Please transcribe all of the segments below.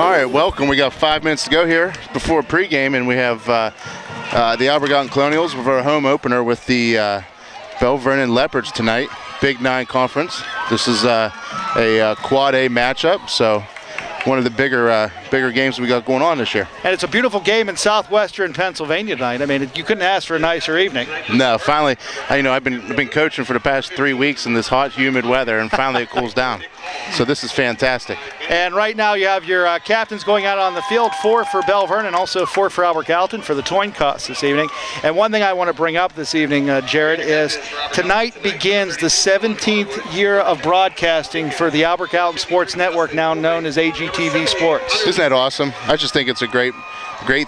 All right, welcome. We got 5 minutes to go here before pregame, and we have the Albert Gallatin Colonials with our home opener with the Belle Vernon Leopards tonight. Big 9 conference. This is a quad A matchup, so one of the bigger games we got going on this year. And it's a beautiful game in southwestern Pennsylvania tonight. I mean, you couldn't ask for a nicer evening. No, finally, I've been coaching for the past 3 weeks in this hot, humid weather, and finally it cools down. So this is fantastic. And right now you have your captains going out on the field, 4 for Belle Vernon, also 4 for Albert Gallatin for the Toyne Cots this evening. And one thing I want to bring up this evening, Jared, is tonight begins the 17th year of broadcasting for the Albert Gallatin Sports Network, now known as AGTV Sports. Isn't that awesome? I just think it's a great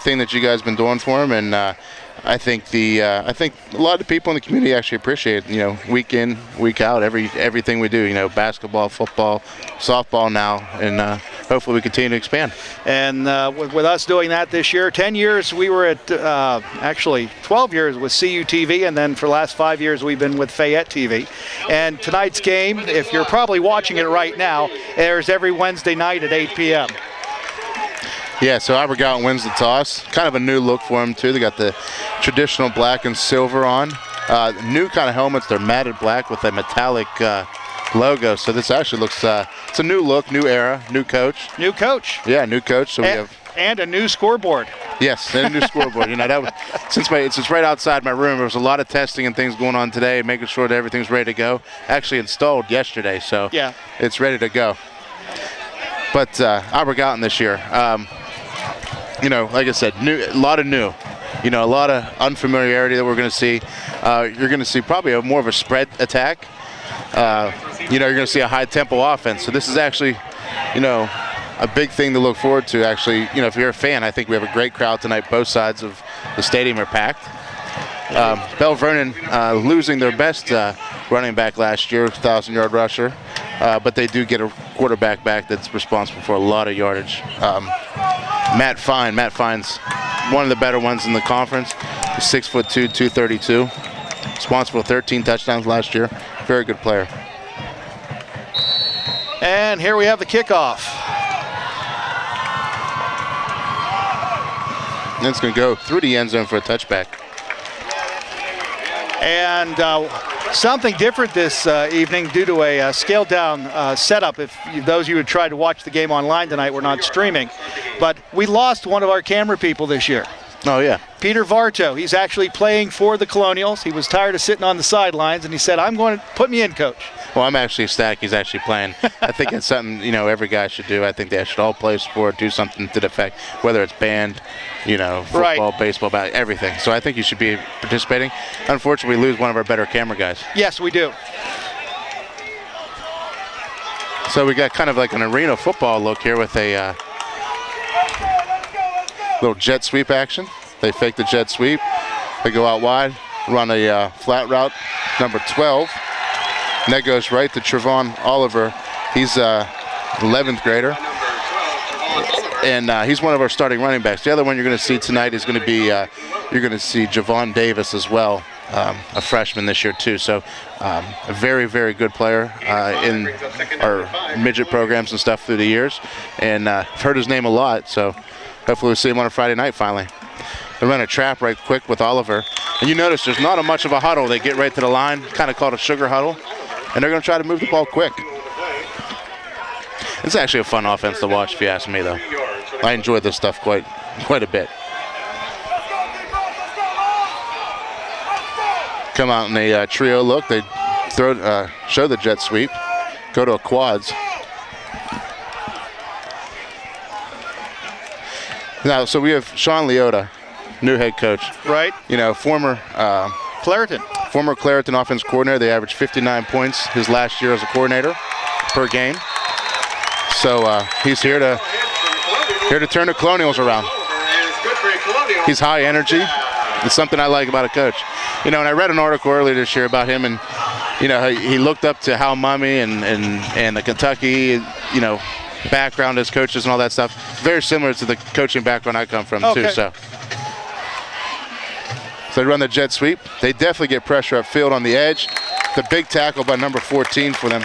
thing that you guys have been doing for them, and I think a lot of the people in the community actually appreciate it, week in, week out, everything we do, basketball, football, softball now, and hopefully we continue to expand. And with us doing that this year, 10 years we were at, actually 12 years with CUTV, and then for the last 5 years we've been with Fayette TV. And tonight's game, if you're probably watching it right now, airs every Wednesday night at 8 p.m. Yeah, so Albert Gallatin wins the toss. Kind of a new look for them, too. They got the traditional black and silver on. New kind of helmets. They're matted black with a metallic logo. So this actually looks, it's a new look, new era, new coach. New coach. Yeah, new coach. So and a new scoreboard. Yes, and a new scoreboard. That was, since right outside my room, there was a lot of testing and things going on today, making sure that everything's ready to go. Actually installed yesterday, so yeah, it's ready to go. But Albert Gallatin this year, like I said, a lot of new, a lot of unfamiliarity that we're going to see. You're going to see probably more of a spread attack. You're going to see a high tempo offense. So this is actually, a big thing to look forward to. Actually, if you're a fan, I think we have a great crowd tonight. Both sides of the stadium are packed. Belle Vernon losing their best running back last year, 1,000-yard rusher, but they do get a quarterback back that's responsible for a lot of yardage. Matt Fine's one of the better ones in the conference. He's 6'2", 232. Responsible for 13 touchdowns last year. Very good player. And here we have the kickoff. And it's going to go through the end zone for a touchback. And something different this evening due to a scaled-down setup. If those of you who tried to watch the game online tonight were not streaming. But we lost one of our camera people this year. Oh, yeah. Peter Varto. He's actually playing for the Colonials. He was tired of sitting on the sidelines, and he said, I'm going to put me in, Coach. Well, I'm actually ecstatic he's actually playing. I think it's something, every guy should do. I think they should all play sport, do something to the effect, whether it's band, football, right, baseball, everything. So I think you should be participating. Unfortunately, we lose one of our better camera guys. Yes, we do. So we got kind of like an arena football look here with a little jet sweep action. They fake the jet sweep. They go out wide, run a flat route, number 12. And that goes right to Trevon Oliver. He's 11th grader. And he's one of our starting running backs. The other one you're going to see tonight is going to be, you're going to see Javon Davis as well, a freshman this year too. So a very, very good player in our midget programs and stuff through the years. And I've heard his name a lot, so hopefully we'll see him on a Friday night finally. They run a trap right quick with Oliver. And you notice there's not much of a huddle. They get right to the line, kind of called a sugar huddle. And they're going to try to move the ball quick. It's actually a fun offense to watch, if you ask me, though. I enjoyed this stuff quite a bit. Come out in a trio look. They show the jet sweep, go to a quads. Now, so we have Sean Leota, new head coach. Right. Former Clareton offense coordinator. They averaged 59 points his last year as a coordinator per game. So he's here to turn the Colonials around. He's high energy. It's something I like about a coach. And I read an article earlier this year about him, and he looked up to Hal Mumme and the Kentucky background as coaches and all that stuff. Very similar to the coaching background I come from too. So they run the jet sweep. They definitely get pressure upfield on the edge. The big tackle by number 14 for them,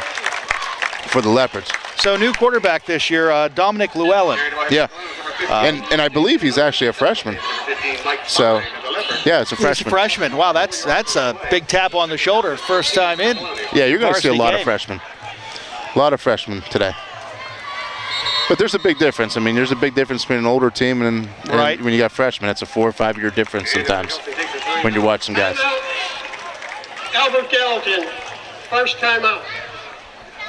for the Leopards. So new quarterback this year, Dominic Llewellyn. Yeah, and I believe he's actually a freshman. So, yeah, it's a freshman. He's a freshman. Wow, that's a big tap on the shoulder. First time in. Yeah, you're going to see a lot of freshmen. A lot of freshmen today. But there's a big difference. I mean, there's a big difference between an older team and when you got freshmen. It's a 4 or 5 year difference sometimes when you're watching guys. Albert Gallatin, first time out.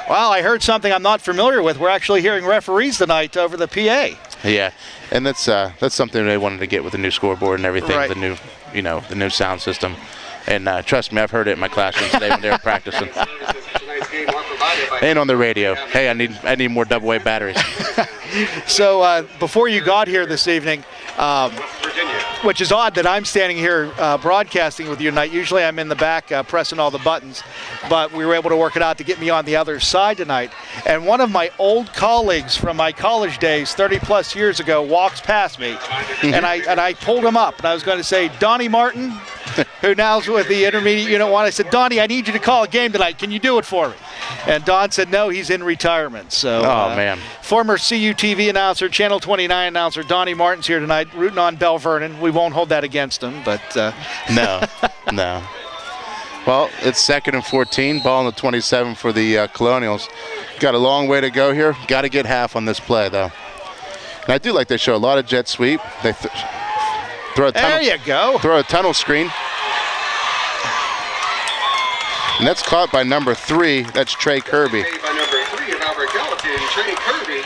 Wow, I heard something I'm not familiar with. We're actually hearing referees tonight over the PA. Yeah, and that's something they wanted to get with the new scoreboard and everything, the new, the new sound system. And trust me, I've heard it in my classroom today when they were practicing. Ain't on the radio. Hey, I need more double-A batteries. So before you got here this evening, which is odd that I'm standing here broadcasting with you tonight. Usually I'm in the back pressing all the buttons, but we were able to work it out to get me on the other side tonight. And one of my old colleagues from my college days 30-plus years ago walks past me, and I pulled him up, and I was going to say, Donnie Martin, who now's with the Intermediate Unit 1. I said, Donnie, I need you to call a game tonight. Can you do it for me? And Don said, no, he's in retirement. So, man. Former CUTV announcer, Channel 29 announcer, Donnie Martin's here tonight, rooting on Belle Vernon. We won't hold that against him, but... No. Well, it's 2nd and 14, ball on the 27 for the Colonials. Got a long way to go here. Got to get half on this play, though. And I do like they show a lot of jet sweep. They throw a tunnel, there you go. Throw a tunnel screen. And that's caught by number 3. That's Trey Kirby.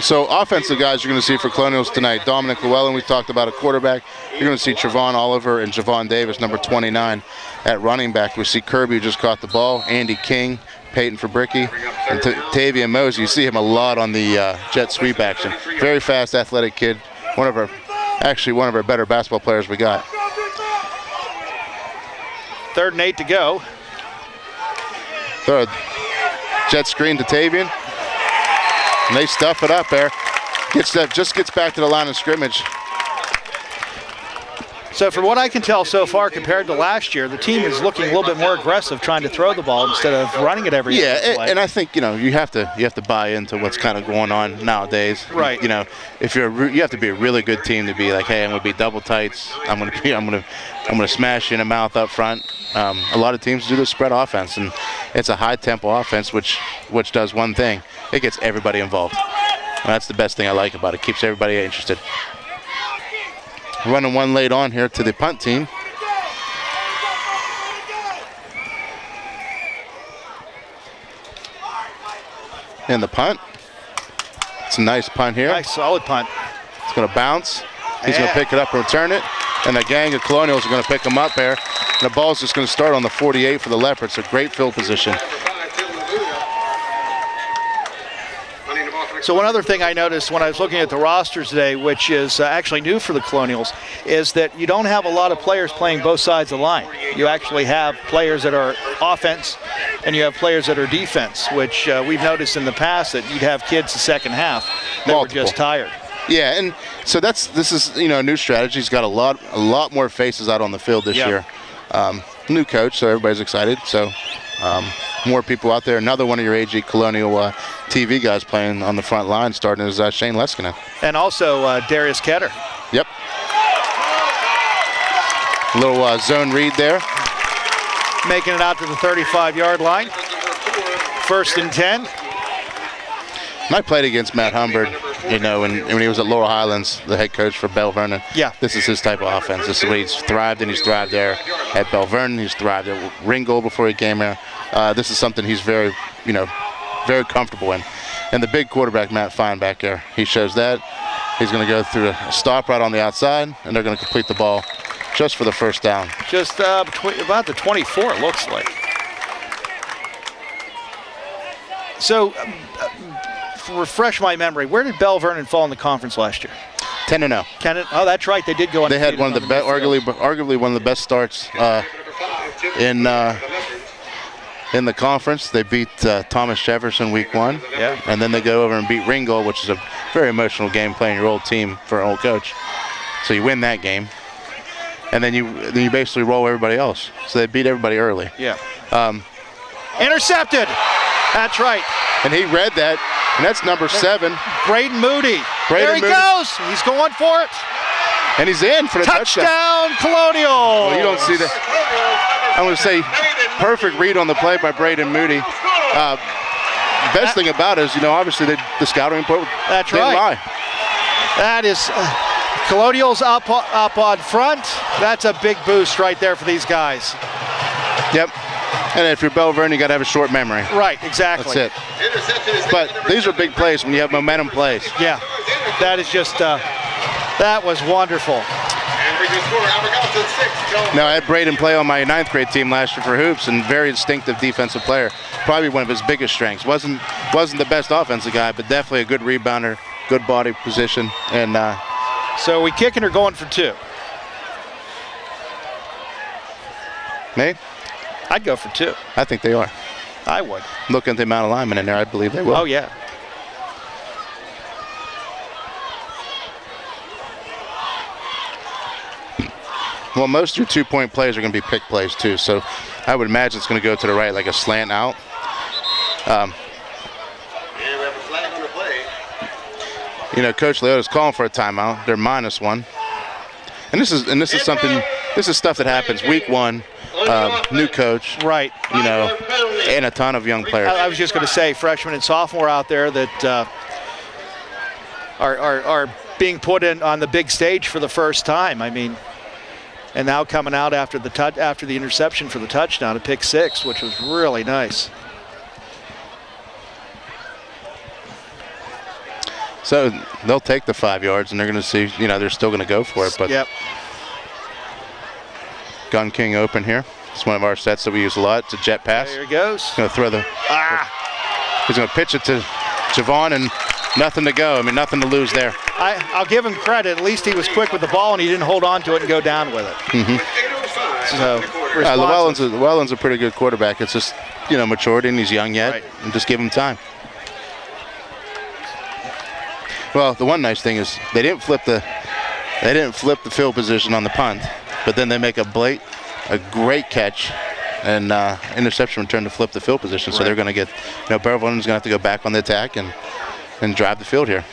So offensive guys you're going to see for Colonials tonight. Dominic Llewellyn, we talked about a quarterback. You're going to see Trevon Oliver and Javon Davis, number 29, at running back. We see Kirby, who just caught the ball. Andy King, Peyton Fabricki, and Tavian Mosey. You see him a lot on the jet sweep action. Very fast, athletic kid. One of our better basketball players we got. 3rd and 8 to go. Throw a jet screen to Tavian. And they stuff it up there. Just gets back to the line of scrimmage. So from what I can tell so far compared to last year, the team is looking a little bit more aggressive trying to throw the ball instead of running it every play. And I think, you have to buy into what's kind of going on nowadays. Right. If you have to be a really good team to be like, hey, I'm going to be double tights. I'm going to smash you in the mouth up front. A lot of teams do the spread offense, and it's a high tempo offense which does one thing. It gets everybody involved. And that's the best thing I like about it. Keeps everybody interested. Running one late on here to the punt team. And the punt. It's a nice punt here. Nice, solid punt. It's going to bounce. He's going to pick it up and return it. And the gang of Colonials are going to pick him up there. And the ball's just going to start on the 48 for the Leopards. A great field position. So one other thing I noticed when I was looking at the rosters today, which is actually new for the Colonials, is that you don't have a lot of players playing both sides of the line. You actually have players that are offense and you have players that are defense, which we've noticed in the past that you'd have kids the second half that were just tired. Yeah, and so this is a new strategy. He's got a lot more faces out on the field this year. New coach, so everybody's excited. So more people out there. Another one of your AG Colonial TV guys playing on the front line, starting as Shane Leskinen. And also Darius Ketter. Yep. A little zone read there. Making it out to the 35-yard line. 1st and 10. And I played against Matt Humbert, when he was at Laurel Highlands, the head coach for Belle Vernon. Yeah. This is his type of offense. This is what he's thrived in. He's thrived there at Belle Vernon. He's thrived at Ringgold before he came here. This is something he's very comfortable in. And the big quarterback, Matt Fine, back there, he shows that. He's going to go through a stop right on the outside, and they're going to complete the ball just for the first down. Just about the 24, it looks like. So, refresh my memory. Where did Belle Vernon fall in the conference last year? 10-0. Oh, that's right. They did go on. They had one of the best, arguably one of the best starts in the conference. They beat Thomas Jefferson week 1. Yeah. And then they go over and beat Ringgold, which is a very emotional game playing your old team for an old coach. So you win that game. And then you basically roll everybody else. So they beat everybody early. Yeah. Intercepted. That's right. And he read that. And that's number 7. Braden Moody. There he goes. He's going for it. And he's in for the touchdown. Colonial. Well, you don't see that. I'm going to say perfect read on the play by Braden Moody. Best thing about it is, obviously the scouting report didn't lie. That is Colonial's up on front. That's a big boost right there for these guys. Yep. And if you're Belle Vernon, you got to have a short memory. Right, exactly. That's it. But these are big plays when you have momentum plays. Yeah, that is just, that was wonderful. Now, I had Braden play on my 9th grade team last year for hoops, and very instinctive defensive player. Probably one of his biggest strengths. Wasn't the best offensive guy, but definitely a good rebounder, good body position. And so we kicking or going for 2? Me? I'd go for 2. I think they are. I would. Looking at the amount of linemen in there, I believe they will. Oh, yeah. Well, most of your 2-point plays are going to be pick plays, too. So I would imagine it's going to go to the right, like a slant out. We have a flag on the play. Coach Leota's calling for a timeout. They're -1. And this is something. This is stuff that happens week 1. New coach, right? And a ton of young players. I was just going to say, freshman and sophomore out there that are being put in on the big stage for the first time. I mean, and now coming out after the interception for the touchdown, a pick 6, which was really nice. So they'll take the 5 yards, and they're going to see. They're still going to go for it, but. Yep. Gun King open here. It's one of our sets that we use a lot. It's a jet pass. There he goes. He's going to throw the. He's going to pitch it to Javon, and nothing to go. I mean, nothing to lose there. I'll give him credit. At least he was quick with the ball, and he didn't hold on to it and go down with it. Mm-hmm. So Llewellyn's a pretty good quarterback. It's just maturity, and he's young yet, right. And just give him time. Well, the one nice thing is they didn't flip the field position on the punt. But then they make a great catch, and interception return to flip the field position. So they're going to get, Belle Vernon's going to have to go back on the attack and drive the field here.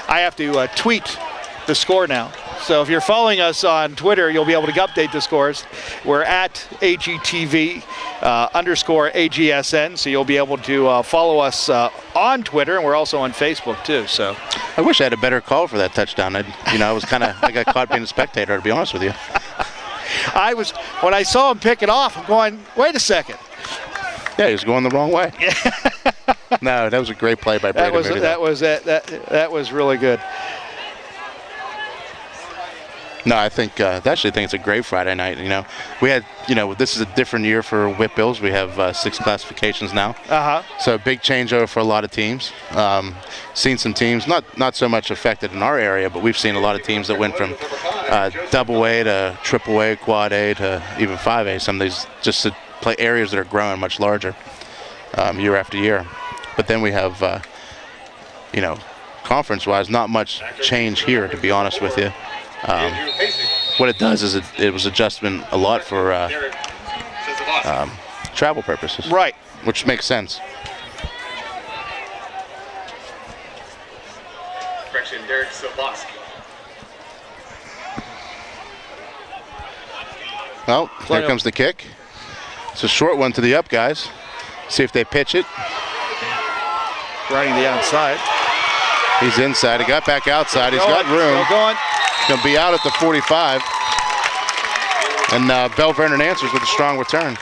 I have to tweet the score now. So if you're following us on Twitter, you'll be able to update the scores. We're at AGTV _AGSN, so you'll be able to follow us on Twitter, and we're also on Facebook too. So I wish I had a better call for that touchdown. I was kind of I got caught being a spectator, to be honest with you. When I saw him pick it off, I'm going, wait a second. Yeah, he was going the wrong way. No, that was a great play by Braden Moody. That was really good. No, I actually think it's a great Friday night. We had, this is a different year for Whip Bills. We have 6 classifications now. So big changeover for a lot of teams. Seen some teams, not so much affected in our area, but we've seen a lot of teams that went from double A to triple A, quad A to even 5A. Some of these just to play areas that are growing much larger year after year. But then we have, conference-wise, not much change here, to be honest with you. What it does is it was adjustment a lot for travel purposes. Right. Which makes sense. Correction, Derek Silvosky. Well, here comes the kick. It's a short one to the up guys. See if they pitch it. Running the outside. He's inside. He got back outside. He's got room. Still going. Going to be out at the 45. And Belle Vernon answers with a strong return.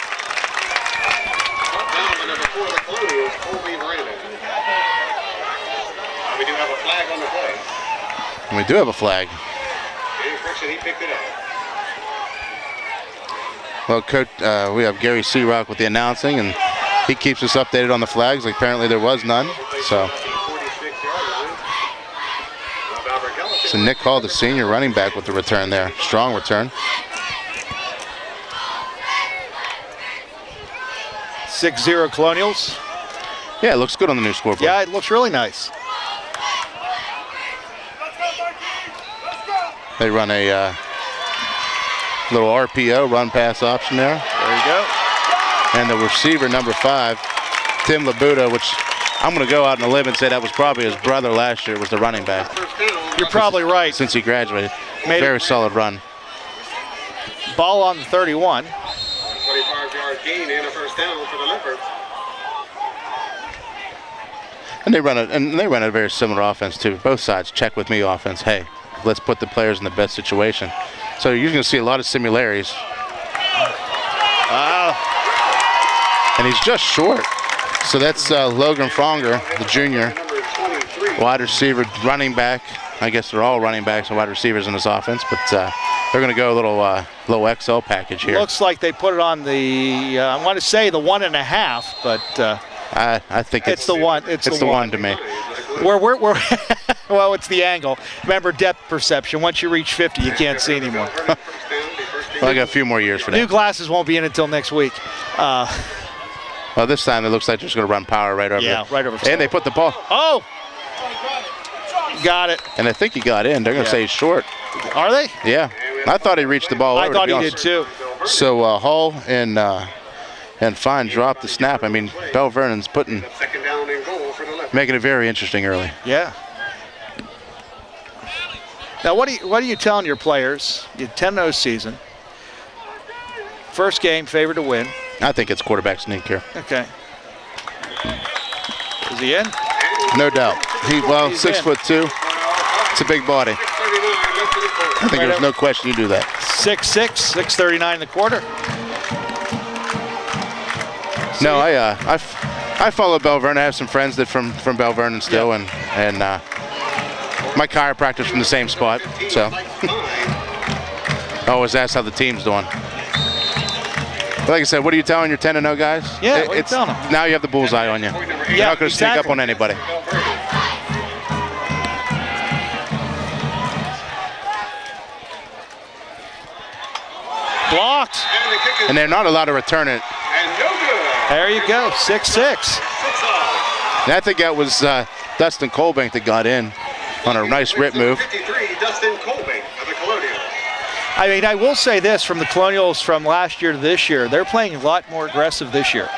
We do have a flag on the play. And we do have a flag. He picked it up. Well, Coach, we have Gary Searock with the announcing, and he keeps us updated on the flags. Apparently there was none. So Nick Hall, the senior running back, with the return there. Strong return. 6-0 Colonials. Yeah, it looks good on the new scoreboard. Yeah, it looks really nice. They run a little RPO, run pass option there. There you go. And the receiver, number 5, Tim Labuda, which I'm going to go out on a limb and say that was probably his brother last year was the running back. You're probably right. Since he graduated. Very solid run. Ball on the 31. 25-yard gain and a first down for the Leopards. And they run a very similar offense too. Both sides check with me offense. Hey, let's put the players in the best situation. So you're going to see a lot of similarities. And he's just short. So that's Logan Fronger, the junior, wide receiver, running back. I guess they're all running backs and wide receivers in this offense, but they're going to go a little XL package here. Looks like they put it on the, I want to say the 1.5, but I think it's the one. It's the one to me. We're well, it's the angle. Remember depth perception. Once you reach 50, you can't see anymore. Well, I got a few more years for that. New glasses won't be in until next week. Well, this time it looks like they're just going to run power right over. Yeah, right over. And they put the ball. Oh! Got it. And I think he got in. They're going to say he's short. Are they? Yeah. I thought he reached the ball over. I thought he did too. So Hall and Fine dropped the snap. I mean, Belle Vernon's making it very interesting early. Yeah. Now, what are you telling your players? You 10-0 season. First game, favored to win. I think it's quarterback sneak here. Okay. Is he in? No doubt. He's 6'2". It's a big body. I think there's no question you do that. 6'6", 6:39 in the quarter. No, I follow Belle Vernon. I have some friends that from Belle Vernon still, and my chiropractor's from the same spot. So I always ask how the team's doing. But like I said, what are you telling your 10-0 guys? Yeah, what are you telling them? Now you have the bullseye on you. You're not going to sneak up on anybody. Blocked. And they're not allowed to return it. There you go, 6'6". And I think that was Dustin Colbank that got in on a nice rip move. Dustin Colbank of the Colonials. I mean, I will say this, from the Colonials from last year to this year, they're playing a lot more aggressive this year.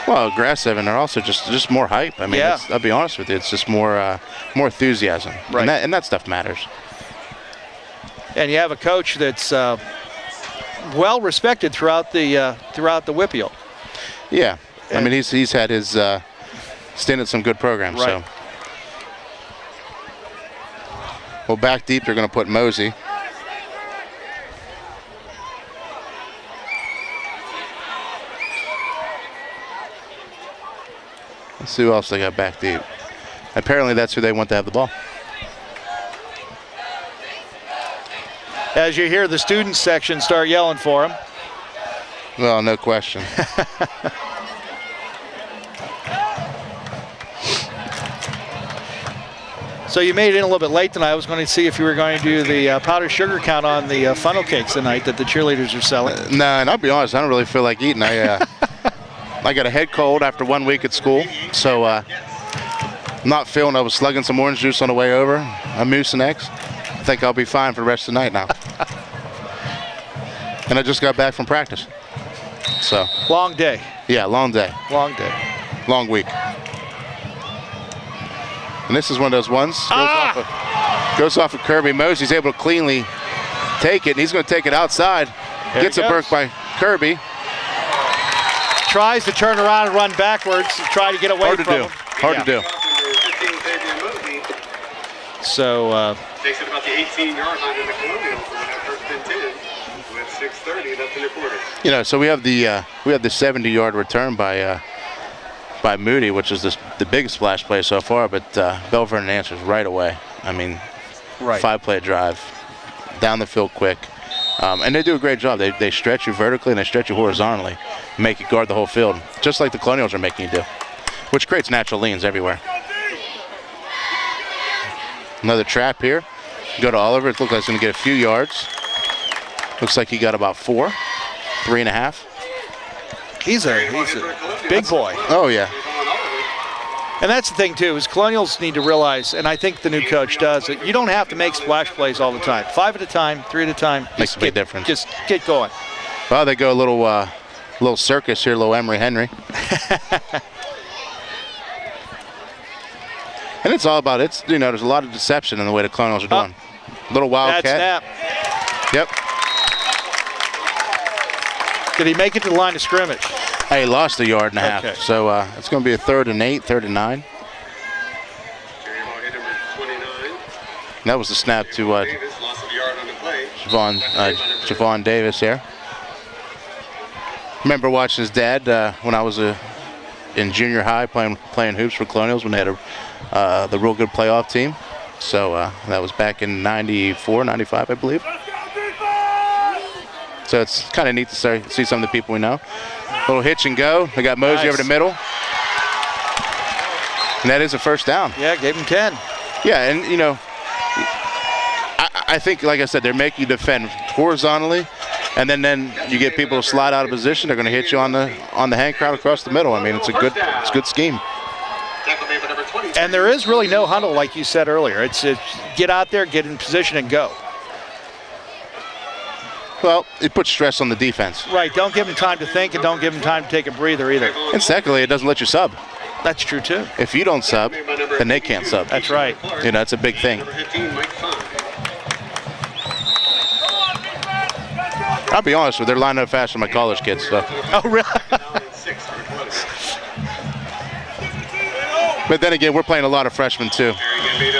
Well, aggressive, and they're also just more hype. I mean, I'll be honest with you, it's just more enthusiasm. Right. And that stuff matters. And you have a coach that's well respected throughout the WPIAL. Yeah, I mean, he's had his stint at some good programs. Right. So, well, back deep, they're going to put Mosey. Let's see who else they got back deep. Apparently, that's who they want to have the ball. As you hear the student section start yelling for him. Well, no question. So you made it in a little bit late tonight. I was going to see if you were going to do the powdered sugar count on the funnel cakes tonight that the cheerleaders are selling. No, and I'll be honest, I don't really feel like eating. I got a head cold after 1 week at school, so not feeling. I was slugging some orange juice on the way over, a Mucinex. I think I'll be fine for the rest of the night now. And I just got back from practice. So long day. Yeah, long day. Long day. Long week. And this is one of those ones. Goes off of Kirby. Mosey's able to cleanly take it, and he's going to take it outside. Gets a burk by Kirby. Tries to turn around and run backwards to try to get away from him. Hard to do. So takes it about the 18-yard line in the Colonials for that first and 10 with 6:30 left in the quarter. You know, so we have the 70-yard return by Moody, which is the biggest splash play so far, but Belle Vernon answers right away. I mean, 5-play drive, down the field quick. And they do a great job. They stretch you vertically and they stretch you horizontally, make you guard the whole field, just like the Colonials are making you do, which creates natural leans everywhere. Another trap here. Go to Oliver. It looks like he's going to get a few yards. Looks like he got about 4, 3.5. He's a big boy. Oh, yeah. And that's the thing, too, is Colonials need to realize, and I think the new coach does, that you don't have to make splash plays all the time. 5 at a time, 3 at a time. Makes a big difference. Just get going. Well, they go a little circus here, little Emery Henry. And it's all about there's a lot of deception in the way the Colonials are doing. Little wildcat. Snap. Yep. Did he make it to the line of scrimmage? He lost a yard and a half. So it's going to be a 3rd and 8, 3rd and 9. That was the snap to Javon Davis here. Remember watching his dad when I was in junior high playing hoops for Colonials when they had the real good playoff team. So that was back in 94, 95, I believe. So it's kind of neat to see some of the people we know. Little hitch and go. They got Mosey over the middle. And that is a first down. Yeah, gave him 10. Yeah, and I think, like I said, they're making you defend horizontally, and then you get people to slide out of position. They're going to hit you on the hand crowd across the middle. I mean, it's a good scheme. And there is really no huddle, like you said earlier. It's get out there, get in position, and go. Well, it puts stress on the defense. Right. Don't give them time to think, and don't give them time to take a breather either. And secondly, it doesn't let you sub. That's true too. If you don't sub, then they can't sub. That's right. That's a big thing. I'll be honest with you, they're lining up faster than my college kids. So. Oh, really? But then again, we're playing a lot of freshmen too.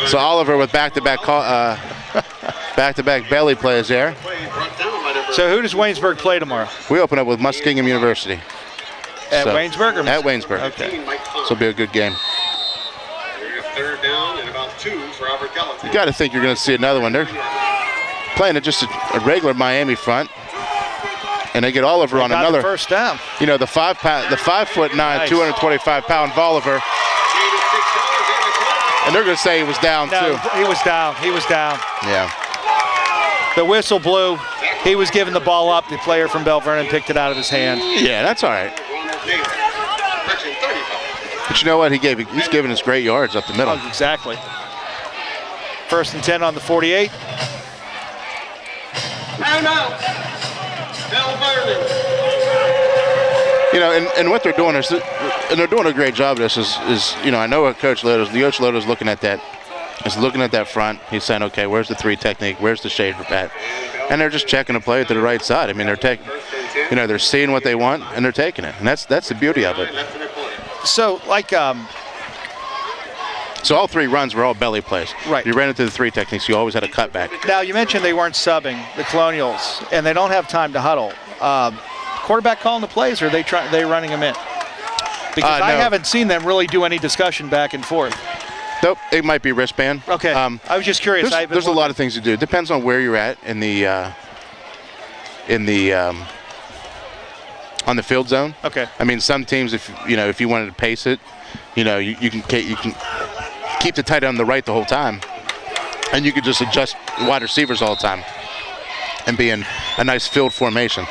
So Oliver with back-to-back belly plays there. So who does Waynesburg play tomorrow? We open up with Muskingum University. At Waynesburg? At Waynesburg. Okay. So it'll be a good game. 3rd down and about 2 for Gallatin. You got to think you're going to see another one. They're playing just a regular Miami front. And they get Oliver on another first down. The 5'9", 225-pound Oliver. And they're going to say he was down too. He was down. He was down. Yeah. The whistle blew. He was giving the ball up. The player from Belle Vernon picked it out of his hand. Yeah, that's all right. But you know what? He's giving us great yards up the middle. Oh, exactly. 1st and 10 on the 48. Timeout. Belle Vernon. And what they're doing is, and they're doing a great job of this, is I know what Coach Loto's looking at that. He's looking at that front. He's saying, okay, where's the 3 technique? Where's the shade at? And they're just checking the play to the right side. I mean, they're seeing what they want and they're taking it, and that's the beauty of it. So, So all 3 runs were all belly plays. Right. You ran into the 3 techniques. You always had a cutback. Now, you mentioned they weren't subbing the Colonials, and they don't have time to huddle. Quarterback calling the plays, or are they running them in? Because I haven't seen them really do any discussion back and forth. Nope, it might be wristband. Okay. I was just curious. There's a lot of things to do. It depends on where you're at on the field zone. Okay. I mean, some teams, if you wanted to pace it, you can keep the tight end on the right the whole time, and you could just adjust wide receivers all the time and be in a nice field formation.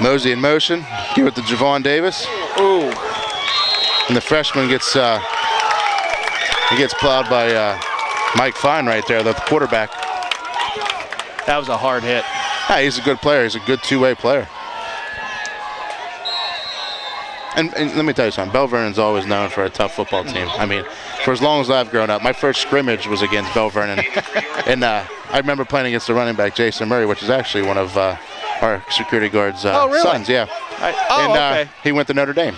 Mosey in motion. Give it to Javon Davis. Ooh. And the freshman gets plowed by Mike Fine right there, the quarterback. That was a hard hit. Yeah, he's a good player. He's a good two-way player. And let me tell you something. Belle Vernon's always known for a tough football team. I mean, for as long as I've grown up, my first scrimmage was against Belle Vernon. And I remember playing against the running back, Jason Murray, which is actually one of our security guard's sons. Yeah. Okay. He went to Notre Dame.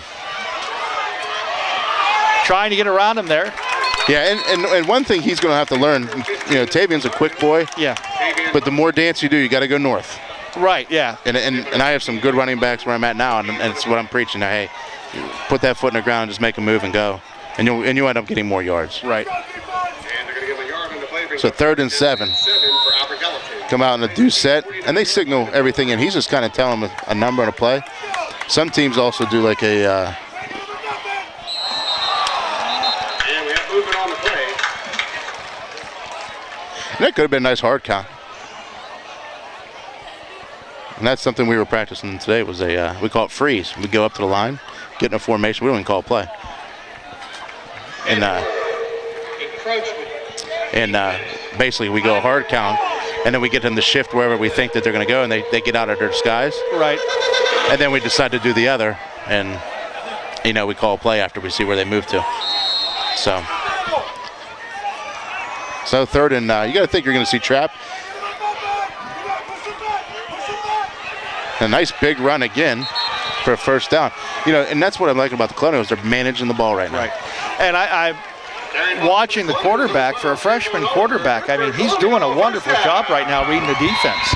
Trying to get around him there. Yeah, and one thing he's going to have to learn, Tavion's a quick boy. Yeah. But the more dance you do, you got to go north. Right, yeah. And I have some good running backs where I'm at now, and it's what I'm preaching. Now, hey, put that foot in the ground and just make a move and go. And you end up getting more yards. Right. So 3rd and 7. Come out in a deuce set, and they signal everything, and he's just kind of telling them a number and a play. Some teams also do like a... And that could have been a nice hard count. And that's something we were practicing today was we call it freeze. We go up to the line, get in a formation. We don't even call it play. And basically we go a hard count, and then we get them to shift wherever we think that they're going to go, and they get out of their disguise. Right. And then we decide to do the other, and we call a play after we see where they move to. So third and you got to think you're going to see trap. A nice big run again for a first down. And that's what I'm liking about the Colonials. They're managing the ball right now. Right. And I'm watching the quarterback, for a freshman quarterback, I mean, he's doing a wonderful job right now reading the defense.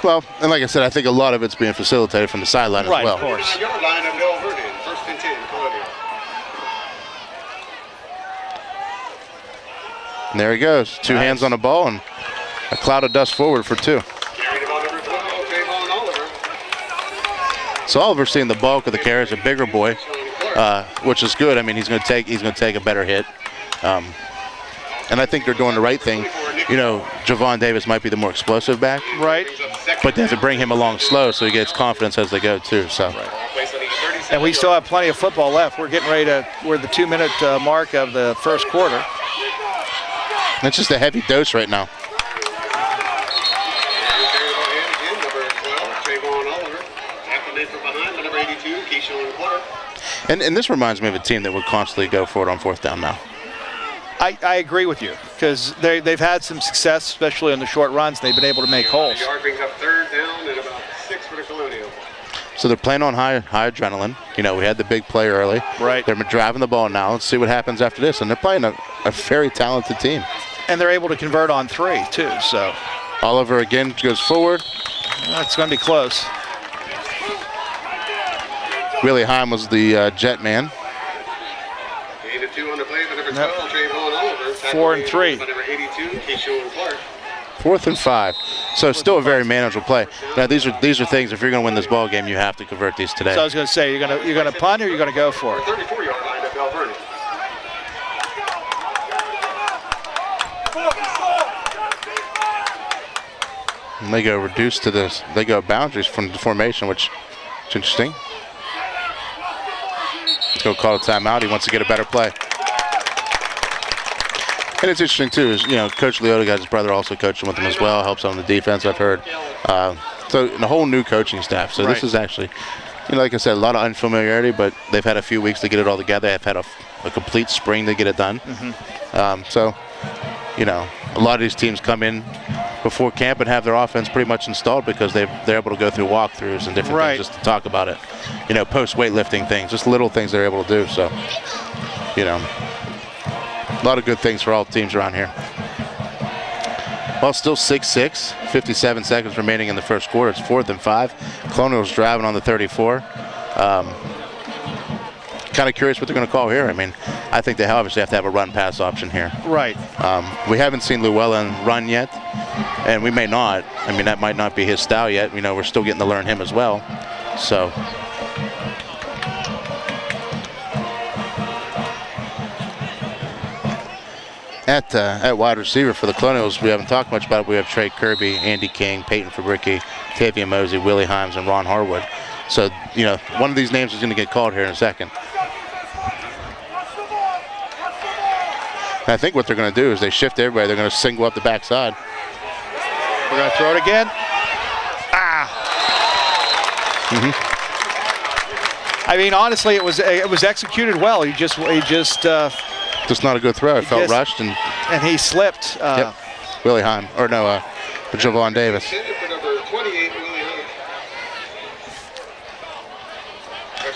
Well, and like I said, I think a lot of it's being facilitated from the sideline as well. Right, of course. Yard line of Belle Vernon, 1st and 10, Colonial. And there he goes. Two hands on the ball and a cloud of dust forward for 2. Carrying the ball number 12, Trayvon Oliver. So Oliver's seeing the bulk of the carries, a bigger boy, which is good. I mean, he's going to take a better hit. And I think they're doing the right thing. Javon Davis might be the more explosive back. Right. But they have to bring him along slow so he gets confidence as they go too. So. And we still have plenty of football left. We're getting ready to, we're at the 2-minute mark of the first quarter. That's just a heavy dose right now. And this reminds me of a team that would constantly go for it on 4th down now. I agree with you, because they've had some success, especially on the short runs. They've been able to make holes. Yard brings up 3rd down and about 6 for the Colonial. So they're playing on high adrenaline. We had the big play early. Right. They're driving the ball now. Let's see what happens after this. And they're playing a very talented team. And they're able to convert on 3 too. So Oliver again goes forward. That's going to be close. Willie Heim was the jet man. Gain of 2 on the play, the number 12, Trayvon Oliver. 4 and 3. Number 82, Keyshawn Clark. 4th and 5. So still a very manageable play. Now these are things, if you're going to win this ball game, you have to convert these today. So I was going to say, you're going to punt or you're going to go for it? 34-yard line of Belle Vernon. And they go reduced to this. They go boundaries from the formation, which is interesting. Let's go call a timeout. He wants to get a better play. And it's interesting too, is Coach Leota got his brother also coaching with him as well, helps on the defense, I've heard. So the whole new coaching staff. So This is actually, like I said, a lot of unfamiliarity, but they've had a few weeks to get it all together. They've had a complete spring to get it done. So a lot of these teams come in before camp and have their offense pretty much installed because they're able to go through walkthroughs and different things just to talk about it. Post weightlifting things, just little things they're able to do. So, a lot of good things for all teams around here. Well, still 6-6, 57 seconds remaining in the first quarter. It's 4th and 5. Colonials driving on the 34. Kind of curious what they're going to call here. I mean, I think they obviously have to have a run-pass option here. Right. We haven't seen Llewellyn run yet, and we may not. I mean, that might not be his style yet. We're still getting to learn him as well. So. At wide receiver for the Colonials, we haven't talked much about it. We have Trey Kirby, Andy King, Peyton Fabricki, Tavian Mosey, Willie Himes, and Ron Harwood. So, one of these names is going to get called here in a second. And I think what they're going to do is they shift everybody. They're going to single up the backside. We're going to throw it again. I mean, honestly, it was executed well. He just not a good throw. It felt rushed and he slipped. Willie Heim, or no, Javon Davis.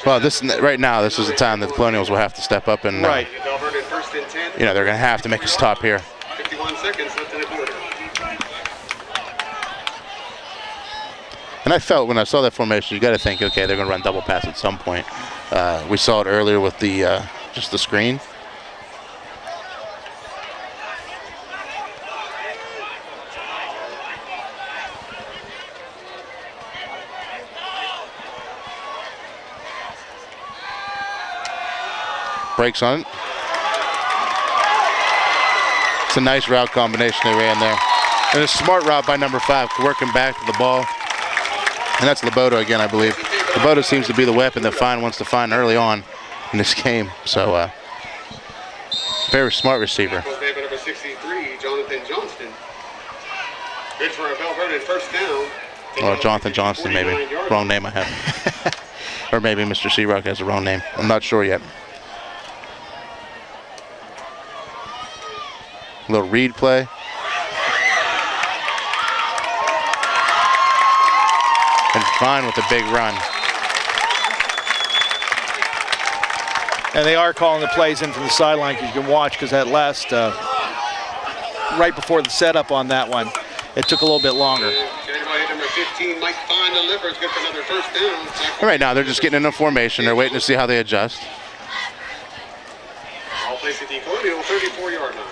Well, this is the time that the Colonials will have to step up and they're going to have to make a stop here. 51 seconds left in the quarter. And I felt when I saw that formation, you got to think, okay, they're going to run double pass at some point. We saw it earlier with the just the screen. Breaks on it. It's a nice route combination they ran there. And a smart route by number 5, working back to the ball. And that's Laboda again, I believe. Laboda seems to be the weapon that Fine wants to find early on in this game. So, very smart receiver. Number 63, Jonathan Johnston. Good for a Belle Vernon first down. Or Jonathan Johnston, maybe. Wrong name I have. Or maybe Mr. Searock has the wrong name. I'm not sure yet. A little read play. And fine with a big run. And they are calling the plays in from the sideline, because you can watch, because that last, right before the setup on that one, it took a little bit longer. Number 15, Mike Fine delivers, good for another first down. And right now, they're just getting in a formation. They're waiting to see how they adjust. All plays at the Colonial 34-yard line.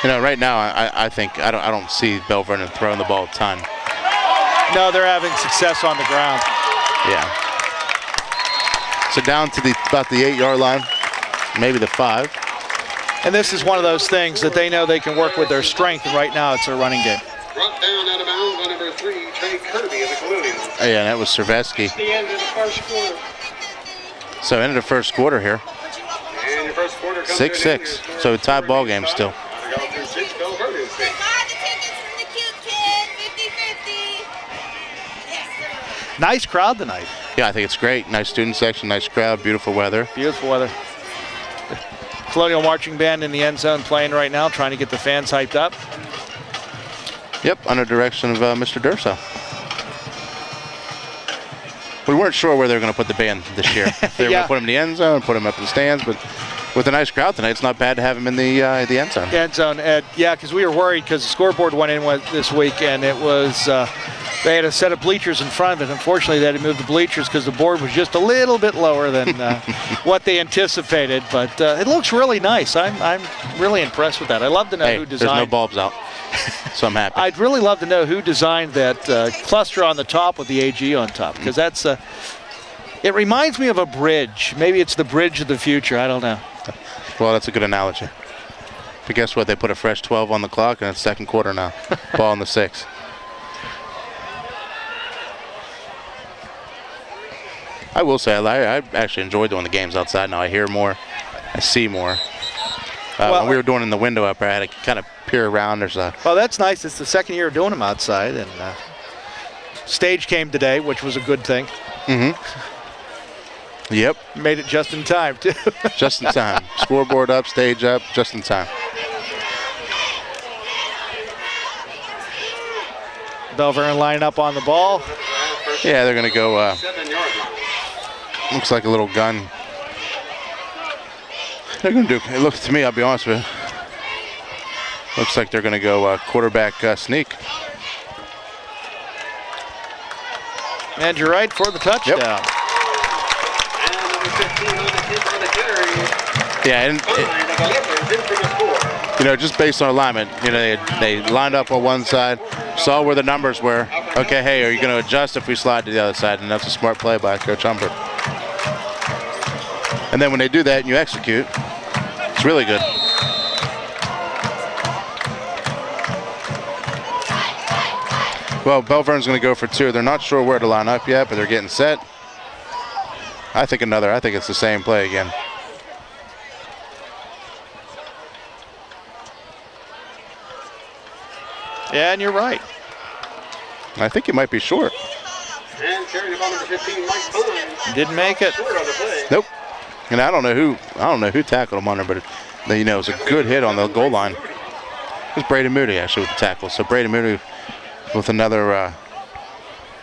You know, right now, I think I don't see Belle Vernon throwing the ball a ton. No, they're having success on the ground. Yeah. So down to about the 8-yard line, maybe the 5. And this is one of those things that they know they can work with their strength, and right now it's their running game. Brought down out of bounds by number 3, Trey Kirby of the Colonial. Oh, yeah, that was Cerveski. The end of the first quarter. So end of the first quarter here. And your first quarter comes 6-6. So a tie ball game still. Gallatin 6, Belle Vernon 6. Nice crowd tonight. Yeah, I think it's great. Nice student section, nice crowd, beautiful weather. Beautiful weather. Colonial Marching Band in the end zone playing right now, trying to get the fans hyped up. Yep, under direction of Mr. Durso. We weren't sure where they were going to put the band this year. If they were going to put him in the end zone, put him up in the stands, but with a nice crowd tonight, it's not bad to have him in the end zone. End zone, yeah, because we were worried because the scoreboard went in this week, and it was they had a set of bleachers in front of it. Unfortunately, they had to move the bleachers because the board was just a little bit lower than what they anticipated. But it looks really nice. I'm really impressed with that. I'd love to know who designed. There's no bulbs out, so I'm happy. I'd really love to know who designed that cluster on the top with the AG on top, because that's it reminds me of a bridge. Maybe it's the bridge of the future. I don't know. Well, that's a good analogy. But guess what? They put a fresh 12 on the clock, and it's second quarter now. Ball in the 6. I will say, I actually enjoy doing the games outside now. I hear more. I see more. When we were doing it in the window up there, I had to kind of peer around. Well, that's nice. It's the second year of doing them outside, and stage came today, which was a good thing. Mm-hmm. Yep. Made it just in time, too. Just in time. Scoreboard up, stage up, just in time. Belle Vernon lining up on the ball. Yeah, they're going to go, looks like a little gun. They're going to do, it looks to me, I'll be honest with you, looks like they're going to go quarterback sneak. And you're right for the touchdown. Yep. Yeah, and you know, just based on alignment, you know, they lined up on one side, saw where the numbers were. Okay, hey, are you going to adjust if we slide to the other side? And that's a smart play by Coach Humbert. And then when they do that and you execute, it's really good. Well, Belle Vernon's going to go for 2. They're not sure where to line up yet, but they're getting set. I think it's the same play again. Yeah, and you're right. I think it might be short. And carrying the ball number 15, Mike Fine. Didn't make it. Short on the play. Nope. And I don't know who tackled him on there, but you know, it was a good hit on the goal line. It was Brady Moody actually with the tackle. So Brady Moody with another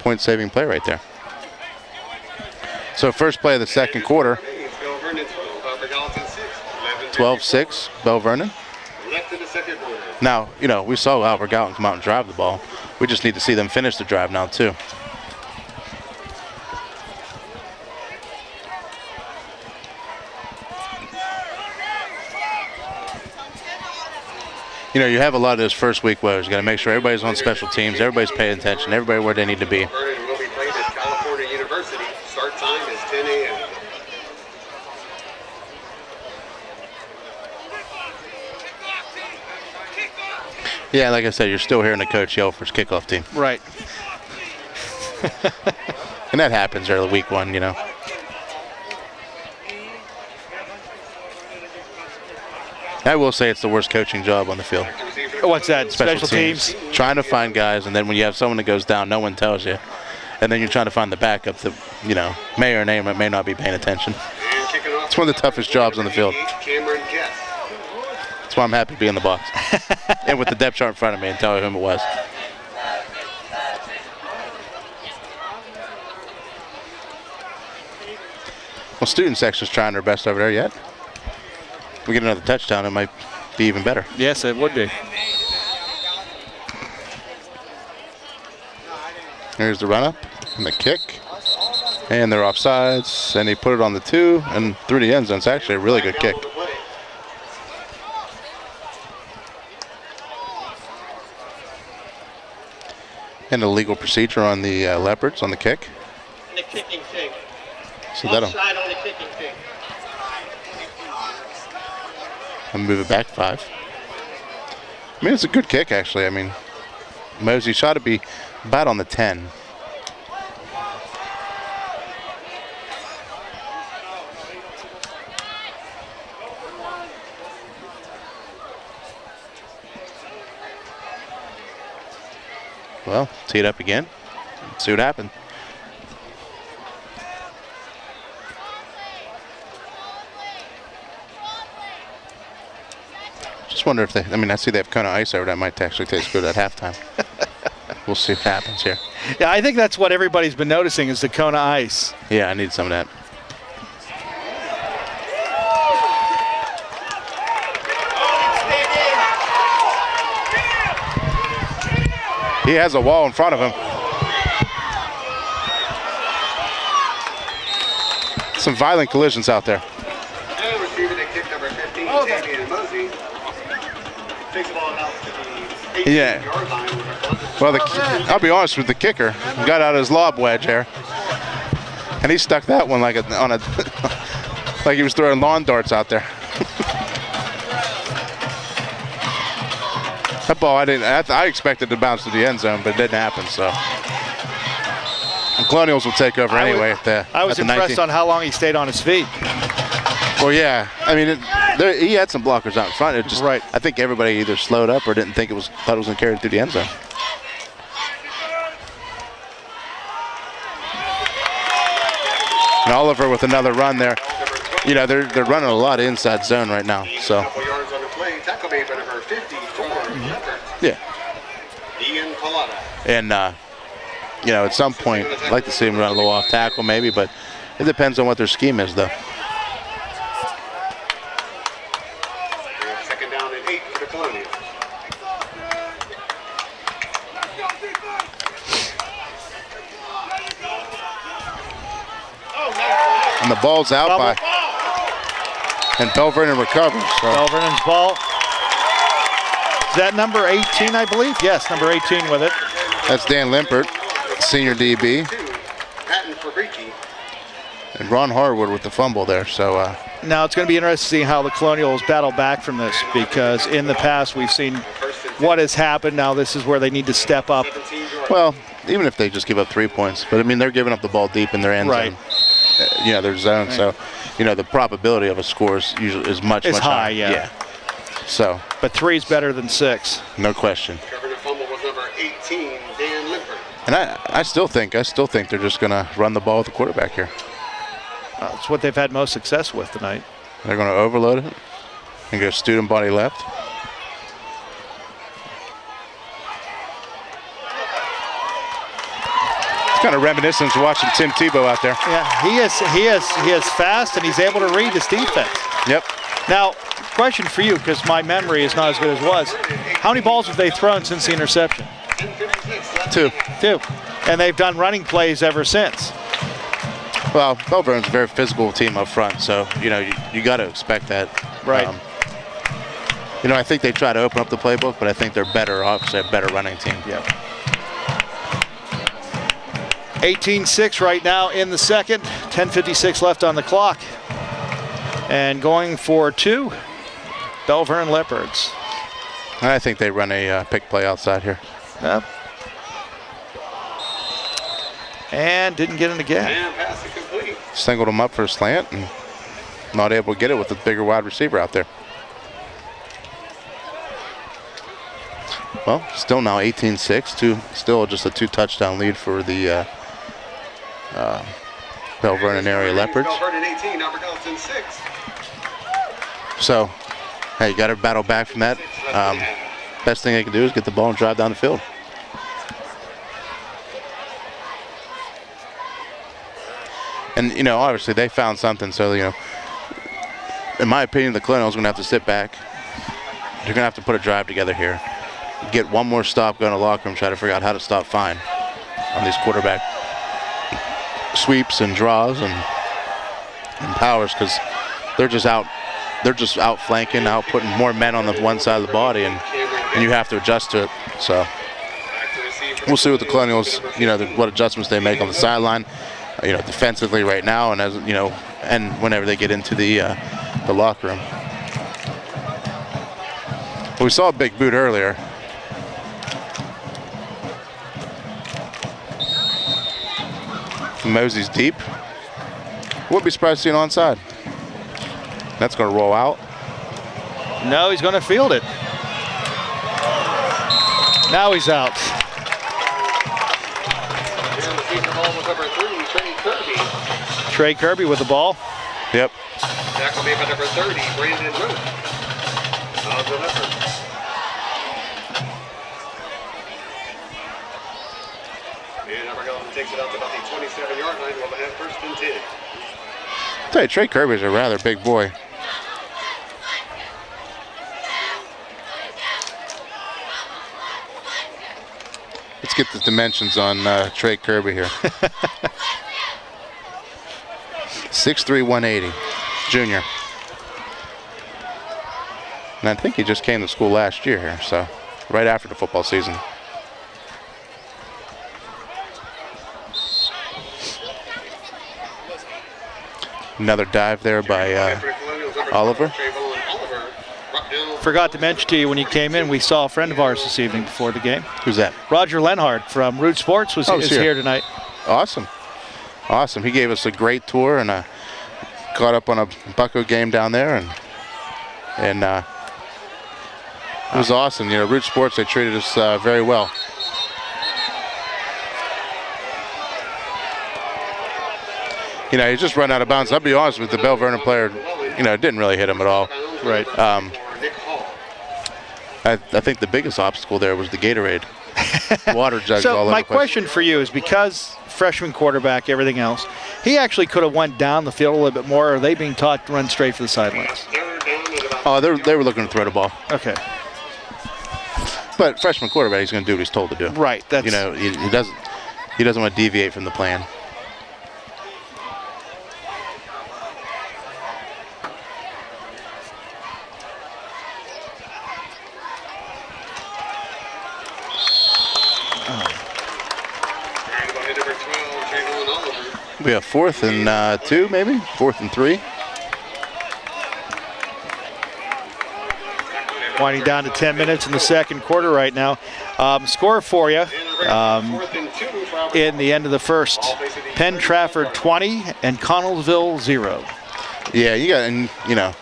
point-saving play right there. So first play of the second quarter. 12-6, Belle Vernon. Left in the second quarter. Now, you know, we saw Albert Gallatin come out and drive the ball. We just need to see them finish the drive now, too. You know, you have a lot of those first week woes. You got to make sure everybody's on special teams, everybody's paying attention, everybody where they need to be. Vernon will be played at California University. Start time is 10 a.m. Yeah, like I said, you're still hearing the coach yell for his kickoff team. Right. And that happens early week 1, you know. I will say it's the worst coaching job on the field. What's that? Special teams? Trying to find guys, and then when you have someone that goes down, no one tells you. And then you're trying to find the backup that, may or may not be paying attention. It's one of the toughest jobs on the field. That's why I'm happy to be in the box. And with the depth chart in front of me and tell you whom it was. Well, student section's trying their best over there yet. If we get another touchdown, it might be even better. Yes, it would be. Here's the run up and the kick. And they're offsides. And he put it on the 2 and through the end zone. It's actually a really good kick. And the legal procedure on the Leopards on the kick. And the kicking kick. So that'll Offside on the kicking kick. and move it back 5. I mean, it's a good kick, actually. I mean, Mosey shot to be about on the 10. Well, tee it up again. Let's see what happens. Just wonder if I see they have Kona ice over. That might actually taste good at halftime. We'll see what happens here. Yeah, I think that's what everybody's been noticing is the Kona ice. Yeah, I need some of that. He has a wall in front of him. Some violent collisions out there. And receiving a kick number 15, Damian Mosey. Takes the ball out to the 18-yard line. Well, I'll be honest with the kicker. He got out his lob wedge there, and he stuck that one like like he was throwing lawn darts out there. That ball, I expected to bounce to the end zone, but it didn't happen. So, and Colonials will take over anyway. I was impressed on how long he stayed on his feet. Well, yeah. I mean, he had some blockers out in front. It just, right. I think everybody either slowed up or didn't think thought it was going to carry it through the end zone. And Oliver with another run there. You know, they're running a lot of inside zone right now. So. Yeah. And, at some point, I'd like to see him run a little off tackle maybe, but it depends on what their scheme is, though. Second down and 8 for the Colonials. And the ball's out by, and Belle Vernon recovers. So. Belle Vernon's ball. Is that number 18, I believe? Yes, number 18 with it. That's Dan Limpert, senior DB. And Ron Harwood with the fumble there. So now it's going to be interesting to see how the Colonials battle back from this, because in the past we've seen what has happened. Now this is where they need to step up. Well, even if they just give up 3 points, but I mean they're giving up the ball deep in their end zone. Their zone. Right. So, the probability of a score is much high. Yeah. So. But 3 is better than 6. No question. Covering the fumble was number 18, Dan Limpert. And I still think they're just going to run the ball with the quarterback here. That's what they've had most success with tonight. They're going to overload it and go student body left. It's kind of reminiscent to watching Tim Tebow out there. Yeah, he is fast and he's able to read his defense. Yep. Now, question for you, because my memory is not as good as it was. How many balls have they thrown since the interception? 2. And they've done running plays ever since. Well, Belle Vernon's a very physical team up front, so, you got to expect that. Right. I think they try to open up the playbook, but I think they're obviously a better running team. Yep. 18-6 right now in the second. 10:56 left on the clock. And going for 2, Belle Vernon Leopards. I think they run a pick play outside here. Yep. And didn't get it again. And pass it complete. Singled him up for a slant and not able to get it with the bigger wide receiver out there. Well, still now 18-6. Still just a 2-touchdown lead for the Belle Vernon area Leopards. Belle Vernon 18, Upper Gallatin 6. So, hey, you got to battle back from that. Best thing they can do is get the ball and drive down the field. And, you know, obviously they found something. So, you know, in my opinion, the Colonials are going to have to sit back. They're going to have to put a drive together here. Get one more stop, go in the locker room, try to figure out how to stop fine on these quarterback sweeps and draws and powers, because they're just out flanking, out putting more men on the one side of the body, and you have to adjust to it. So we'll see what the Colonials, you know, what adjustments they make on the sideline, you know, defensively right now, and as you know, and whenever they get into the locker room. We saw a big boot earlier. Mosey's deep. Wouldn't be surprised to see an onside. That's going to roll out. No, he's going to field it. Now he's out. Trey Kirby with the ball. Yep. That will be by number 30, Brandon Root. Of the Leopards. And Upper Gallatin takes it out to about the 27-yard line. We'll have 1st and 10. I'll tell you, Trey Kirby's a rather big boy. Let's get the dimensions on Trey Kirby here. 6'3", 180, junior. And I think he just came to school last year here, so right after the football season. Another dive there by Oliver. Forgot to mention to you when you came in, we saw a friend of ours this evening before the game. Who's that? Roger Lenhard from Root Sports is here tonight. Awesome. Awesome. He gave us a great tour and caught up on a Bucko game down there, and it was awesome. You know, Root Sports, they treated us very well. You know, he just run out of bounds. I'll be honest with the Belle Vernon player, you know, it didn't really hit him at all. Right. I think the biggest obstacle there was the Gatorade. Water jugs all over the place. So my question for you is, because freshman quarterback, everything else, he actually could have went down the field a little bit more, or are they being taught to run straight for the sidelines? Oh, they were looking to throw the ball. Okay. But freshman quarterback, he's going to do what he's told to do. Right. That's, you know, he doesn't want to deviate from the plan. We have 4th and 2, maybe 4th and 3. Winding down to 10 minutes in the second quarter right now. Score for you in the end of the first. Penn Trafford 20 and Connellsville 0. Yeah, and you know,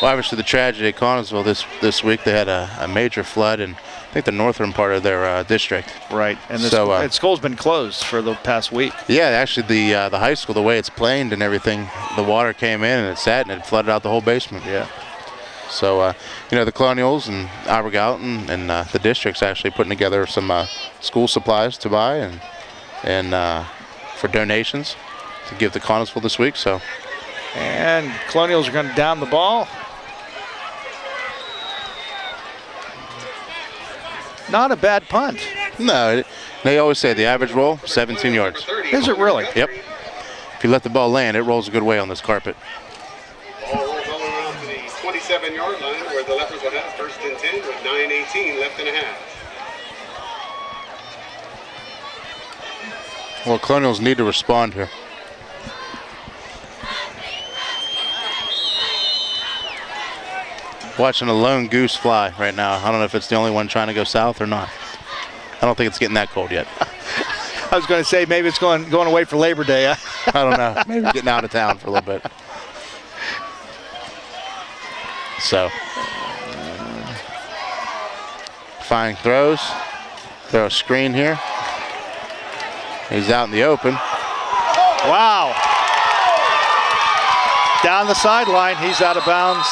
obviously the tragedy at Connellsville this week, they had a major flood, and I think the northern part of their district. Right, and the school's been closed for the past week. Yeah, actually the high school, the way it's planed and everything, the water came in and it sat and it flooded out the whole basement. Yeah. So, you know, the Colonials and Upper Gallatin and the district's actually putting together some school supplies to buy and for donations to give to Connellsville this week. So. And Colonials are going to down the ball. Not a bad punt. No, they always say the average roll, 17 yards. Is it really? Yep. If you let the ball land, it rolls a good way on this carpet. Ball rolls all around to the 27-yard line, where the Leopards will have 1st and 10 with 9:18 left and a half. Well, Colonials need to respond here. Watching a lone goose fly right now. I don't know if it's the only one trying to go south or not. I don't think it's getting that cold yet. I was going to say maybe it's going away for Labor Day. I don't know. Maybe getting out of town for a little bit. Fine throws. Throw a screen here. He's out in the open. Wow. Down the sideline, he's out of bounds.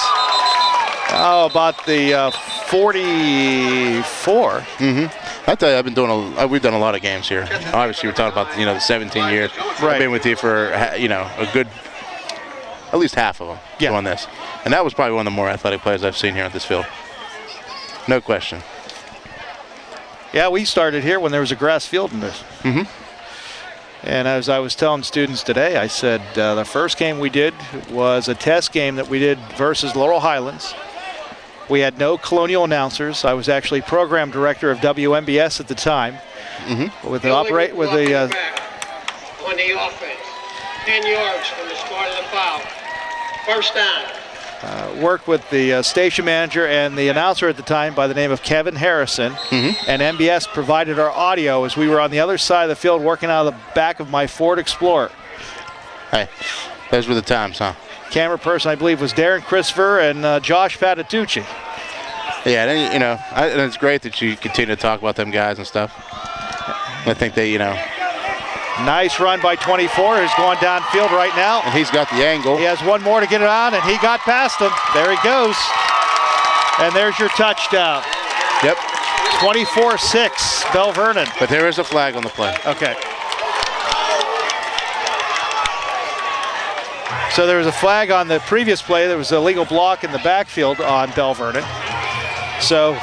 Oh, about the 44. I tell you, we've done a lot of games here. Obviously, we're talking about the 17 years. Right. I've been with you for a good, at least half of them doing this, and that was probably one of the more athletic players I've seen here at this field. No question. Yeah, we started here when there was a grass field in this. And as I was telling students today, I said the first game we did was a test game that we did versus Laurel Highlands. We had no Colonial announcers. I was actually program director of WMBS at the time. With the on the offense. 10 yards from the start of the foul. First down. Worked with the station manager and the announcer at the time by the name of Kevin Harrison. And MBS provided our audio as we were on the other side of the field working out of the back of my Ford Explorer. Hey, those were the times, huh? Camera person, I believe, was Darren Christopher and Josh Patitucci. Yeah, and and it's great that you continue to talk about them guys and stuff. I think they, Nice run by 24, who's going downfield right now. And he's got the angle. He has one more to get it on, and he got past him. There he goes. And there's your touchdown. Yep. 24-6, Belle Vernon. But there is a flag on the play. Okay. So there was a flag on the previous play. There was a legal block in the backfield on Belle Vernon. So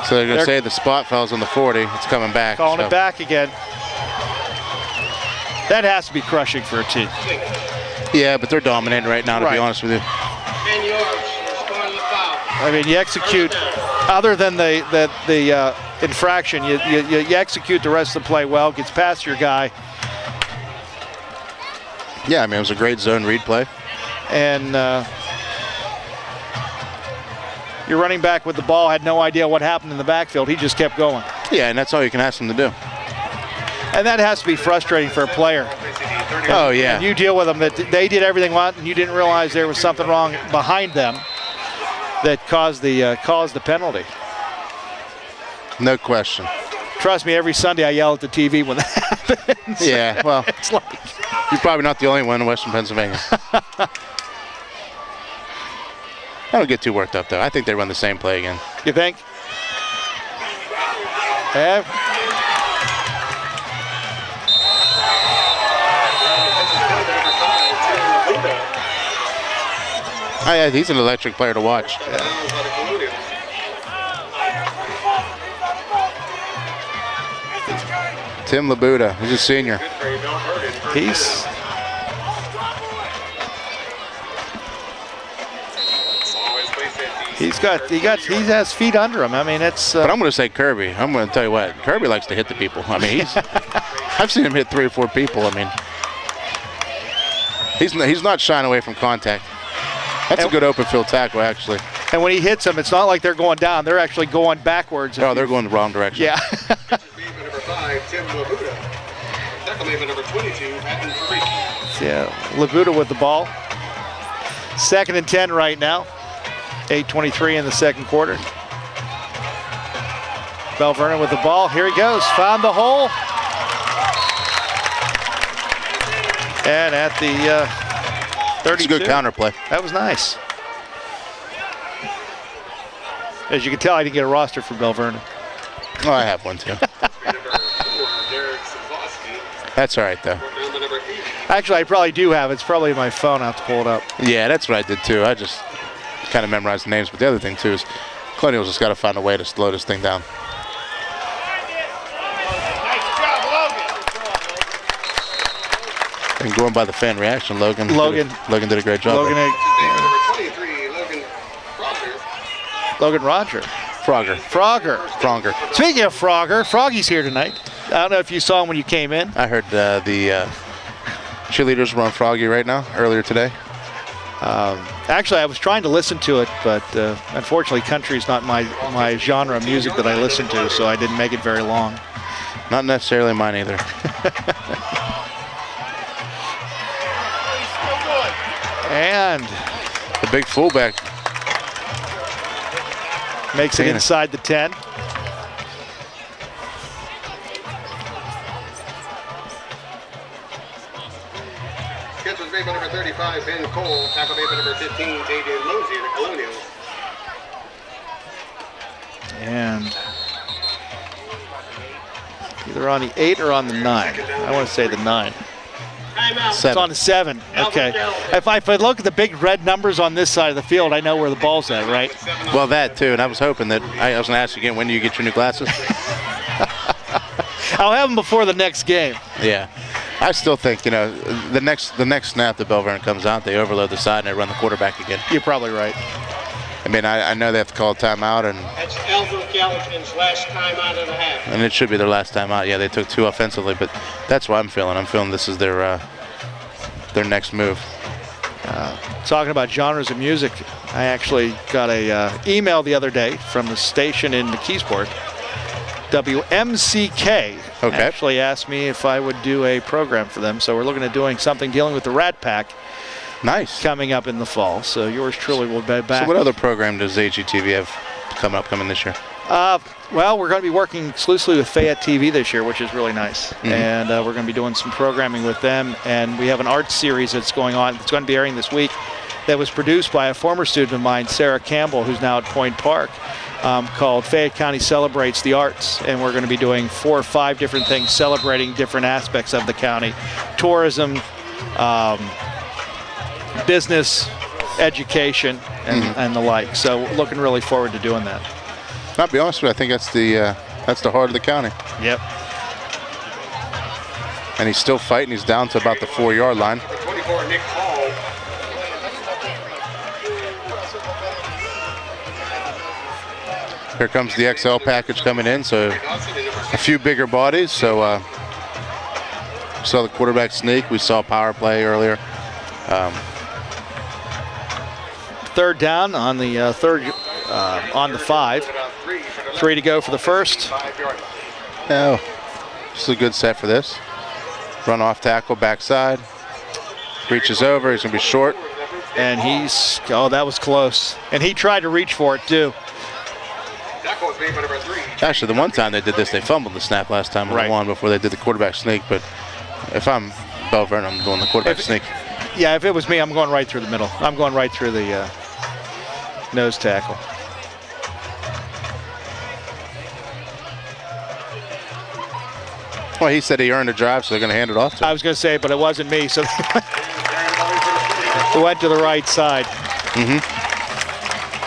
they're going to say the spot foul's on the 40. It's coming back. Calling it back again. That has to be crushing for a team. Yeah, but they're dominating right now, to be honest with you. 10 yards from the start of the foul. I mean, you execute, other than the infraction, you execute the rest of the play well, gets past your guy. Yeah, I mean, it was a great zone read play. And your running back with the ball had no idea what happened in the backfield. He just kept going. Yeah, and that's all you can ask him to do. And that has to be frustrating for a player. Oh, yeah. And you deal with them, that they did everything right, and you didn't realize there was something wrong behind them that caused the penalty. No question. Trust me, every Sunday I yell at the TV when that happens. Yeah, well, it's like, you're probably not the only one in Western Pennsylvania. I don't get too worked up, though. I think they run the same play again. You think? Yeah. He's an electric player to watch. Tim Labuda, he's a senior. He has feet under him. I mean, it's. But I'm going to say Kirby. I'm going to tell you what, Kirby likes to hit the people. I mean, I've seen him hit 3 or 4 people. I mean, he's not shying away from contact. That's a good open field tackle, actually. And when he hits them, it's not like they're going down. They're actually going backwards. Oh, they're going the wrong direction. Yeah. Number 5, Tim Labuda. Tackle number 22, yeah, Labuda with the ball. 2nd and 10 right now. 8:23 in the second quarter. Belle Vernon with the ball. Here he goes. Found the hole. And at the 32. It's a good counter play. That was nice. As you can tell, I didn't get a roster for Belle Vernon. Oh, I have one too. That's all right, though. Actually, I probably do have it. It's probably my phone. I have to pull it up. Yeah, that's what I did too. I just kind of memorized the names. But the other thing too is Colonial's just got to find a way to slow this thing down. And going by the fan reaction, Logan did a great job. Logan Roger. Frogger. Speaking of Frogger, Froggy's here tonight. I don't know if you saw him when you came in. I heard the cheerleaders were on Froggy right now, earlier today. Actually, I was trying to listen to it, but unfortunately, country is not my genre of music that I listen to, so I didn't make it very long. Not necessarily mine either. And the big fullback. Makes it inside the 10. Catch was made by number 35, Ben Cole. Tackle made by number 15, David Mosey, the Colonials. And either on the 8 or on the 9. I want to say the 9. It's on the 7. Okay. If I look at the big red numbers on this side of the field, I know where the ball's at, right? Well, that too. And I was hoping that I was going to ask you again, when do you get your new glasses? I'll have them before the next game. Yeah. I still think, the next snap that Belle Vernon comes out, they overload the side and they run the quarterback again. You're probably right. I mean, I know they have to call a timeout, and That's Gallatin's last timeout of the half. And it should be their last time out. Yeah, they took 2 offensively, but that's what I'm feeling. I'm feeling this is their next move. Talking about genres of music, I actually got a email the other day from the station in McKeesport. WMCK actually asked me if I would do a program for them. So we're looking at doing something dealing with the Rat Pack. Nice. Coming up in the fall. So yours truly will be back. So what other program does HGTV have coming this year? Well, we're going to be working exclusively with Fayette TV this year, which is really nice. And we're going to be doing some programming with them. And we have an art series that's going on. It's going to be airing this week that was produced by a former student of mine, Sarah Campbell, who's now at Point Park, called Fayette County Celebrates the Arts. And we're going to be doing 4 or 5 different things celebrating different aspects of the county. Tourism, business, education, and the like. So looking really forward to doing that. I'll be honest with you, I think that's the heart of the county. Yep. And he's still fighting. He's down to about the 4-yard line. 24, Nick Hall. Here comes the XL package coming in, so a few bigger bodies. So we saw the quarterback sneak. We saw power play earlier. Third down on the on the 5. 3 to go for the first. Oh, this is a good set for this. Run off tackle, backside. Reaches over, he's gonna be short. And that was close. And he tried to reach for it too. Actually, the one time they did this, they fumbled the snap last time on the one before they did the quarterback sneak. But if I'm Belle Vernon, I'm doing the quarterback sneak. Yeah, if it was me, I'm going right through the middle. I'm going right through the nose tackle. Well, he said he earned a drive, so they're going to hand it off to him. I was going to say, but it wasn't me, so it went to the right side. So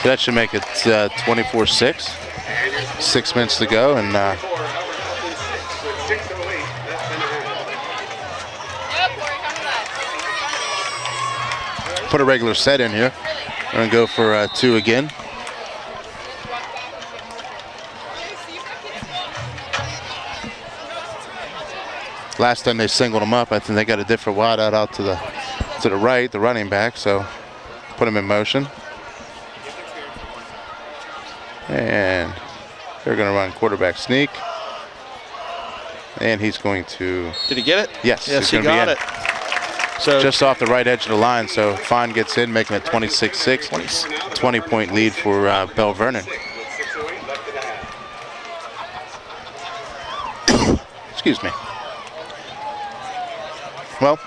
that should make it 24-6. 6 minutes to go, and put a regular set in here. We're going to go for 2 again. Last time they singled him up, I think they got a different wideout out to the right, the running back, so put him in motion. And they're going to run quarterback sneak. And he's going to... Did he get it? Yes. Yes, he got it. So just off the right edge of the line, so Fine gets in, making it 26-6. 20-point lead for Belle Vernon. Excuse me. Well,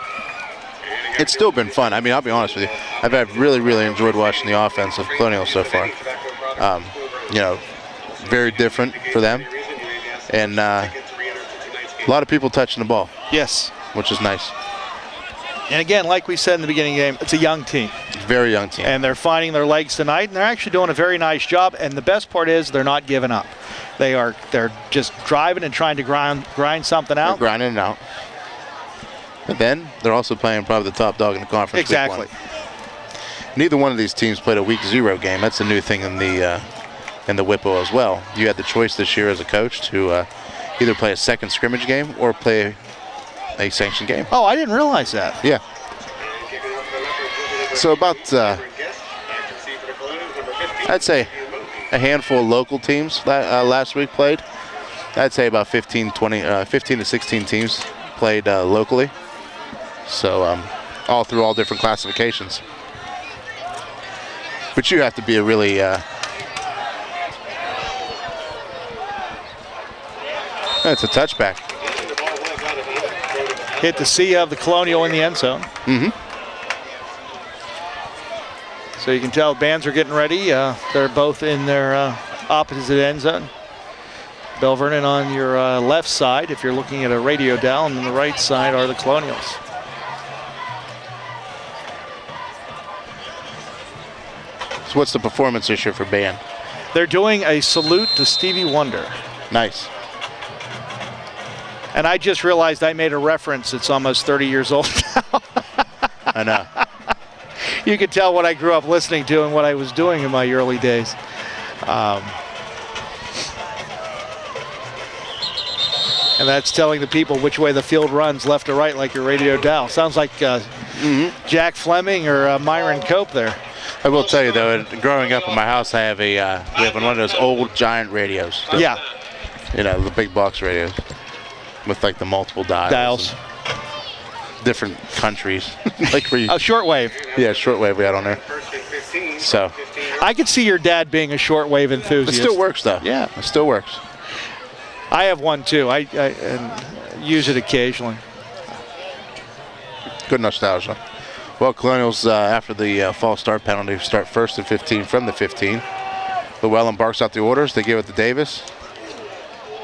it's still been fun. I mean, I'll be honest with you. I've really, really enjoyed watching the offense of Colonial so far. Very different for them. And a lot of people touching the ball. Yes. Which is nice. And again, like we said in the beginning of the game, it's a young team. Very young team. And they're finding their legs tonight, and they're actually doing a very nice job. And the best part is they're not giving up. They're just driving and trying to grind something out. They're grinding it out. But then they're also playing probably the top dog in the conference. Exactly. Neither one of these teams played a week 0 game. That's a new thing in the WPIAL as well. You had the choice this year as a coach to either play a second scrimmage game or play a sanctioned game. Oh, I didn't realize that. Yeah. So about, I'd say a handful of local teams last week played. I'd say about 15 to 16 teams played locally. So all through all different classifications. But you have to be a really That's a touchback. Hit the C of the Colonial in the end zone. Mm-hmm. So you can tell bands are getting ready. They're both in their opposite end zone. Belle Vernon on your left side if you're looking at a radio dial, and on the right side are the Colonials. So what's the performance issue for band? They're doing a salute to Stevie Wonder. Nice. And I just realized I made a reference that's almost 30 years old now. I know. You can tell what I grew up listening to and what I was doing in my early days. And that's telling the people which way the field runs, left or right, like your radio dial. Sounds like Jack Fleming or Myron Cope there. I will tell you though, growing up in my house, I have we have one of those old giant radios. Yeah. You know, the big box radios with like the multiple dials. Different countries. Like for you. Oh, shortwave. Yeah, shortwave we had on there. So. I could see your dad being a shortwave enthusiast. It still works though. Yeah. It still works. I have one too. I use it occasionally. Good nostalgia. Well, Colonials, after the false start penalty, start 1st and 15 from the 15. Llewellyn barks out the orders. They give it to Davis.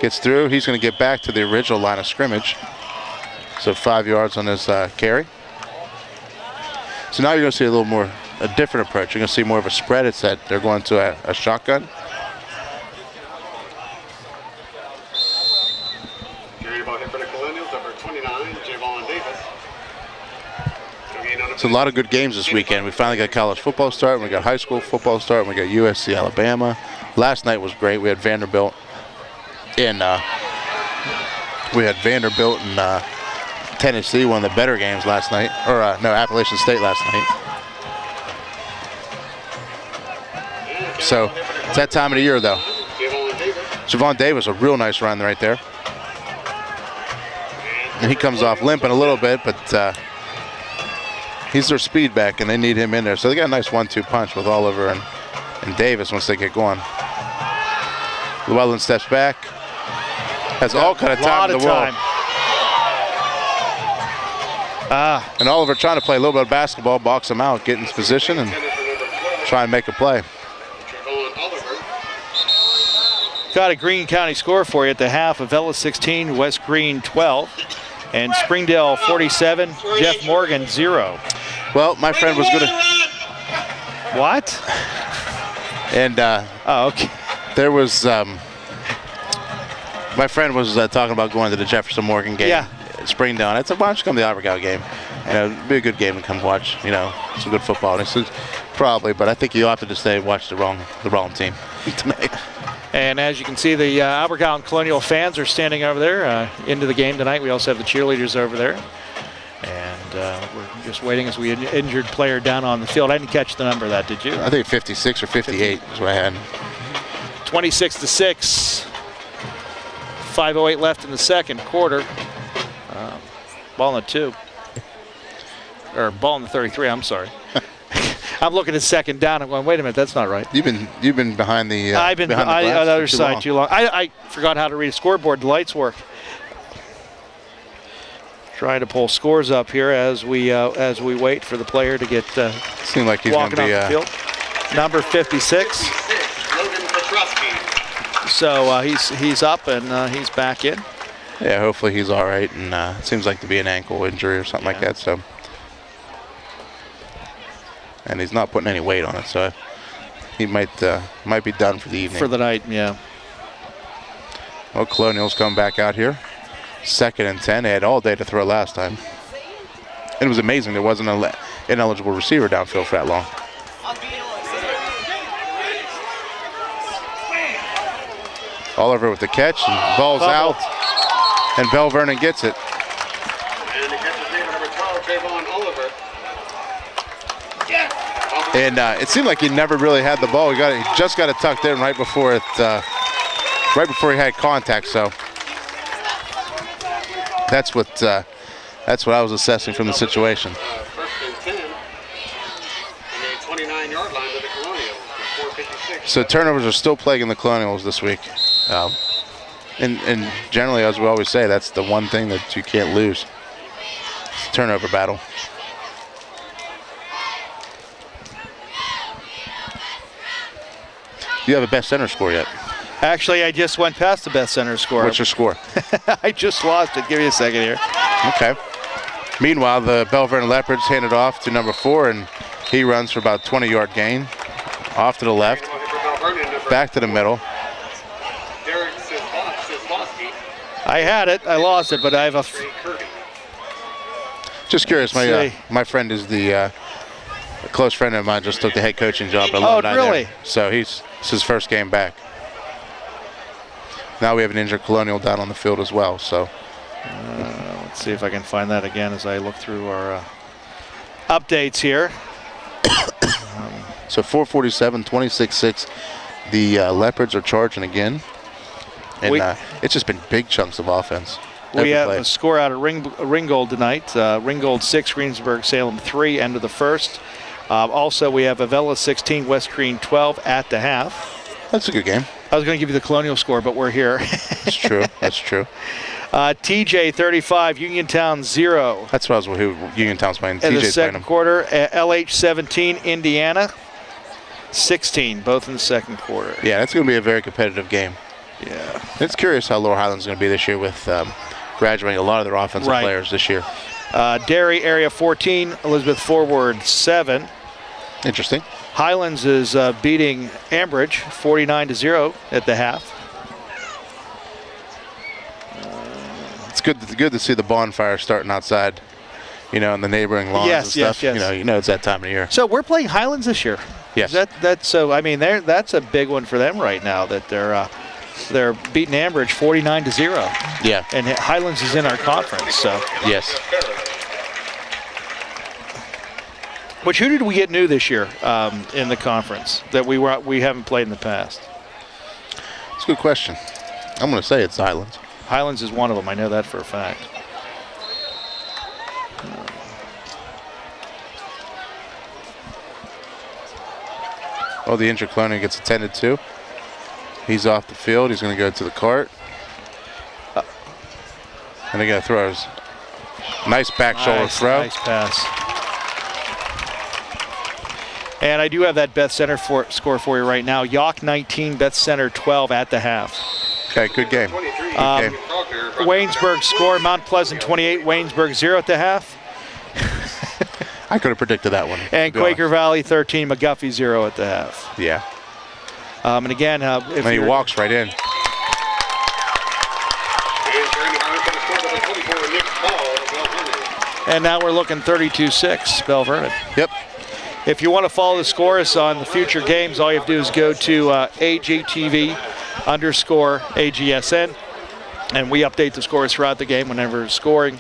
Gets through. He's going to get back to the original line of scrimmage. So 5 yards on his carry. So now you're going to see a little more, a different approach. You're going to see more of a spread. It's that they're going to a shotgun. It's a lot of good games this weekend. We finally got college football starting. We got high school football starting. We got USC, Alabama. Last night was great. We had Vanderbilt in Tennessee, one of the better games last night. Or no, Appalachian State last night. So it's that time of the year, though. Javon Davis, a real nice run right there. And he comes off limping a little bit, but he's their speed back, and they need him in there. So they got a nice 1-2 punch with Oliver and Davis once they get going. Llewellyn steps back. Has all kind of time in the world. And Oliver trying to play a little bit of basketball, box him out, get in his position, and try and make a play. Got a Greene County score for you at the half. Avella 16, West Greene 12. And Springdale 47, Jeff Morgan 0. Well, my friend was going to... What? And oh, okay. There was... my friend was talking about going to the Jefferson Morgan game. Yeah. Springdale. I said, why don't you come to the Abergau game? You know, it'd be a good game to come watch, you know, some good football. And he said, probably, but I think you opted to stay and watch the wrong team tonight. And as you can see, the Abergau and Colonial fans are standing over there into the game tonight. We also have the cheerleaders over there. And we're just waiting as we injured player down on the field. I didn't catch the number of that, did you? I think 56 or 58 is what I had. 26-6. 5:08 left in the second quarter. Ball in the 2. Or ball in the 33, I'm sorry. I'm looking at second down. I'm going, wait a minute, that's not right. You've been behind the. I've been on the other side too long. I forgot how to read a scoreboard. The lights work. Trying to pull scores up here as we wait for the player to get seems like he's walking gonna be, off the field. Number 56. So he's up and he's back in. Yeah, hopefully he's all right. And it seems like to be an ankle injury or something like that. So. And he's not putting any weight on it, so he might be done for the evening. For the night, yeah. Well, Colonials come back out here. 2nd and 10. They had all day to throw last time. And it was amazing there wasn't an ineligible receiver downfield for that long. Oliver with the catch, and ball's out. And Belle Vernon gets it. And the catch is made by number 12, Javon Oliver. And it seemed like he never really had the ball. He just got it tucked in right before he had contact. So that's what I was assessing from the situation. 1st and 10. And a 29-yard line to the Colonials. 4:56. So turnovers are still plaguing the Colonials this week. And generally, as we always say, that's the one thing that you can't lose. It's a turnover battle. Do you have a best center score yet? Actually, I just went past the best center score. What's your score? I just lost it. Give me a second here. Okay. Meanwhile, the Belle Vernon Leopards hand it off to number 4, and he runs for about 20-yard gain. Off to the left, back to the middle. I had it. I lost it, but I have a... Just curious. My friend is a close friend of mine. Just took the head coaching job at Alumni really? there. So it's his first game back. Now we have an injured Colonial down on the field as well. So let's see if I can find that again as I look through our updates here. So 4:47, 26-6. The Leopards are charging again. And it's just been big chunks of offense. We have a score out of Ringgold tonight. Ringgold 6, Greensburg-Salem 3, end of the first. Also, we have Avella 16, West Green 12 at the half. That's a good game. I was going to give you the Colonial score, but we're here. That's true. That's true. TJ 35, Uniontown 0. That's what I was who Uniontown's playing. In the TJ's second quarter. LH 17, Indiana 16, both in the second quarter. Yeah, that's going to be a very competitive game. Yeah. It's curious how Lower Highland's going to be this year with graduating a lot of their offensive players this year. Derry area 14, Elizabeth Forward 7. Interesting. Highlands is beating Ambridge 49-0 at the half. It's good to see the bonfire starting outside, in the neighboring lawns and stuff. Yes. It's that time of year. So we're playing Highlands this year. Yes. That's a big one for them right now that they're beating Ambridge 49-0. Yeah. And Highlands is in our conference, so. Yes. Who did we get new this year in the conference that we haven't played in the past? It's a good question. I'm going to say it's Highlands. Highlands is one of them. I know that for a fact. Oh, the injured Colonial gets attended to. He's off the field. He's going to go to the cart. And they're going to throw his nice back shoulder throw. Nice pass. And I do have that Beth Center score for you right now. York 19, Beth Center 12 at the half. Okay, good game. Waynesburg score, Mount Pleasant 28, Waynesburg 0 at the half. I could have predicted that one. And Quaker Valley 13, McGuffey 0 at the half. Yeah. And again, if he walks right in. And now we're looking 32-6, Belle Vernon. Yep. If you want to follow the scores on the future games, all you have to do is go to AGTV_AGSN, and we update the scores throughout the game whenever it's scoring.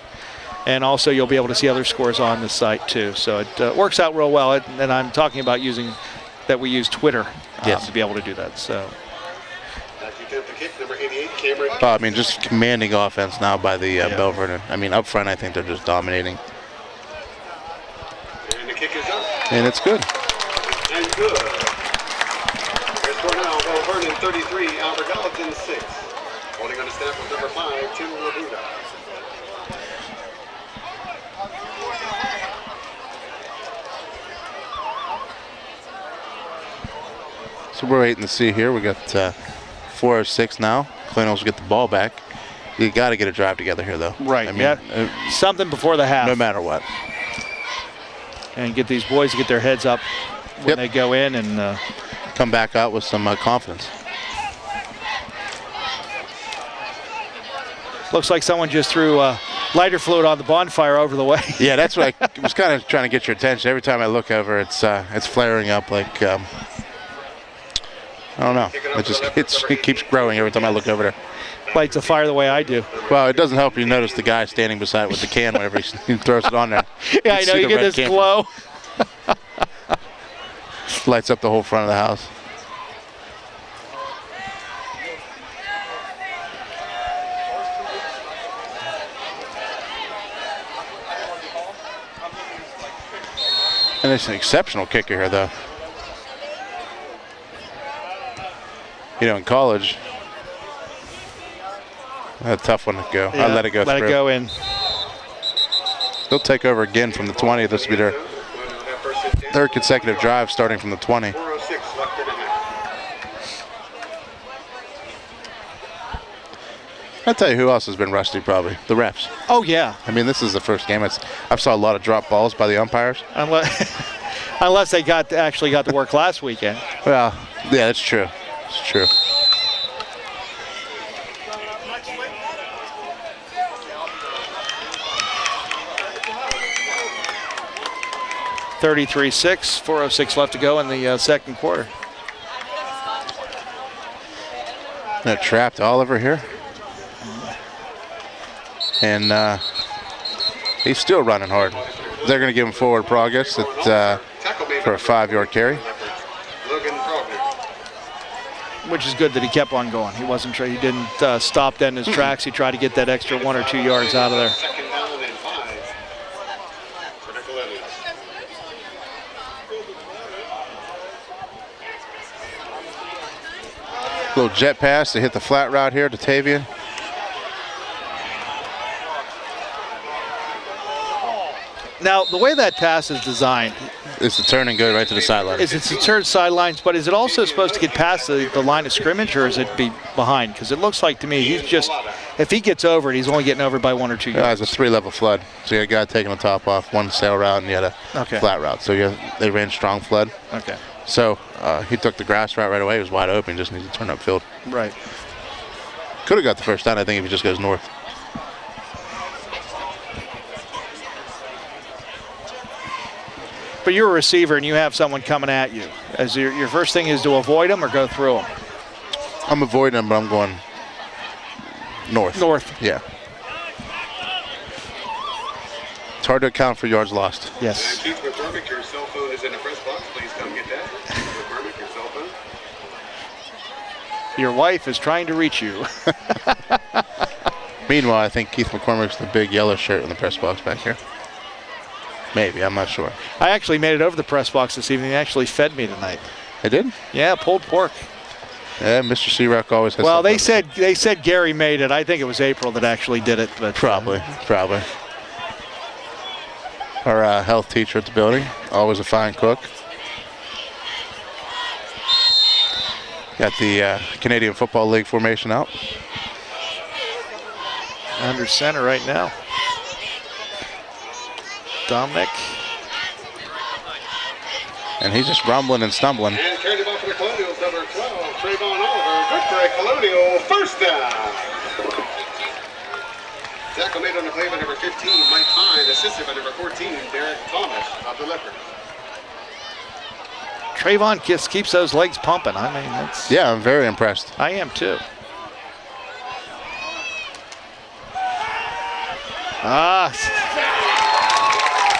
And also, you'll be able to see other scores on the site too. So it works out real well. And I'm talking about we use Twitter to be able to do that. So. Just commanding offense now by the Belle Vernon. Up front, I think they're just dominating. And the kick is up. And it's good. And good. Here's score now, Belle Vernon 33, Albert Gallatin 6. Holding on the staff with number 5, Tim Labuda. So we're waiting to see here. We got 4:06 now. Colonials get the ball back. You got to get a drive together here, though. Right. Something before the half. No matter what. And get these boys to get their heads up when they go in and come back out with some confidence. Looks like someone just threw lighter fluid on the bonfire over the way. Yeah, that's what I was kind of trying to get your attention. Every time I look over, it's flaring up like I don't know. It keeps growing every time I look over there. Lights a fire the way I do. Well, it doesn't help you notice the guy standing beside it with the can whenever he throws it on there. Yeah, I know, you get this glow. Lights up the whole front of the house. And it's an exceptional kicker here, though. In college, A tough one to go. Yeah, I let it go through. Let it go in. They'll take over again from the 20. This will be their third consecutive drive starting from the 20. I'll tell you who else has been rusty probably. The refs. Oh, yeah. I mean, this is the first game. I've saw a lot of drop balls by the umpires. Unless they actually got to work last weekend. Well, yeah, that's true. It's true. (33-6), 4:06 left to go in the second quarter. They're trapped Oliver here. And he's still running hard. They're going to give him forward progress for a 5-yard carry. Which is good that he kept on going. He wasn't sure. He didn't stop dead in his tracks. He tried to get that extra 1 or 2 yards out of there. Little jet pass to hit the flat route here to Tavian. Now, the way that pass is designed, it's to turn and go right to the sideline. It's to turn sidelines, but is it also supposed to get past the line of scrimmage, or is it be behind? Because it looks like to me he's just, if he gets over it, he's only getting over by 1 or 2 yards. It's a 3-level flood. So you got a guy taking the top off, one sail route, and you had a flat route. So they ran strong flood. Okay. So he took the grass route right away. He was wide open. He just needs to turn upfield. Right. Could have got the first down, I think, if he just goes north. But you're a receiver and you have someone coming at you. As your first thing is to avoid them or go through them? I'm avoiding them, but I'm going north. North. Yeah. It's hard to account for yards lost. Yes. Keith McCormick, your cell phone is in the press box. Please come get that. McCormick, your cell phone. Your wife is trying to reach you. Meanwhile, I think Keith McCormick's the big yellow shirt in the press box back here. Maybe, I'm not sure. I actually made it over the press box this evening. They actually fed me tonight. They did? Yeah, pulled pork. Yeah, Mr. Searock always has. Well, they said Gary made it. I think it was April that actually did it, but probably. Our health teacher at the building, always a fine cook. Got the Canadian Football League formation out. Under center right now. Dominic. And he's just rumbling and stumbling. And carried the ball for the Colonials, number 12, Trayvon Oliver. Good for a Colonial first down. Tackle made on the play by number 15, Mike Hine, assisted by number 14, Derek Thomas of the Leopards. Trayvon just keeps those legs pumping. I mean, that's... Yeah, I'm very impressed. I am too.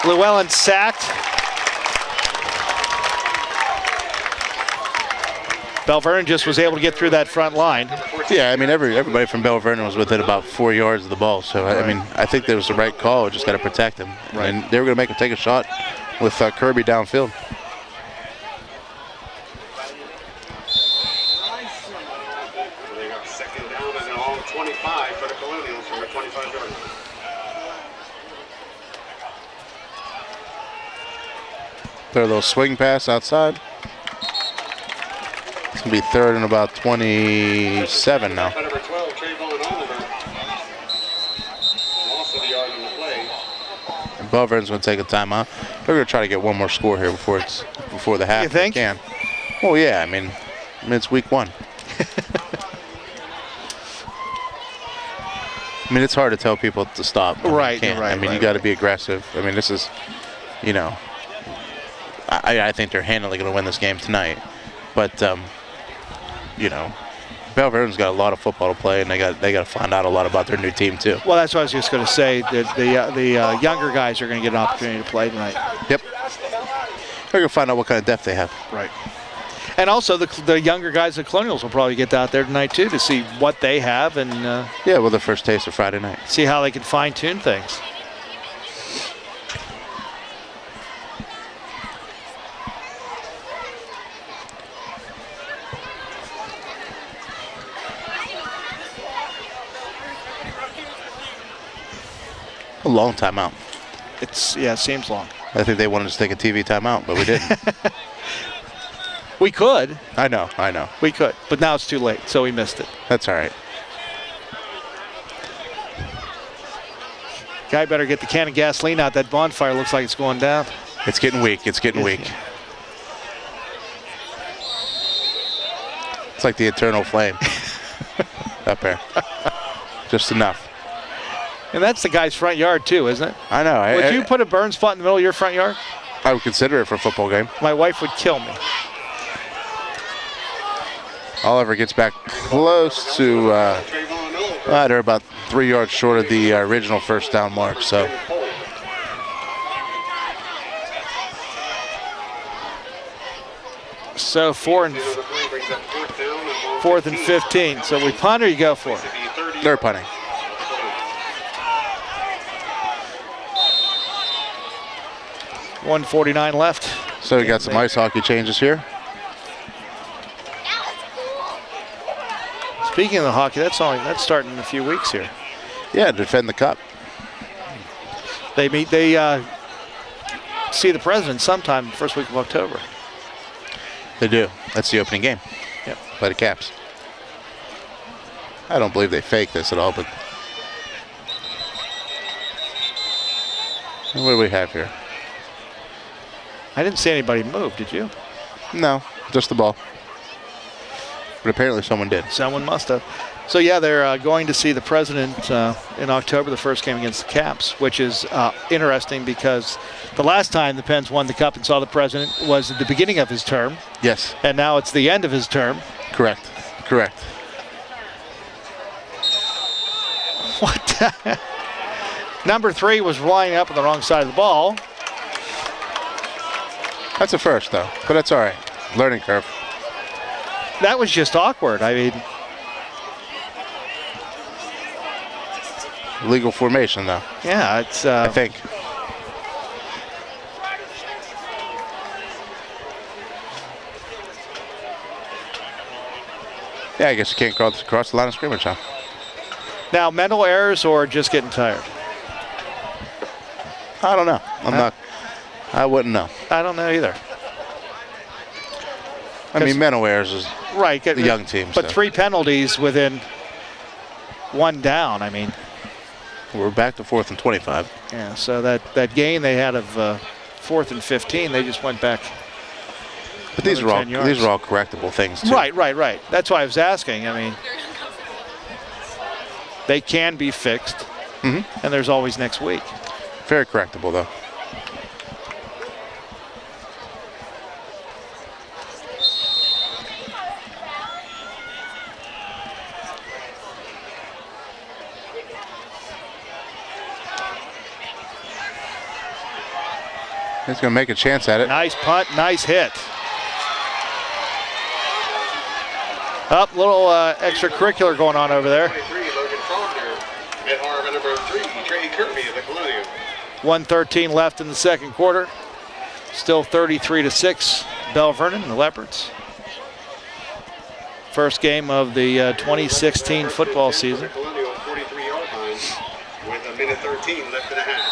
Llewellyn sacked. Belle Vernon just was able to get through that front line. Yeah, I mean, everybody from Belle Vernon was within about 4 yards of the ball. So, right. I mean, I think that was the right call. Just got to protect him. Right. And they were going to make him take a shot with Kirby downfield. They got second down and a long 25 for the Colonials from their 25-yard line. Throw a little swing pass outside. It's going to be third and about 27 now. Number 12, Trayvon Oliver. Loss of the yard on the play. And Belle Vernon's going to take a timeout. They're going to try to get one more score here before the half. You think? They can. Well, yeah. I mean it's week 1. I mean, it's hard to tell people to stop. Right. I mean, you got to be aggressive. I mean, this is, you know, I think they're handily going to win this game tonight. But, you know, Belle Vernon's got a lot of football to play, and they got to find out a lot about their new team too. Well, that's what I was just going to say. That the younger guys are going to get an opportunity to play tonight. Yep. They're going to find out what kind of depth they have. Right. And also the younger guys at Colonials will probably get out there tonight too to see what they have and yeah, well, the first taste of Friday night. See how they can fine-tune things. long timeout. It seems long. I think they wanted us to take a TV timeout, but we didn't. We could. I know. We could, but now it's too late, so we missed it. That's all right. Guy better get the can of gasoline out. That bonfire looks like it's going down. It's getting weak. It's like the eternal flame up there. Just enough. And that's the guy's front yard, too, isn't it? I know. Would you put a burn spot in the middle of your front yard? I would consider it for a football game. My wife would kill me. Oliver gets back close to, they're about 3 yards short of the original first down mark, so. So 4th and 15. So we punt or you go for it? They're punting. .149 left. So we got some ice hockey changes here. Speaking of the hockey, that's starting in a few weeks here. Yeah, defend the cup. They see the president sometime first week of October. They do. That's the opening game. Yep. By the Caps. I don't believe they fake this at all, but what do we have here? I didn't see anybody move, did you? No, just the ball. But apparently someone did. Someone must have. So yeah, they're going to see the president in October, the first game against the Caps, which is interesting because the last time the Pens won the cup and saw the president was at the beginning of his term. Yes. And now it's the end of his term. Correct. What the heck? Number 3 was lining up on the wrong side of the ball. That's a first, though, but that's all right. Learning curve. That was just awkward. I mean, legal formation, though. Yeah, it's. I think. Yeah, I guess you can't cross the line of scrimmage, huh? Now, mental errors or just getting tired? I don't know. I wouldn't know. I don't know either. I mean, mental errors is right. The young teams. But 3 penalties within 1 down. I mean, we're back to 4th and 25. Yeah. So that gain they had of 4th and 15, they just went back. But these are all correctable things too. Right. That's why I was asking. I mean, they can be fixed, and there's always next week. Very correctable, though. He's going to make a chance at it. Nice punt, nice hit. Up, little extracurricular going on over there. 1:13 left in the second quarter. Still 33-6. Belle Vernon, the Leopards. First game of the 2016 football season. 43-yard line with 1:13 left in the half.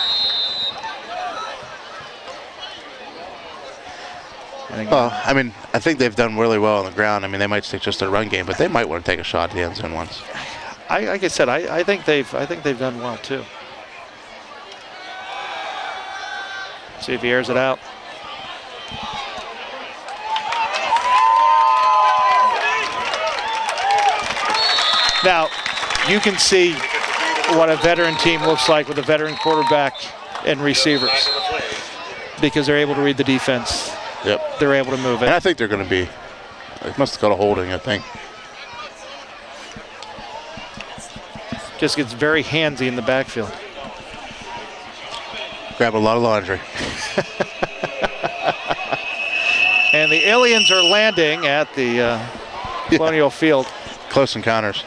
I mean, I think they've done really well on the ground. I mean, they might stick just a run game, but they might want to take a shot at the end zone once. Like I said, I think they've done well too. See if he airs it out. Now, you can see what a veteran team looks like with a veteran quarterback and receivers because they're able to read the defense. Yep. They're able to move it. And I think they're going to be. They must have got a holding, I think. Just gets very handsy in the backfield. Grab a lot of laundry. And the aliens are landing at the Colonial Field. Close encounters.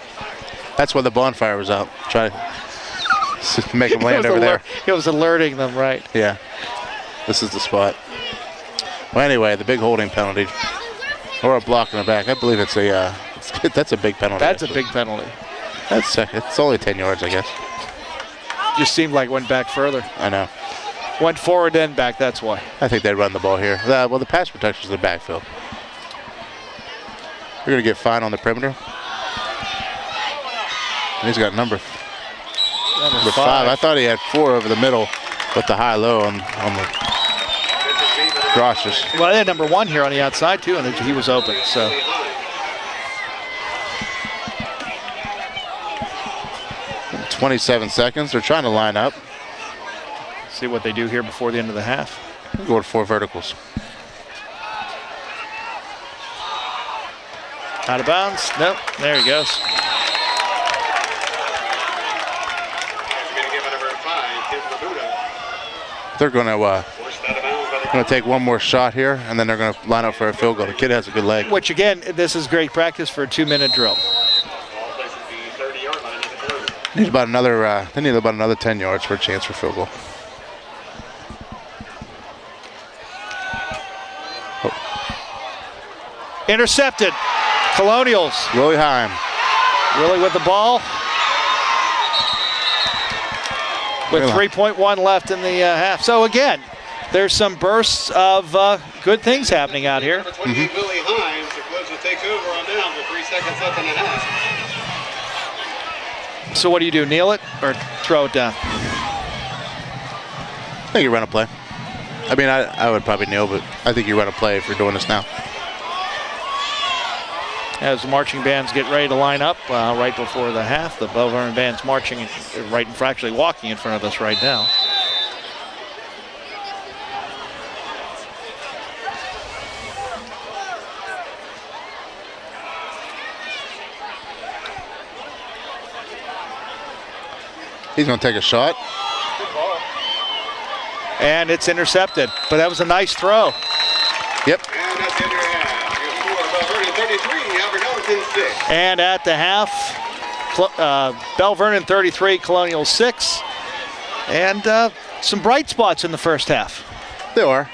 That's why the bonfire was out. Try to make them land over there. It was alerting them, right? Yeah. This is the spot. Well, anyway, the big holding penalty, or a block in the back. I believe it's a. That's a big penalty. That's actually. A big penalty. It's only 10 yards, I guess. just seemed like it went back further. I know. Went forward, then back, that's why. I think they'd run the ball here. Well, the pass protection is the backfield. We're going to get fine on the perimeter. And he's got number 5. I thought he had 4 over the middle with the high-low on the crosses. Well, they had number 1 here on the outside, too, and he was open, so. 27 seconds. They're trying to line up. See what they do here before the end of the half. Go with 4 verticals. Out of bounds. Nope. There he goes. They're going to take one more shot here, and then they're going to line up for a field goal. The kid has a good leg. Which, again, this is great practice for a 2-minute drill. They need about another 10 yards for a chance for field goal. Intercepted. Colonials. Willie Heim. Willie with the ball. With 3.1 left in the half. So again, there's some bursts of good things happening out here. Willie Heim, the Clips will take over on down with 3 seconds left in the half. So what do you do, kneel it or throw it down? I think you run a play. I mean, I would probably kneel, but I think you run a play if you're doing this now. As the marching bands get ready to line up right before the half, the Belle Vernon band's marching right in front, actually walking in front of us right now. He's going to take a shot. And it's intercepted, but that was a nice throw. Yep. And that's the end of your half. Your score, Belle Vernon 33, Gallatin 6. And at the half, Belle Vernon 33, Colonial 6. And some bright spots in the first half. There are.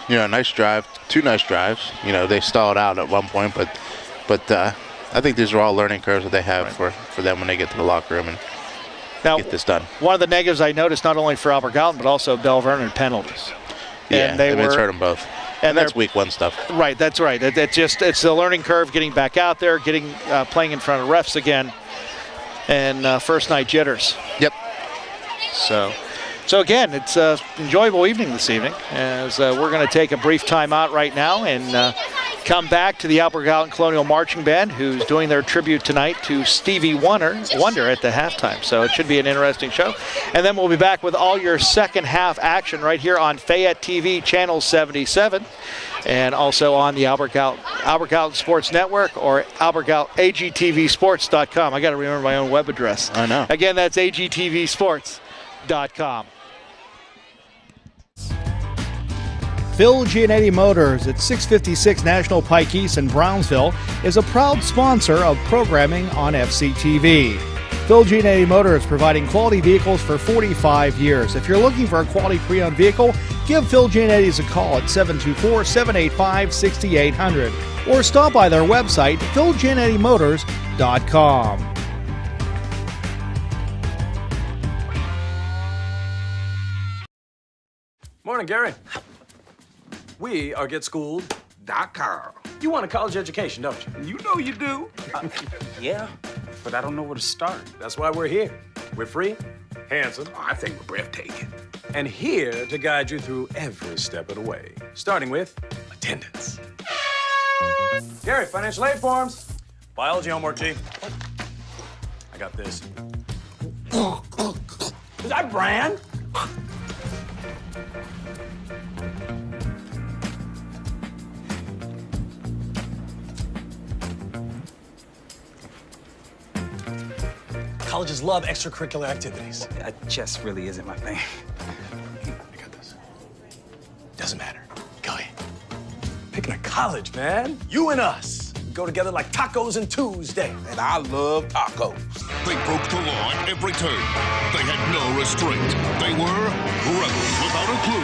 You know, nice drive, 2 nice drives. You know, they stalled out at one point, but I think these are all learning curves that they have for them when they get to the locker room and now, get this done. One of the negatives I noticed, not only for Albert Gallatin, but also Belle Vernon, penalties. Yeah, and it's hurt them both. And that's week 1 stuff. Right, that's right. It's the learning curve, getting back out there, playing in front of refs again, and first night jitters. Yep. So again, it's an enjoyable evening this evening, as we're going to take a brief time out right now and come back to the Albert Gallatin Colonial Marching Band, who's doing their tribute tonight to Stevie Wonder at the halftime. So it should be an interesting show. And then we'll be back with all your second half action right here on Fayette TV, Channel 77, and also on the Albert Gallatin Sports Network or AGTVsports.com. I got to remember my own web address. I know. Again, that's AGTVsports.com. Phil Giannetti Motors at 656 National Pike East in Brownsville is a proud sponsor of programming on FCTV. Phil Giannetti Motors providing quality vehicles for 45 years. If you're looking for a quality pre-owned vehicle, give Phil Giannetti's a call at 724-785-6800 or stop by their website, philgiannettymotors.com. Morning, Gary. We are GetSchooled.com. You want a college education, don't you? You know you do. Yeah, but I don't know where to start. That's why we're here. We're free, handsome, I think we're breathtaking. and here to guide you through every step of the way, starting with attendance. Gary, financial aid forms. Biology homework, Chief. I got this. Is that Bran? Colleges love extracurricular activities. Chess really isn't my thing. I got this. Doesn't matter. Go ahead. Picking a college, man. You and us go together like tacos and Tuesday. And I love tacos. They broke the law at every turn. They had no restraint. They were rebels without a clue.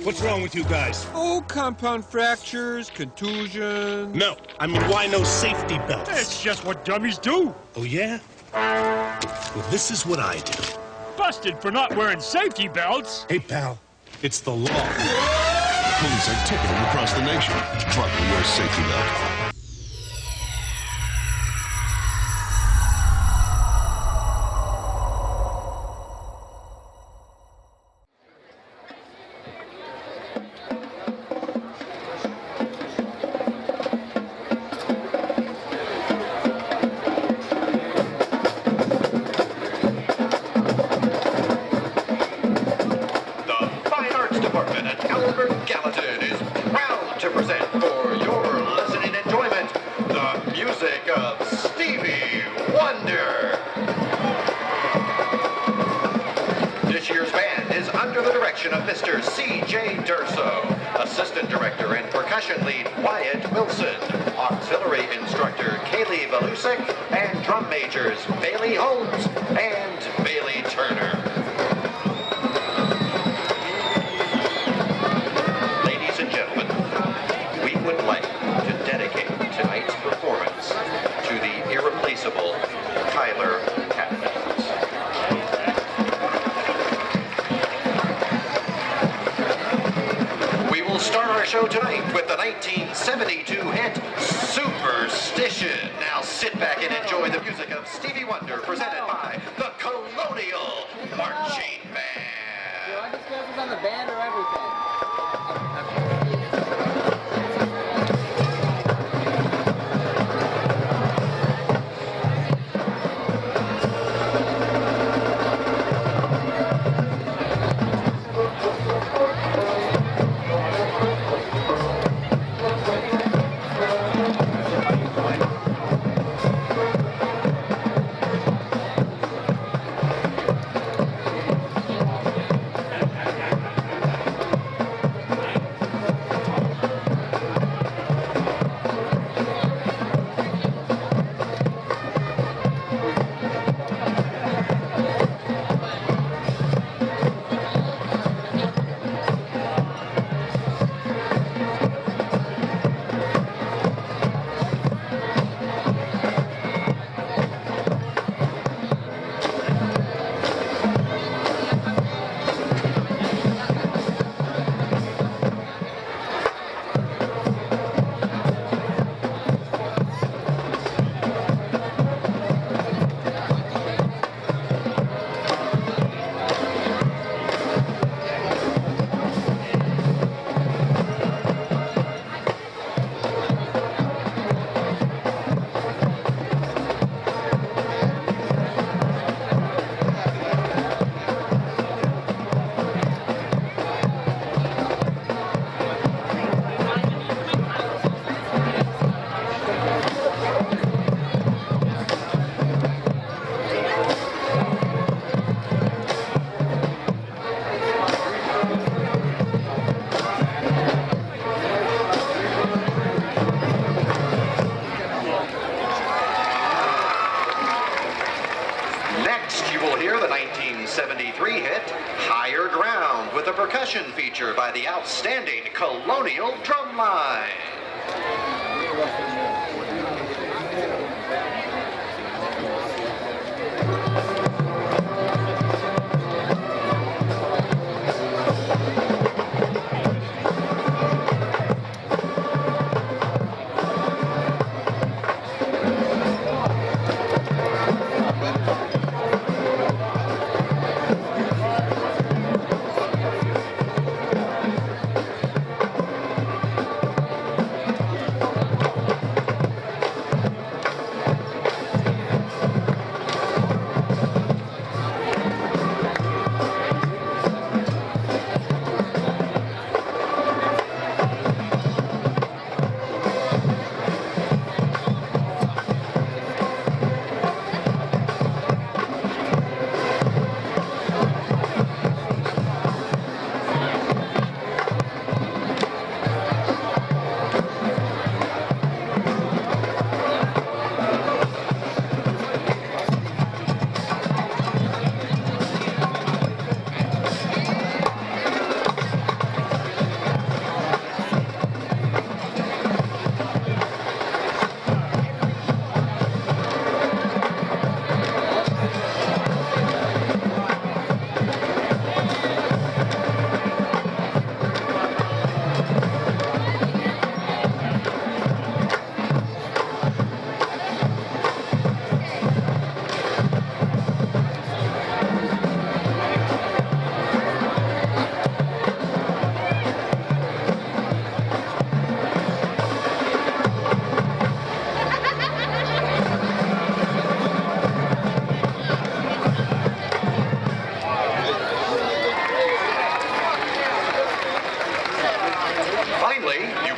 What's wrong with you guys? Oh, compound fractures, contusions. No, I mean, why no safety belts? It's just what dummies do. Oh, yeah? Well, this is what I do. Busted for not wearing safety belts. Hey, pal, it's the law. Police are ticketing across the nation. Buckle your safety belt. Gallatin is proud to present for your listening enjoyment the music of Stevie Wonder. This year's band is under the direction of Mr. C.J. Durso, assistant director and percussion lead Wyatt Wilson, auxiliary instructor Kaylee Valusik, and drum majors Bailey Holmes and Bailey Turner. Show tonight with the 1972 hit Superstition. Now sit back and enjoy the music of Stevie Wonder presented by the Colonial Marching Band. Do I just focus on the band or everything? Feature by the outstanding Colonial Drumline.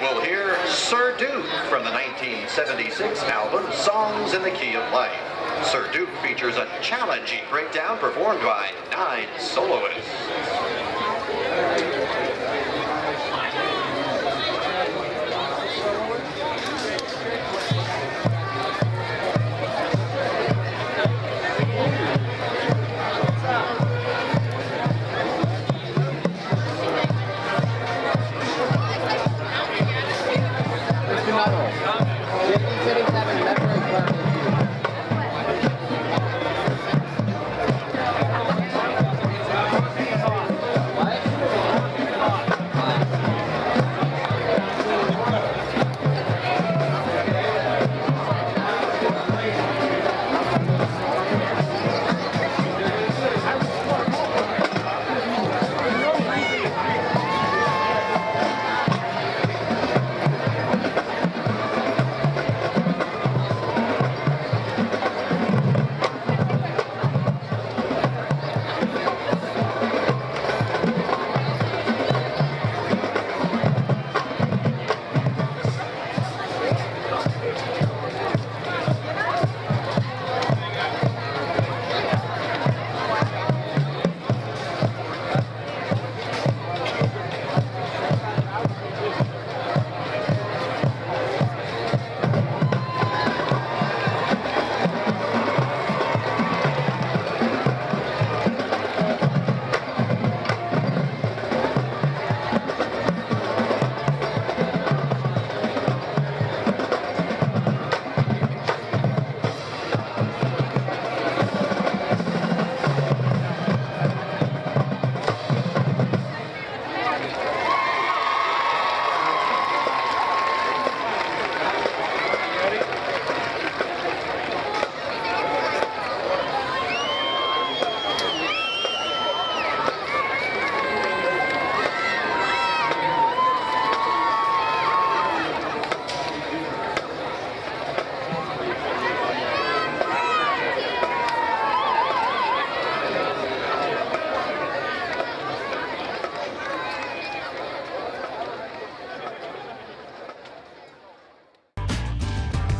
we'll hear Sir Duke from the 1976 album Songs in the Key of Life. Sir Duke features a challenging breakdown performed by 9 soloists.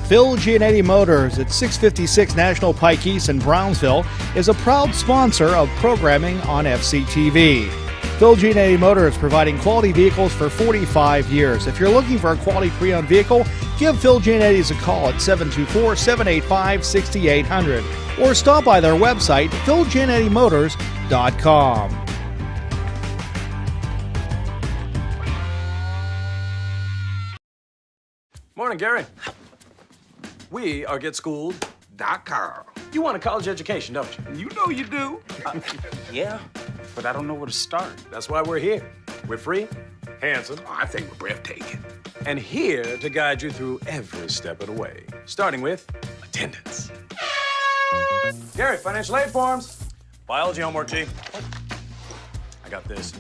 Phil Giannetti Motors at 656 National Pike East in Brownsville is a proud sponsor of programming on FCTV. Phil Giannetti Motors providing quality vehicles for 45 years. If you're looking for a quality pre-owned vehicle, give Phil Giannetti's a call at 724-785-6800 or stop by their website, philgiannettymotors.com. Morning, Gary. We are GetSchooled.com. You want a college education, don't you? You know you do. Yeah, but I don't know where to start. That's why we're here. We're free, handsome, Oh, I think we're breathtaking. and here to guide you through every step of the way, starting with attendance. Gary, financial aid forms. Biology homework, G. I got this.